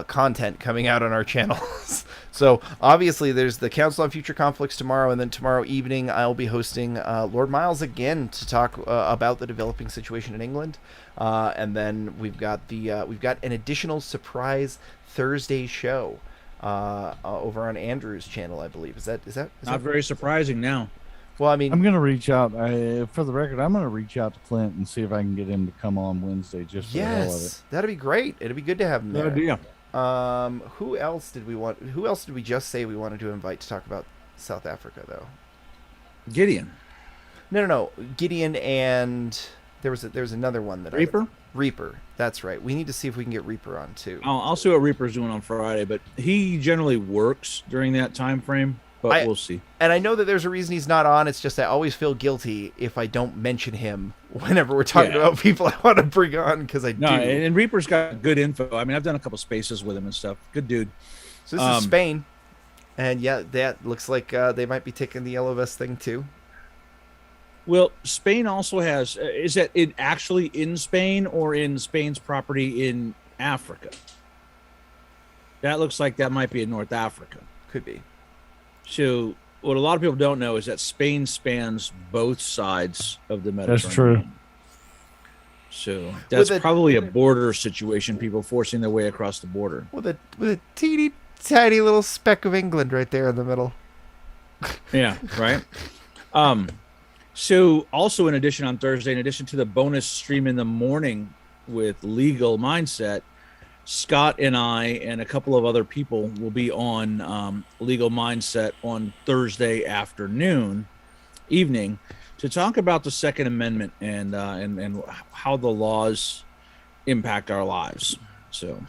content coming out on our channels. So, obviously, there's the Council on Future Conflicts tomorrow, and then tomorrow evening I'll be hosting Lord Miles again to talk about the developing situation in England. And then we've got an additional surprise Thursday show over on Andrew's channel, I believe. Is that Not very surprising now. Well, I mean, I'm gonna reach out. For the record, I'm gonna reach out to Clint and see if I can get him to come on Wednesday just for the hell of it. yes, that'd be great. It'd be good to have him there. Good idea. Who else did we just say we wanted to invite to talk about South Africa, though? Gideon. No. Gideon, and there's another one that Reaper? Reaper. That's right. We need to see if we can get Reaper on too. I'll see what Reaper's doing on Friday, but he generally works during that time frame. But we'll see. And I know that there's a reason he's not on. It's just I always feel guilty if I don't mention him whenever we're talking about people I want to bring on, because I do. And Reaper's got good info. I mean, I've done a couple spaces with him and stuff. Good dude. So this is Spain, and yeah, that looks like they might be taking the yellow vest thing too. Well, Spain also has. Is that it actually in Spain or in Spain's property in Africa? That looks like that might be in North Africa. Could be. So what a lot of people don't know is that Spain spans both sides of the Mediterranean. That's true. So that's With a- probably a border situation, people forcing their way across the border. With a teeny tiny little speck of England right there in the middle. Yeah, right. So also in addition on Thursday, in addition to the bonus stream in the morning with Legal Mindset, Scott and I and a couple of other people will be on Legal Mindset on Thursday evening to talk about the Second Amendment and how the laws impact our lives. So,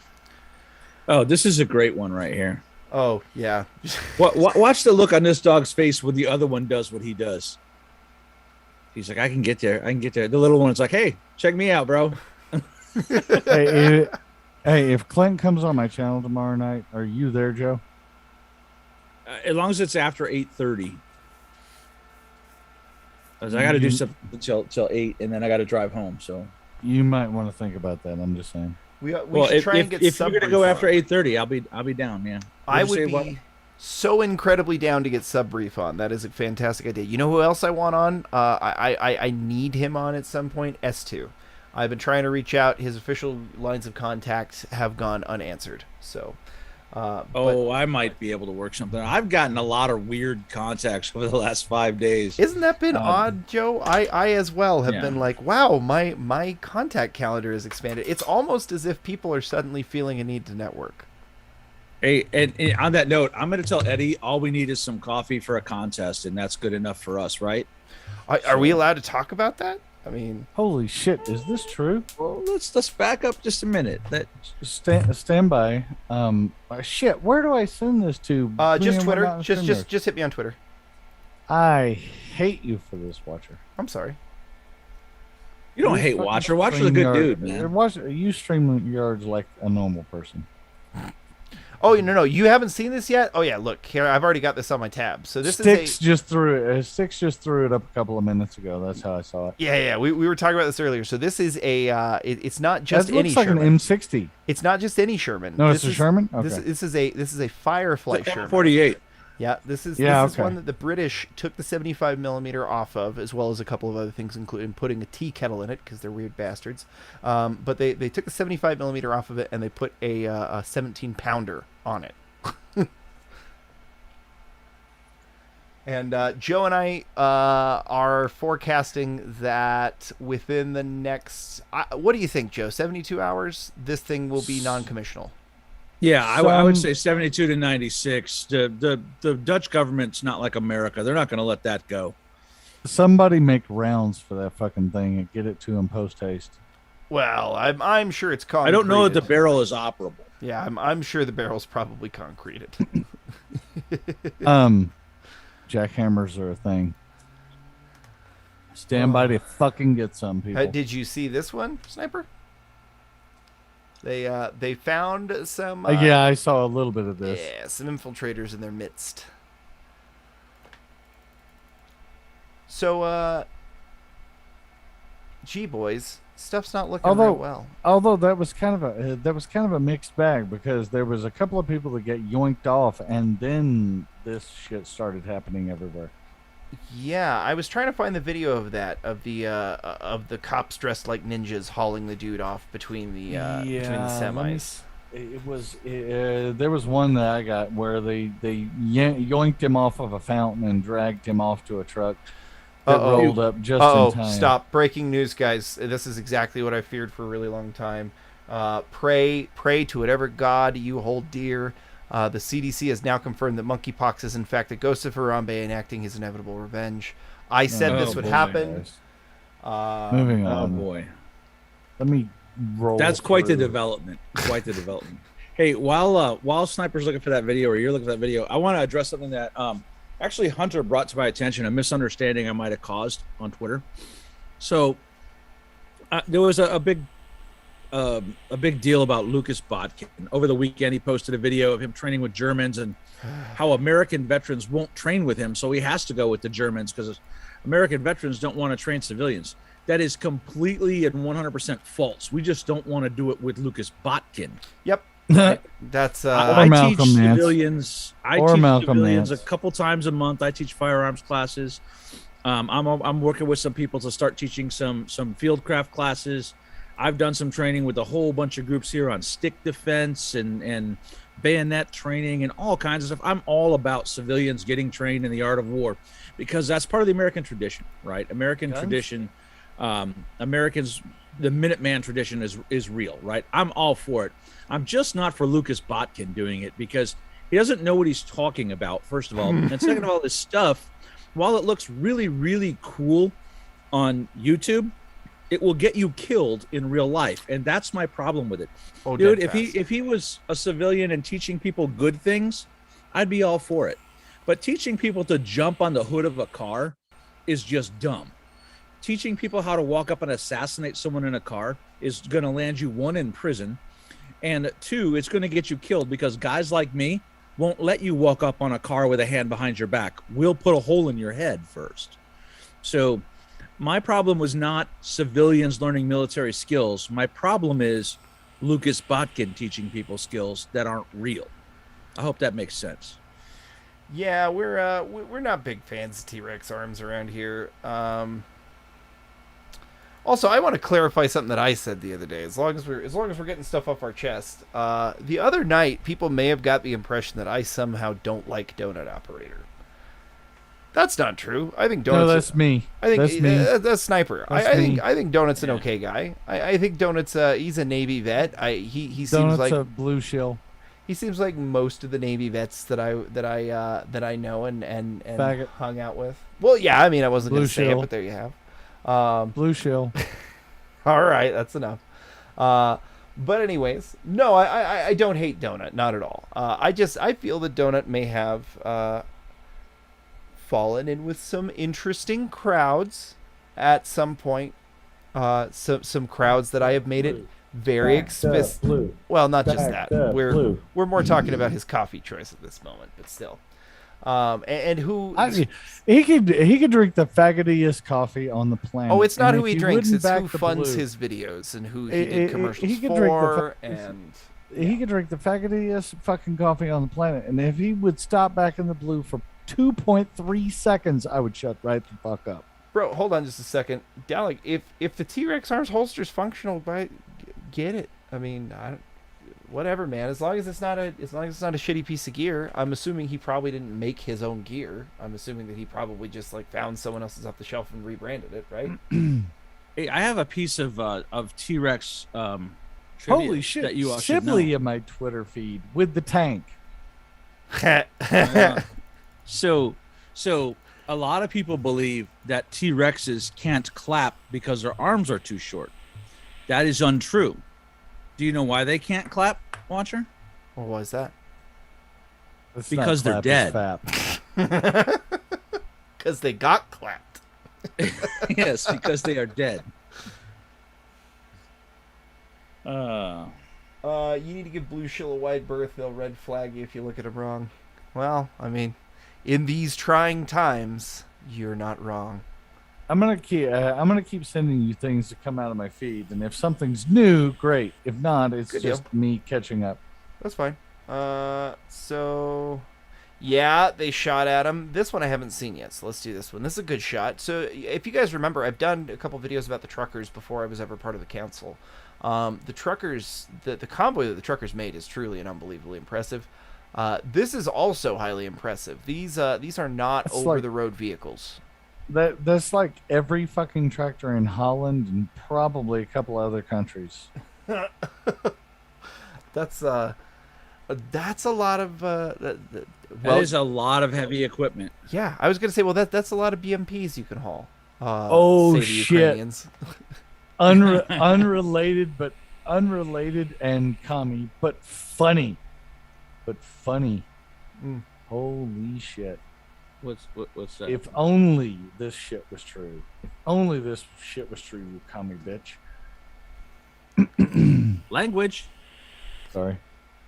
this is a great one right here. Oh yeah. Watch the look on this dog's face when the other one does what he does. He's like, I can get there. The little one's like, hey, check me out, bro. Hey, if Clint comes on my channel tomorrow night, are you there, Joe? As long as it's after 8:30. Because I got to do something till 8, and then I got to drive home. So You might want to think about that. I'm just saying. We should try and get if you're gonna go sub-brief after on. 8:30, I'll be down. Yeah, I What'd you would say, be so incredibly down to get sub brief on. That is a fantastic idea. You know who else I want on? I need him on at some point. S2. I've been trying to reach out. His official lines of contact have gone unanswered. So, I might be able to work something. I've gotten a lot of weird contacts over the last 5 days. isn't that been odd, Joe? I as well have Yeah. been like, wow, my contact calendar has expanded. It's almost as if people are suddenly feeling a need to network. Hey, and on that note, I'm going to tell Eddie all we need is some coffee for a contest, and that's good enough for us, right? Are we allowed to talk about that? I mean, Holy shit, is this true? Well, let's back up just a minute. Stand by. Shit, where do I send this to? just We're Twitter. not in StreamYard. Just hit me on Twitter. I hate you for this, Watcher. I'm sorry. You don't You hate fucking Watcher. Watcher's a good StreamYard- dude, man. You StreamYards like a normal person. Oh no, you haven't seen this yet? Oh yeah, look here. I've already got this on my tab. So this Sticks is just threw it. Sticks just threw it up a couple of minutes ago. That's how I saw it. yeah. We were talking about this earlier. So this is a. It's not just That any looks like Sherman. an M60. It's not just any Sherman. No, This it's a is- Sherman. Okay. This is a Firefly Sherman. 48. Yeah, this is okay. one that the British took the 75 millimeter off of, as well as a couple of other things, including putting a tea kettle in it because they're weird bastards. But they took the 75 millimeter off of it and they put a 17 pounder on it. And Joe and I are forecasting that within the next, what do you think, Joe? 72 hours, this thing will be non-commissional. Yeah, I would say 72 to 96. The Dutch government's not like America. They're not going to let that go. Somebody make rounds for that fucking thing and get it to him post haste. Well, I'm sure it's concreted. I don't know that the barrel is operable. Yeah, I'm sure the barrel's probably concreted. Jackhammers are a thing. Stand by to fucking get some people. Did you see this one, Sniper? They found some yeah, I saw a little bit of this. yeah, some infiltrators in their midst. So gee boys, stuff's not looking real well. Although that was kind of a mixed bag, because there was a couple of people that get yoinked off, and then this shit started happening everywhere. Yeah, I was trying to find the video of that, of the cops dressed like ninjas hauling the dude off between the semis. There was one that I got where they yoinked him off of a fountain and dragged him off to a truck that rolled up just in time. Stop! Breaking news, guys. This is exactly what I feared for a really long time. Pray to whatever god you hold dear. The CDC has now confirmed that monkeypox is in fact a ghost of Harambe enacting his inevitable revenge. I said this would happen. Moving on. Oh boy, let me roll. That's quite the development. Quite the development. Hey, while Sniper's looking for that video, or you're looking for that video, I want to address something that actually Hunter brought to my attention, a misunderstanding I might have caused on Twitter. So there was a big deal about Lucas Botkin. Over the weekend, he posted a video of him training with Germans and how American veterans won't train with him, so he has to go with the Germans because American veterans don't want to train civilians. That is completely and 100% false. We just don't want to do it with Lucas Botkin. Yep. That's I teach civilians. I teach civilians a couple times a month. I teach firearms classes. I'm working with some people to start teaching some fieldcraft classes. I've done some training with a whole bunch of groups here on stick defense and bayonet training and all kinds of stuff. I'm all about civilians getting trained in the art of war because that's part of the American tradition, right? American tradition, Americans, the Minuteman tradition is real, right? I'm all for it. I'm just not for Lucas Botkin doing it because he doesn't know what he's talking about, first of all. And second of all, this stuff, while it looks really, really cool on YouTube, it will get you killed in real life, and that's my problem with it. Dude, if he was a civilian and teaching people good things, I'd be all for it. But teaching people to jump on the hood of a car is just dumb. Teaching people how to walk up and assassinate someone in a car is going to land you, 1, in prison, and 2, it's going to get you killed because guys like me won't let you walk up on a car with a hand behind your back. We'll put a hole in your head first. So my problem was not civilians learning military skills. My problem is Lucas Botkin teaching people skills that aren't real. I hope that makes sense. Yeah, we're not big fans of T-Rex arms around here. Also, I want to clarify something that I said the other day. As long as we're getting stuff off our chest. The other night, people may have got the impression that I somehow don't like Donut Operator. That's not true. I think Donut's... No, that's me. I think that's me. That's Sniper. I think Donut's an okay guy. I think Donut's he's a Navy vet. He seems Donut's like a blue shill. He seems like most of the Navy vets that I know and Faggot. hung out with. Well, yeah, I mean I wasn't Blue going to say it, shill. but there you have. Blue shill. All right, that's enough. But anyways, no, I don't hate Donut, not at all. I feel that Donut may have fallen in with some interesting crowds at some point. Some crowds that I have made it very explicit. Well, not just that. We're more talking about his coffee choice at this moment, but still. And who he could drink the faggotiest coffee on the planet. Oh, it's not who he drinks; it's back who the funds blue. his videos and who he did commercials he could for. He could drink the faggotiest fucking coffee on the planet, and if he would stop back in the blue for 2.3 seconds, I would shut right the fuck up. Bro, hold on just a second. Dalek, if the T-Rex arms holster's functional, get it. I mean, whatever, man. As long as it's not a shitty piece of gear. I'm assuming he probably didn't make his own gear. I'm assuming that he probably just found someone else's off the shelf and rebranded it, right? Hey, I have a piece of T-Rex Holy shit! That you all should know. Sibley in my Twitter feed with the tank. So a lot of people believe that T-Rexes can't clap because their arms are too short. That is untrue. Do you know why they can't clap, Watcher? Well, why is that? It's because they're dead. Because they got clapped. Yes, because they are dead. You need to give Blue Shill a wide berth. They'll red flag you if you look at them wrong. Well, I mean, in these trying times, you're not wrong. I'm gonna keep sending you things that come out of my feed, and if something's new, great. If not, it's Good just me catching up. That's fine. So yeah, they shot at him. This one I haven't seen yet, so let's do this one. This is a good shot. So if you guys remember, I've done a couple videos about the truckers before I was ever part of the council. The truckers, the convoy that the truckers made is truly and unbelievably impressive. This is also highly impressive. These are not It's over like- the road vehicles. That's like every fucking tractor in Holland and probably a couple other countries. That's a lot of That is a lot of heavy equipment. yeah. I was gonna say, well, that's a lot of BMPs you can haul. Oh, say the shit. Ukrainians. Unrelated and commie, but funny. Mm. Holy shit. What's that? If only this shit was true. If only this shit was true, you commie bitch. Language. Sorry.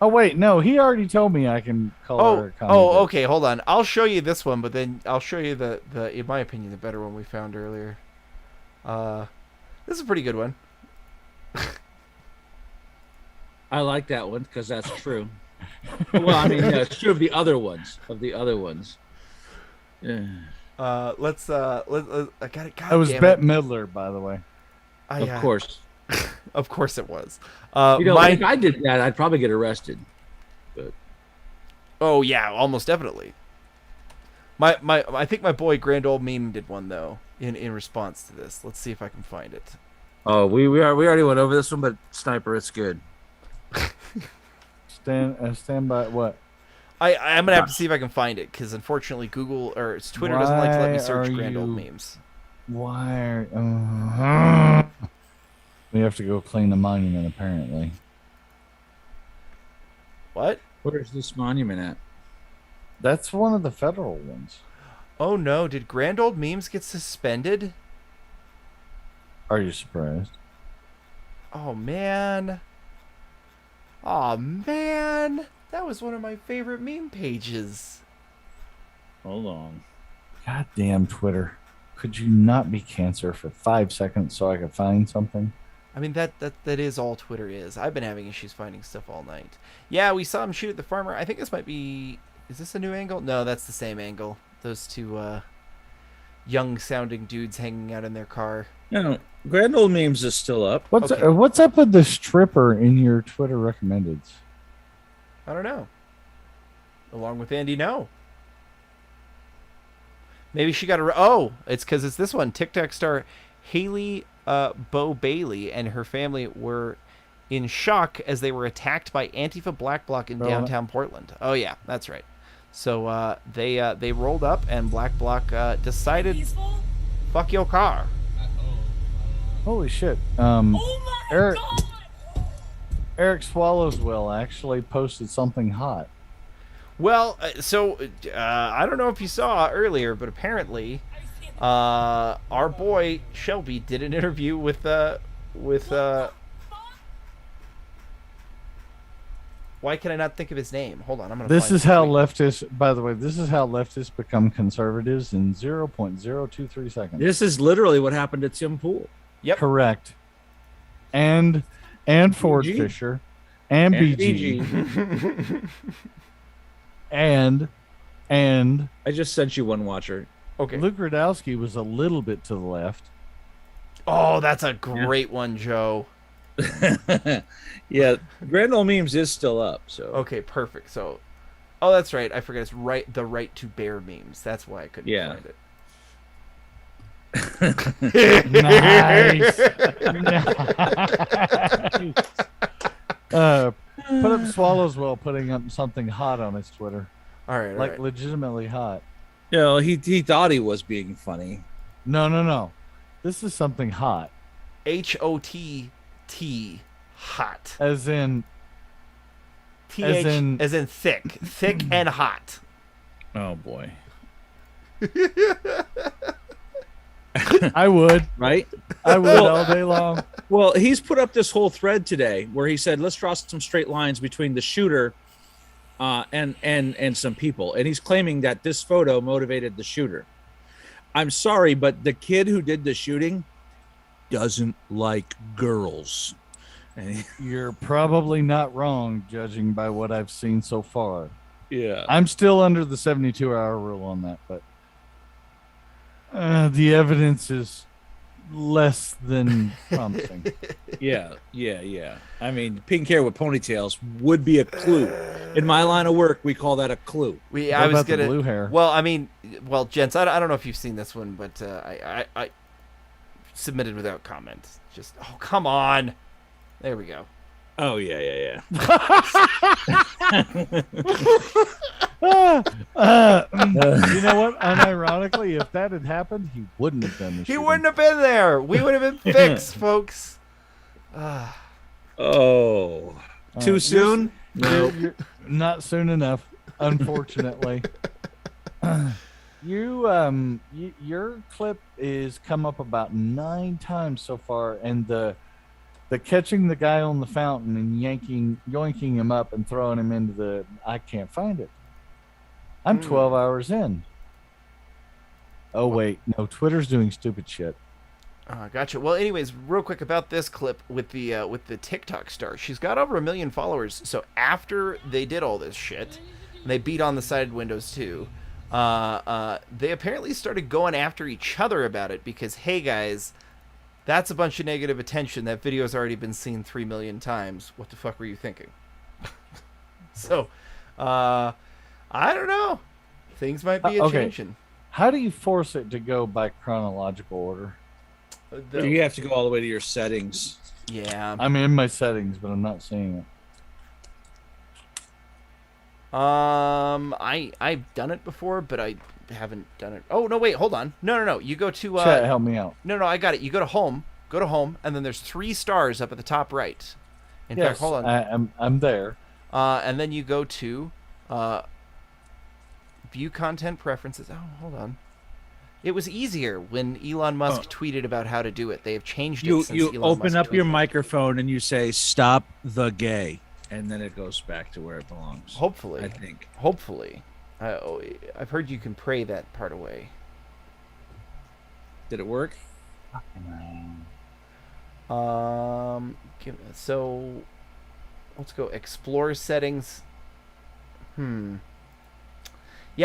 Oh wait, no, he already told me I can call her a commie bitch. Okay, hold on. I'll show you this one, but then I'll show you the in my opinion, the better one we found earlier. This is a pretty good one. I like that one because that's true. Well, I mean, it's true of the other ones. Yeah. Let's I got it. That was Bette Midler, by the way. Of course. Of course it was. You know, if I did that, I'd probably get arrested. But oh yeah, almost definitely. I think my boy Grand Old Meme did one though in response to this. Let's see if I can find it. oh, we already went over this one, but Sniper, it's good. Stand by what? I'm gonna have to see if I can find it because unfortunately Google or Twitter doesn't like to let me Why search are Grand Old you- Memes. Why we have to go clean the monument apparently. What? Where's this monument at? That's one of the federal ones. Oh no! Did Grand Old Memes get suspended? Are you surprised? Oh man. Oh man. That was one of my favorite meme pages. Hold on. Goddamn Twitter. Could you not be cancer for 5 seconds so I could find something? I mean, that is all Twitter is. I've been having issues finding stuff all night. Yeah, we saw him shoot at the farmer. I think this might be... Is this a new angle? No, that's the same angle. Those two young-sounding dudes hanging out in their car. No, Grand Old Memes is still up. What's Okay. what's up with the stripper in your Twitter recommendeds? I don't know. Along with Andy, no. Maybe she got a... Oh, it's because it's this one. TikTok star Haley Bo Bailey and her family were in shock as they were attacked by Antifa Black Bloc in downtown Portland. Oh, yeah, that's right. So they rolled up and Black Bloc decided, fuck your car. Holy shit. Eric Swallowswell actually posted something hot. Well, I don't know if you saw earlier, but apparently our boy Shelby did an interview with why can I not think of his name? Hold on, I'm gonna. This is how leftists, by the way, this is how leftists become conservatives in 0.023 seconds. This is literally what happened to Tim Pool. Yep. Correct. And Ford BG. Fisher and BG. and I just sent you one watcher. Okay. Luke Radowski was a little bit to the left. Oh, that's a great one, Joe. Yeah, Grand Old Memes is still up. So Okay, perfect. So, oh, that's right. I forgot. It's the right to bear memes. That's why I couldn't Yeah. find it. Nice. Put up Swallowswell putting up something hot on his Twitter. All right. Like legitimately hot. you know, he thought he was being funny. No. This is something hot. HOTT hot. As in TH as in thick and hot. Oh boy. I would. right? I would all day long. Well, he's put up this whole thread today where he said, let's draw some straight lines between the shooter and some people. And he's claiming that this photo motivated the shooter. I'm sorry, but the kid who did the shooting doesn't like girls. You're probably not wrong, judging by what I've seen so far. Yeah. I'm still under the 72-hour rule on that, but the evidence is less than promising. Yeah. I mean, pink hair with ponytails would be a clue. In my line of work, we call that a clue. What about the blue hair? Well, I mean, gents, I don't know if you've seen this one, but I submitted without comment. Just, oh, come on. There we go. Oh, yeah. You know what? Unironically, if that had happened, he wouldn't have done this. He wouldn't have been there. We would have been fixed, folks. Oh. Too soon? No. You're not soon enough, unfortunately. Your clip is come up about 9 times so far, and the catching the guy on the fountain and yoinking him up and throwing him into the, I can't find it. I'm 12 hours in. Oh wait, no, Twitter's doing stupid shit. Gotcha. Well, anyways, real quick about this clip with the TikTok star. She's got over 1 million followers. So after they did all this shit, and they beat on the side windows too, they apparently started going after each other about it because, hey guys, that's a bunch of negative attention. That video's already been seen 3 million times. What the fuck were you thinking? So, I don't know. Things might be changing. How do you force it to go by chronological order? You have to go all the way to your settings. Yeah. I'm in my settings, but I'm not seeing it. I've done it before, but I haven't done it. Oh no, wait, hold on. No. You go to Chat, help me out. No, I got it. You go to home, and then there's 3 stars up at the top right. In fact, hold on. I'm there. And then you go to view content preferences. Oh, hold on. It was easier when Elon Musk tweeted about how to do it. They have changed it since Elon You open Musk up your tweeted. microphone and you say, stop the gay. And then it goes back to where it belongs. Hopefully. I think. Hopefully. I've heard you can pray that part away. Did it work? So let's go explore settings. Yeah,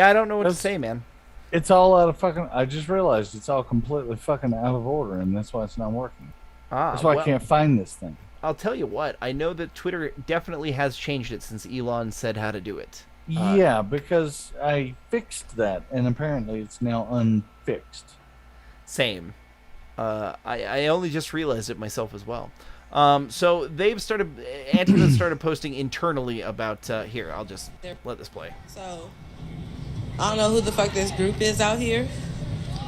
I don't know what to say, man. It's all out of fucking. I just realized it's all completely fucking out of order, and that's why it's not working. That's why I can't find this thing. I'll tell you what. I know that Twitter definitely has changed it since Elon said how to do it. Yeah, because I fixed that, and apparently it's now unfixed. Same. I only just realized it myself as well. So they've started. Antifa started posting internally about. Here, I'll just let this play. So, I don't know who the fuck this group is out here,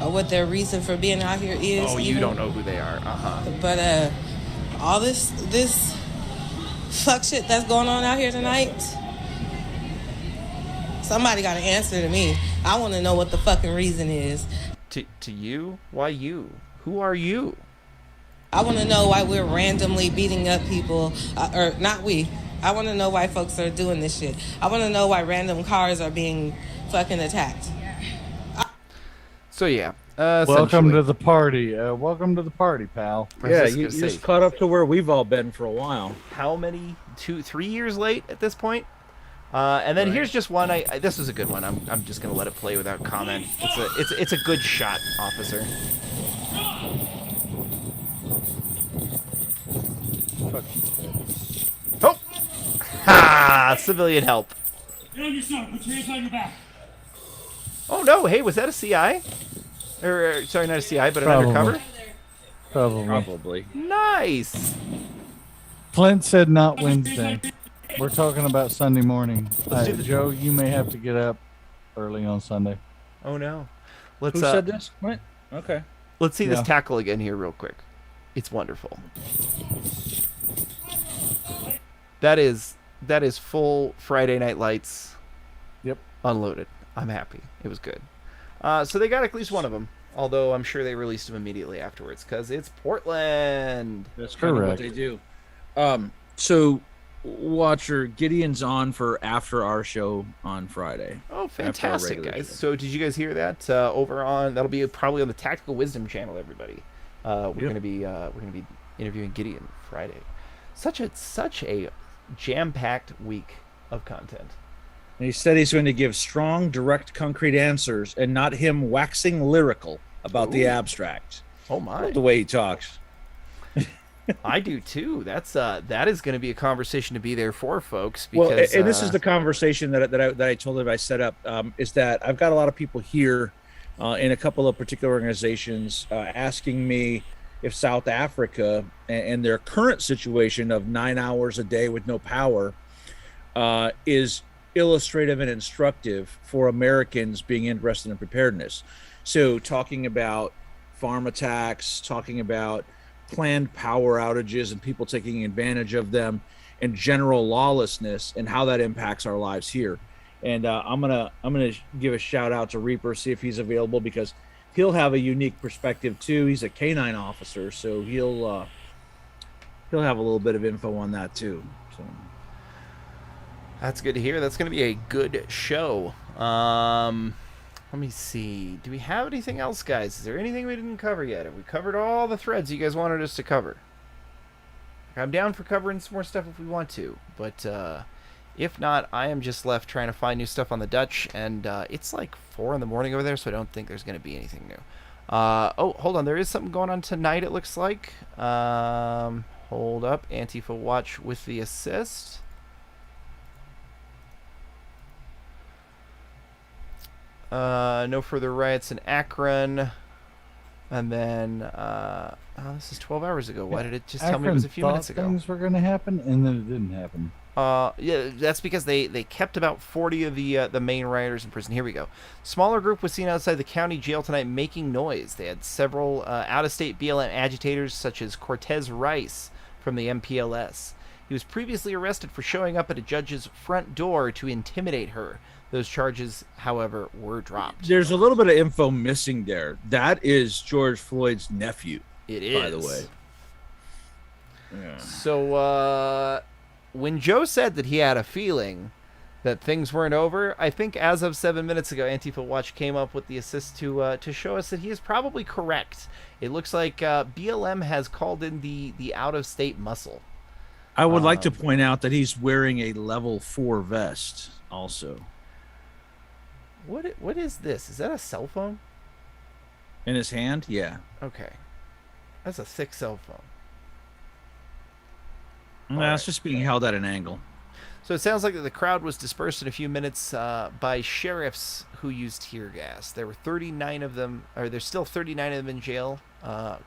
or what their reason for being out here is. Oh, you don't know who they are. But all this fuck shit that's going on out here tonight. Somebody got to answer to me. I want to know what the fucking reason is. To you? Why you? Who are you? I want to know why we're randomly beating up people, or not we. I want to know why folks are doing this shit. I want to know why random cars are being fucking attacked. So yeah. Welcome to the party. Welcome to the party, pal. Yeah, you just caught up to where we've all been for a while. How many? 3 years late at this point? And then here's just one. This is a good one. I'm just gonna let it play without comment. It's a good shot, officer. Oh! Ha! Civilian help. Get on your side. Put your hands on your back. Oh no! Hey, was that a CI? Or sorry, not a CI, but an undercover. Probably. Nice. Clint said not Wednesday. We're talking about Sunday morning. Joe, you may have to get up early on Sunday. Oh no. Who said this? What? Okay. Let's see this tackle again here real quick. It's wonderful. That is full Friday Night Lights. Yep. Unloaded. I'm happy. It was good. So they got at least one of them. Although I'm sure they released him immediately afterwards because it's Portland. That's kind of what Correct. they do. So, Watcher, Gideon's on for after our show on Friday. Oh, fantastic, regular guys! show. So, did you guys hear that? Over on that'll be probably on the Tactical Wisdom channel. Everybody, we're gonna be interviewing Gideon Friday. Such a jam-packed week of content. And he said he's going to give strong, direct, concrete answers, and not him waxing lyrical about the abstract. Oh my! The way he talks. I do too. That is going to be a conversation to be there for, folks. Because, Well, and this is the conversation that I told him I set up. Is that I've got a lot of people here in a couple of particular organizations asking me if South Africa and their current situation of 9 hours a day with no power is illustrative and instructive for Americans being interested in preparedness. So talking about farm attacks, talking about planned power outages and people taking advantage of them, and general lawlessness and how that impacts our lives here. And I'm gonna give a shout out to Reaper, see if he's available, because he'll have a unique perspective too. He's a canine officer, so he'll have a little bit of info on that too. So that's good to hear. That's going to be a good show. Let me see. Do we have anything else, guys? Is there anything we didn't cover yet? Have we covered all the threads you guys wanted us to cover? I'm down for covering some more stuff if we want to, but if not, I am just left trying to find new stuff on the Dutch, and it's like 4 in the morning over there, so I don't think there's going to be anything new. Oh, hold on. There is something going on tonight, it looks like. Hold up. Antifa Watch with the assist. No further riots in Akron. And then, this is 12 hours ago. Why did it just tell me it was a few minutes ago? Things were going to happen, and then it didn't happen. Yeah, that's because they kept about 40 of the main rioters in prison. Here we go. Smaller group was seen outside the county jail tonight making noise. They had several out-of-state BLM agitators, such as Cortez Rice from the MPLS. He was previously arrested for showing up at a judge's front door to intimidate her. Those charges, however, were dropped. there's a little bit of info missing there. That is George Floyd's nephew. It is, by the way. Yeah. So, when Joe said that he had a feeling that things weren't over, I think as of 7 minutes ago, Antifa Watch came up with the assist to show us that he is probably correct. It looks like BLM has called in the out-of-state muscle. I would like to point out that he's wearing a level 4 vest also. What is this? Is that a cell phone? In his hand? Yeah. Okay. That's a thick cell phone. Nah, it's just being held at an angle. So it sounds like the crowd was dispersed in a few minutes by sheriffs who used tear gas. There were 39 of them, or there's still 39 of them in jail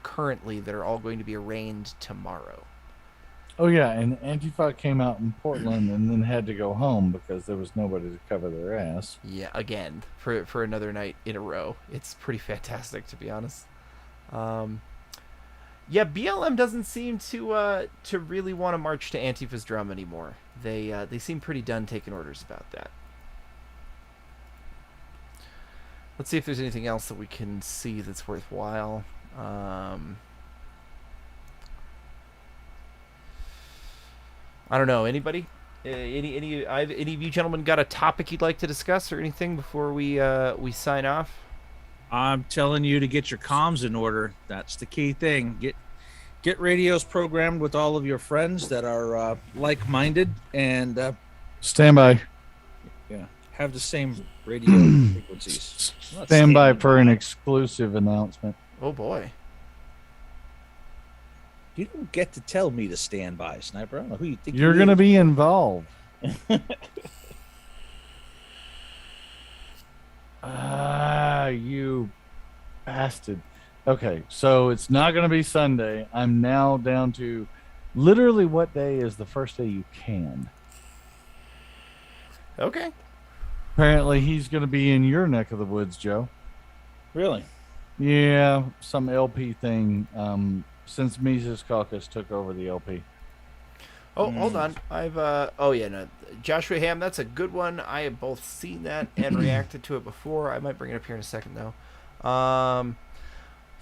currently that are all going to be arraigned tomorrow. Oh, yeah, and Antifa came out in Portland and then had to go home because there was nobody to cover their ass. Yeah, again, for another night in a row. It's pretty fantastic, to be honest. Yeah, BLM doesn't seem to really want to march to Antifa's drum anymore. They seem pretty done taking orders about that. Let's see if there's anything else that we can see that's worthwhile. I don't know. Anybody? Any of you gentlemen got a topic you'd like to discuss or anything before we sign off? I'm telling you to get your comms in order. That's the key thing. Get radios programmed with all of your friends that are like-minded and Stand by. yeah, have the same radio frequencies. Not Stand by for an exclusive announcement. Oh boy. You don't get to tell me to stand by, Sniper. I don't know who you think You're you going to is. be involved. You bastard. Okay, so it's not going to be Sunday. I'm now down to literally what day is the first day you can. Okay. Apparently, he's going to be in your neck of the woods, Joe. Really? Yeah, some LP thing. Since Mises Caucus took over the LP. Oh, hold on. Oh yeah, no. Joshua Ham, that's a good one. I have both seen that and reacted to it before. I might bring it up here in a second though.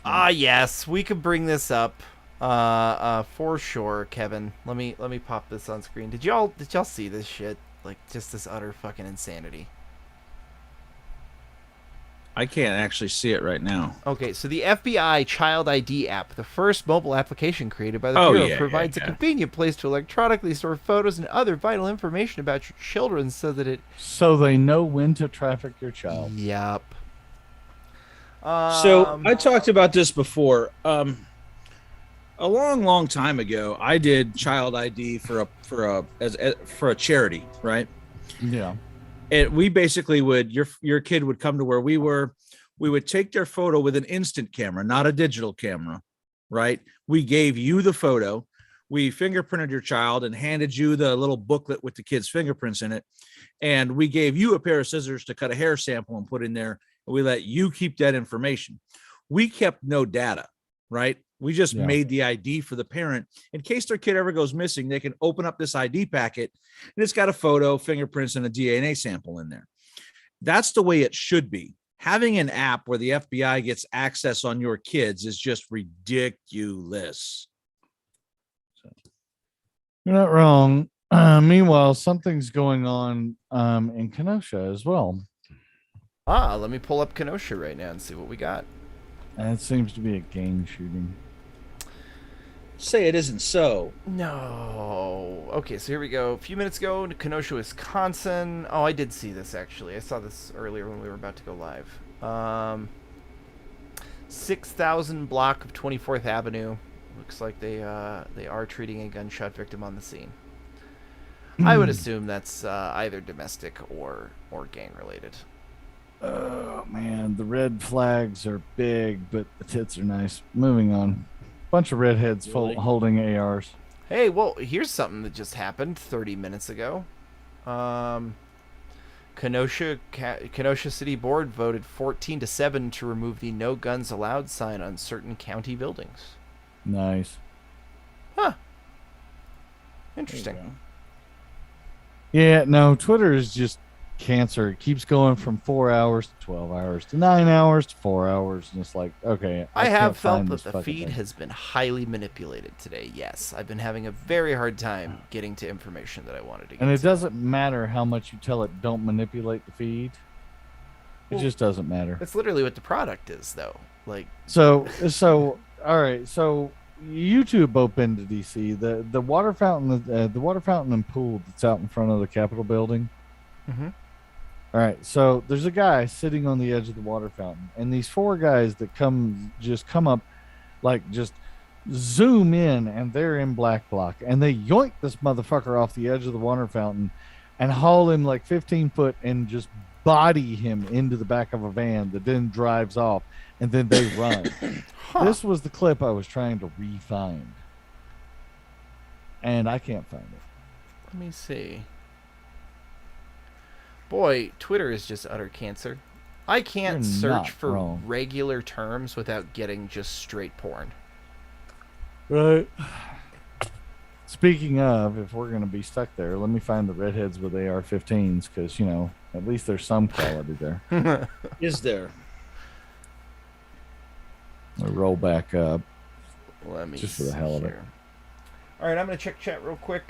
Yes, we could bring this up for sure, Kevin. Let me pop this on screen. Did y'all see this shit? Like, just this utter fucking insanity. I can't actually see it right now. Okay, so the FBI Child ID app, the first mobile application created by the Oh, Bureau, yeah, provides yeah, a yeah. convenient place to electronically store photos and other vital information about your children so that it... So they know when to traffic your child. Yup. So I talked about this before. A long time ago, I did child ID for a charity, right? Yeah. And we basically would your kid would come to where we were. We would take their photo with an instant camera, not a digital camera, right? We gave you the photo. We fingerprinted your child and handed you the little booklet with the kid's fingerprints in it. And we gave you a pair of scissors to cut a hair sample and put in there. And we let you keep that information. We kept no data, right? We just made the ID for the parent. In case their kid ever goes missing, they can open up this ID packet and it's got a photo, fingerprints, and a DNA sample in there. That's the way it should be. Having an app where the FBI gets access on your kids is just ridiculous. You're not wrong. Meanwhile, something's going on in Kenosha as well. Let me pull up Kenosha right now and see what we got. And it seems to be a gang shooting. Say it isn't so. No. Okay, so here we go. A few minutes ago, Kenosha, Wisconsin. Oh, I did see this, actually. I saw this earlier when we were about to go live. 6,000 block of 24th Avenue. Looks like they are treating a gunshot victim on the scene. I would assume that's either domestic or gang related. Oh, man. The red flags are big, but the tits are nice. Moving on. Bunch of redheads holding ARs. Hey, well, here's something that just happened 30 minutes ago. Kenosha City Board voted 14-7 to remove the "No Guns Allowed" sign on certain county buildings. Nice. Huh. Interesting. Yeah, no, Twitter is just cancer. It keeps going from 4 hours to 12 hours to 9 hours to 4 hours, and it's like, okay. I have can't felt find that this the feed thing. has been highly manipulated today. Yes, I've been having a very hard time getting to information that I wanted to get And it to. doesn't matter how much you tell it don't manipulate the feed. It just doesn't matter. It's literally what the product is, though. Like, So all right. So YouTube opened to DC. The water fountain, the water fountain and pool that's out in front of the Capitol building. Mhm. All right. So there's a guy sitting on the edge of the water fountain, and these four guys that come up, like just zoom in, and they're in black block, and they yoink this motherfucker off the edge of the water fountain, and haul him like 15 foot, and just body him into the back of a van that then drives off, and then they run. This was the clip I was trying to re-find, and I can't find it. let me see. Boy, Twitter is just utter cancer. I can't You're search not for wrong. regular terms without getting just straight porn. Right. Speaking of, if we're going to be stuck there, let me find the redheads with AR-15s, because, at least there's some quality there. Is there? I'll roll back up. Let me Just for the hell of it. here. All right, I'm going to check chat real quick.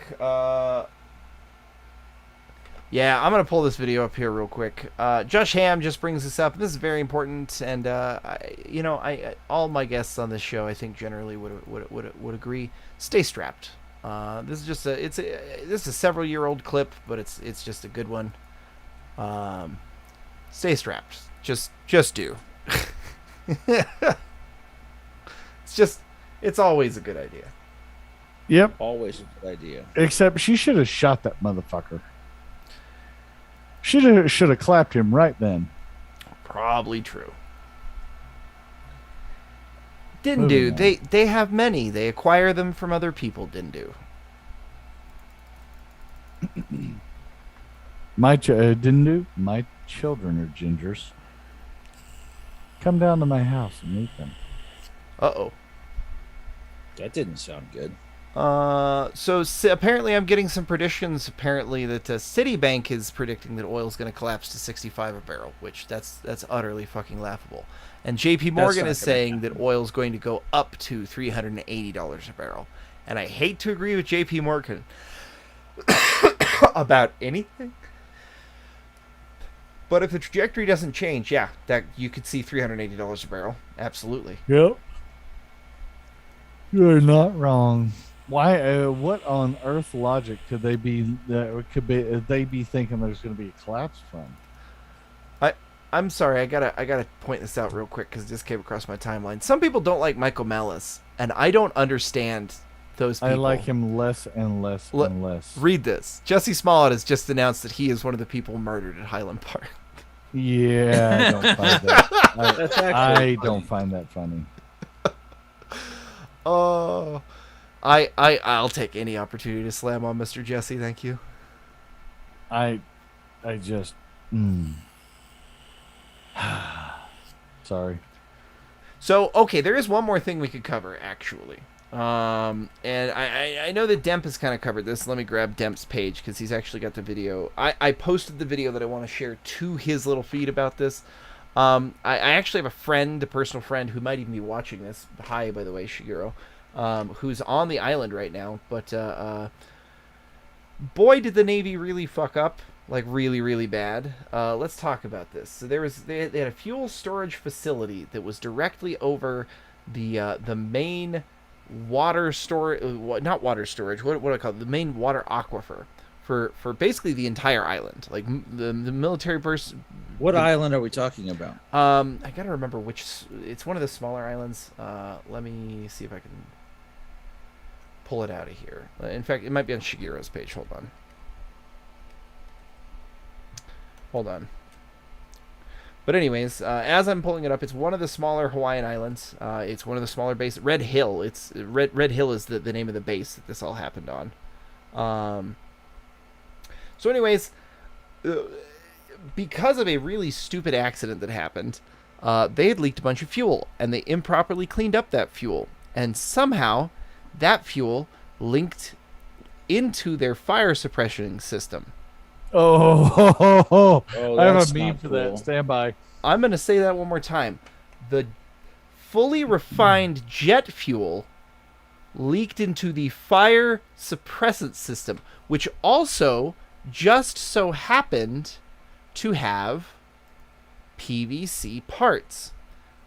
Yeah, I'm going to pull this video up here real quick. Josh Ham just brings this up. This is very important, and I all my guests on this show, I think, generally would agree. Stay strapped. This is just this is a several-year-old clip, but it's just a good one. Stay strapped. Just do. It's always a good idea. Yep. Always a good idea. Except she should have shot that motherfucker. Should have clapped him right then. Probably true. Didn't do. They have many. They acquire them from other people. Didn't do. Didn't do. My children are gingers. Come down to my house and meet them. Uh-oh. That didn't sound good. Apparently I'm getting some predictions. Apparently that Citibank is predicting that oil is going to collapse to 65 a barrel, which that's utterly fucking laughable. And J.P. Morgan is saying that oil is going to go up to $380 a barrel. And I hate to agree with J.P. Morgan about anything, but if the trajectory doesn't change, yeah, that you could see $380 a barrel. Absolutely. Yep. You're not wrong. Why? What on earth logic could they be? They be thinking there's going to be a collapse from? I'm sorry. I gotta point this out real quick because it just came across my timeline. Some people don't like Michael Mellis, and I don't understand those people. I like him less and less and less. Read this. Jesse Smollett has just announced that he is one of the people murdered at Highland Park. Yeah, I don't find that. I don't find that funny. Oh, I'll take any opportunity to slam on Mr. Jesse. Thank you. I just. Sorry. So, okay, there is one more thing we could cover, actually. And I know that Demp has kind of covered this. Let me grab Demp's page because he's actually got the video. I posted the video that I want to share to his little feed about this. I actually have a friend, a personal friend, who might even be watching this. Hi, by the way, Shigeru. Who's on the island right now. But, boy, did the Navy really fuck up. Like, really, really bad. Let's talk about this. So they had a fuel storage facility that was directly over the main water storage, not water storage, what do I call it? The main water aquifer for basically the entire island. Like, the military person. What island are we talking about? I gotta remember which. It's one of the smaller islands. Let me see if I can pull it out of here. In fact, it might be on Shigeru's page. Hold on. But anyways, as I'm pulling it up, it's one of the smaller Hawaiian islands. It's one of the smaller bases. Red Hill. It's Red Hill is the name of the base that this all happened on. So anyways, because of a really stupid accident that happened, they had leaked a bunch of fuel, and they improperly cleaned up that fuel. And somehow, that fuel linked into their fire suppression system. Oh, I have a meme for that. Stand by. I'm going to say that one more time. The fully refined jet fuel leaked into the fire suppressant system, which also just so happened to have PVC parts.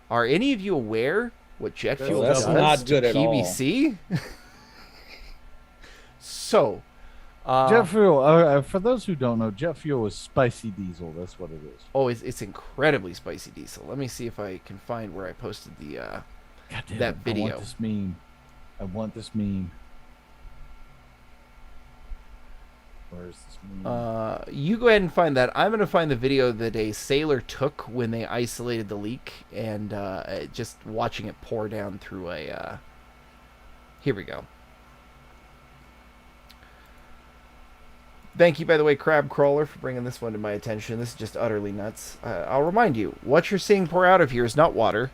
Are any of you aware what jet fuel does not good to PVC? So, jet fuel, for those who don't know, jet fuel is spicy diesel. That's what it is. Oh, it's incredibly spicy diesel. Let me see if I can find where I posted that video. I want this meme. Where's this meme? You go ahead and find that. I'm going to find the video that a sailor took when they isolated the leak and just watching it pour down through a... Here we go. Thank you, by the way, Crab Crawler, for bringing this one to my attention. This is just utterly nuts. I'll remind you, what you're seeing pour out of here is not water.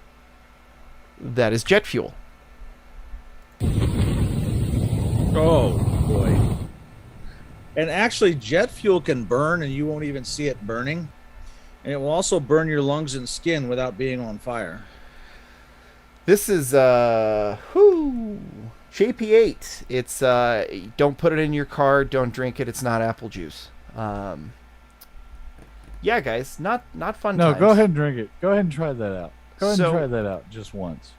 That is jet fuel. Oh, boy. And actually, jet fuel can burn, and you won't even see it burning. And it will also burn your lungs and skin without being on fire. This is, JP8. It's don't put it in your car, don't drink it, it's not apple juice. Yeah, guys, not fun No, times. go ahead and drink it. Go ahead and try that out. Go ahead and try that out just once.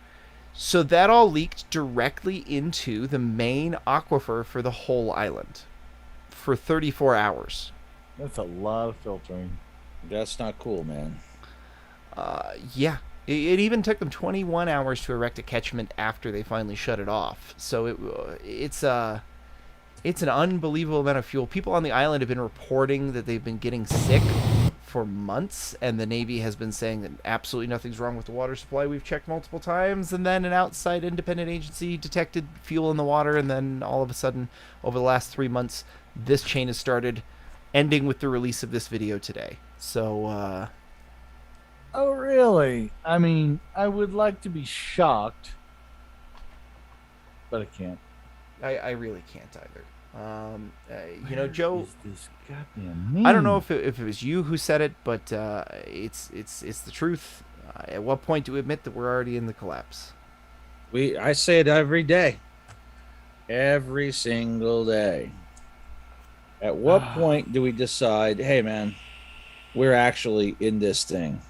So that all leaked directly into the main aquifer for the whole island for 34 hours. That's a lot of filtering. That's not cool, man. Yeah. It even took them 21 hours to erect a catchment after they finally shut it off. So it's an unbelievable amount of fuel. People on the island have been reporting that they've been getting sick for months, and the Navy has been saying that absolutely nothing's wrong with the water supply. We've checked multiple times, and then an outside independent agency detected fuel in the water, and then all of a sudden, over the last 3 months, this chain has started, ending with the release of this video today. So, Oh, really? I mean, I would like to be shocked, but I can't. I really can't either. You know, Joe, Is this goddamn meme? I don't know if it was you who said it, but it's the truth. At what point do we admit that we're already in the collapse? I say it every day. Every single day. At what point do we decide, hey man, we're actually in this thing?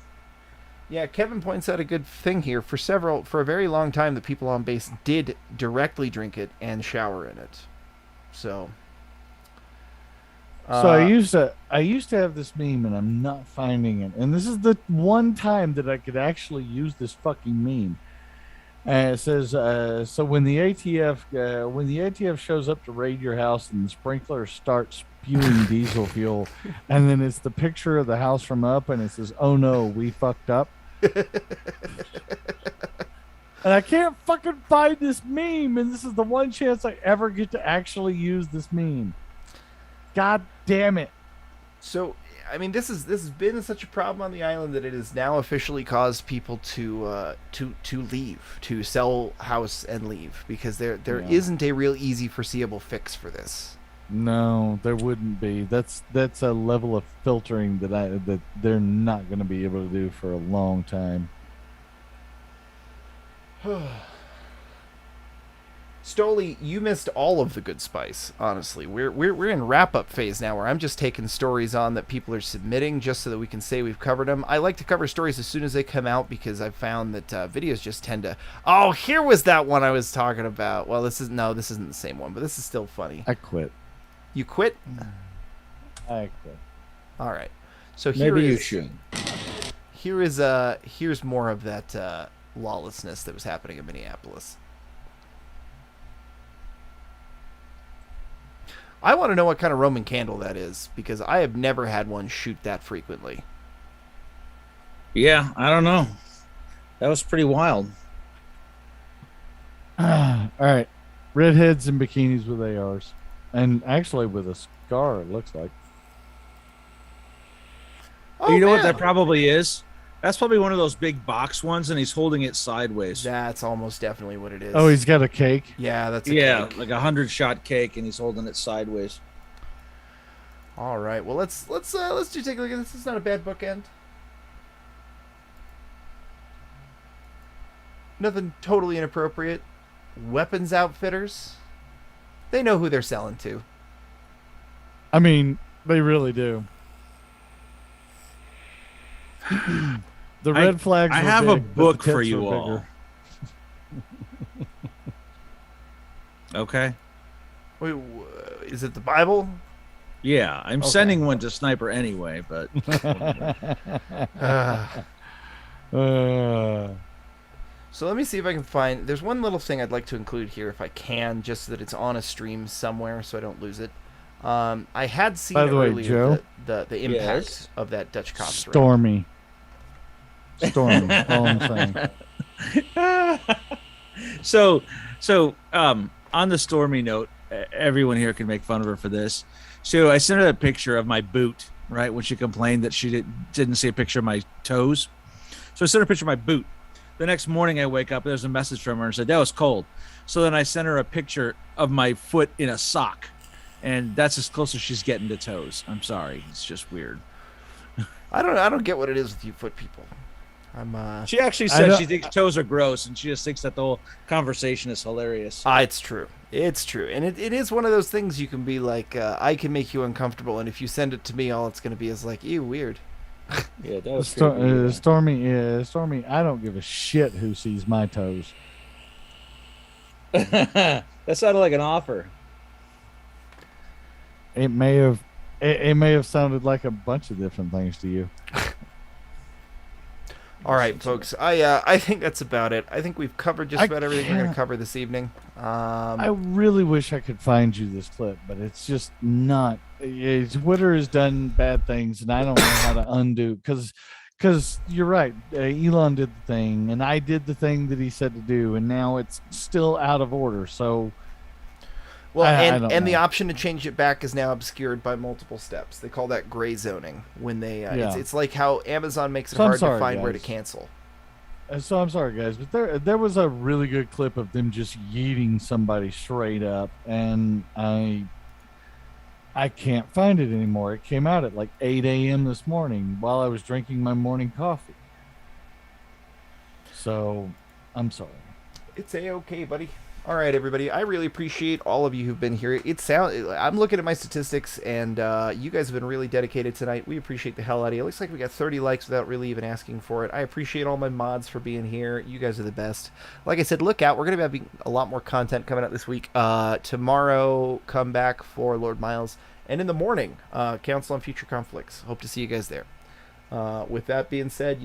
Yeah, Kevin points out a good thing here. For a very long time, the people on base did directly drink it and shower in it. So I used to have this meme, and I'm not finding it. And this is the one time that I could actually use this fucking meme. And it says, so when the ATF shows up to raid your house and the sprinklers start spewing diesel fuel, and then it's the picture of the house from up, and it says, "Oh no, we fucked up." And I can't fucking find this meme, and this is the one chance I ever get to actually use this meme. God damn it. So, I mean, this has been such a problem on the island that it has now officially caused people to leave, to sell house and leave, because there isn't a real easy foreseeable fix for this. No, there wouldn't be. That's a level of filtering that they're not going to be able to do for a long time. Stoli, you missed all of the good spice. Honestly, we're in wrap up phase now, where I'm just taking stories on that people are submitting just so that we can say we've covered them. I like to cover stories as soon as they come out, because I've found that videos just tend to. Oh, here was that one I was talking about. Well, this isn't the same one, but this is still funny. I quit. You quit? I quit. All right. So Maybe you should. Here's more of that lawlessness that was happening in Minneapolis. I want to know what kind of Roman candle that is, because I have never had one shoot that frequently. Yeah, I don't know. That was pretty wild. All right. Redheads in bikinis with ARs. And actually with a scar, it looks like. Oh, you know man. what that probably is? That's probably one of those big box ones, and he's holding it sideways. That's almost definitely what it is. Oh, he's got a cake? Yeah, that's a cake. Like 100-shot cake, and he's holding it sideways. All right. Well, let's take a look at this. It's not a bad bookend. Nothing totally inappropriate. Weapons outfitters. They know who they're selling to. I mean, they really do. The red flags. I were have big, a but the book for tits you were all. bigger. Okay. Wait, is it the Bible? Yeah, I'm sending one to Sniper anyway, but So let me see if I can find. There's one little thing I'd like to include here, if I can, just so that it's on a stream somewhere, so I don't lose it. I had seen By the way, earlier Joe? the impact of that Dutch cop strike. Stormy. All I'm saying. so on the Stormy note, everyone here can make fun of her for this. So I sent her a picture of my boot, right, when she complained that she didn't see a picture of my toes. So I sent her a picture of my boot. The next morning I wake up, there's a message from her and said, that was cold. So then I sent her a picture of my foot in a sock. And that's as close as she's getting to toes. I'm sorry. It's just weird. I don't get what it is with you foot people. She actually said she thinks toes are gross, and she just thinks that the whole conversation is hilarious. It's true. It's true. And it is one of those things you can be like, I can make you uncomfortable, and if you send it to me, all it's going to be is like, ew, weird. Yeah, that was Stormy, I don't give a shit who sees my toes. That sounded like an offer. It may have sounded like a bunch of different things to you. All right, folks. I think that's about it. I think we've covered just about everything we're going to cover this evening. I really wish I could find you this clip, but it's just not. Twitter has done bad things, and I don't know how to undo. Because you're right. Elon did the thing, and I did the thing that he said to do, and now it's still out of order. So. Well, I and the option to change it back is now obscured by multiple steps. They call that gray zoning. When they, it's like how Amazon makes it hard to find where to cancel. So I'm sorry, guys, but there was a really good clip of them just yeeting somebody straight up, and I can't find it anymore. It came out at like 8 a.m. this morning while I was drinking my morning coffee. So I'm sorry. It's a-okay, buddy. All right, everybody. I really appreciate all of you who've been here. I'm looking at my statistics, and you guys have been really dedicated tonight. We appreciate the hell out of you. It looks like we got 30 likes without really even asking for it. I appreciate all my mods for being here. You guys are the best. Like I said, look out. We're going to be having a lot more content coming out this week. Tomorrow, come back for Lord Miles. And in the morning, Council on Future Conflicts. Hope to see you guys there. With that being said,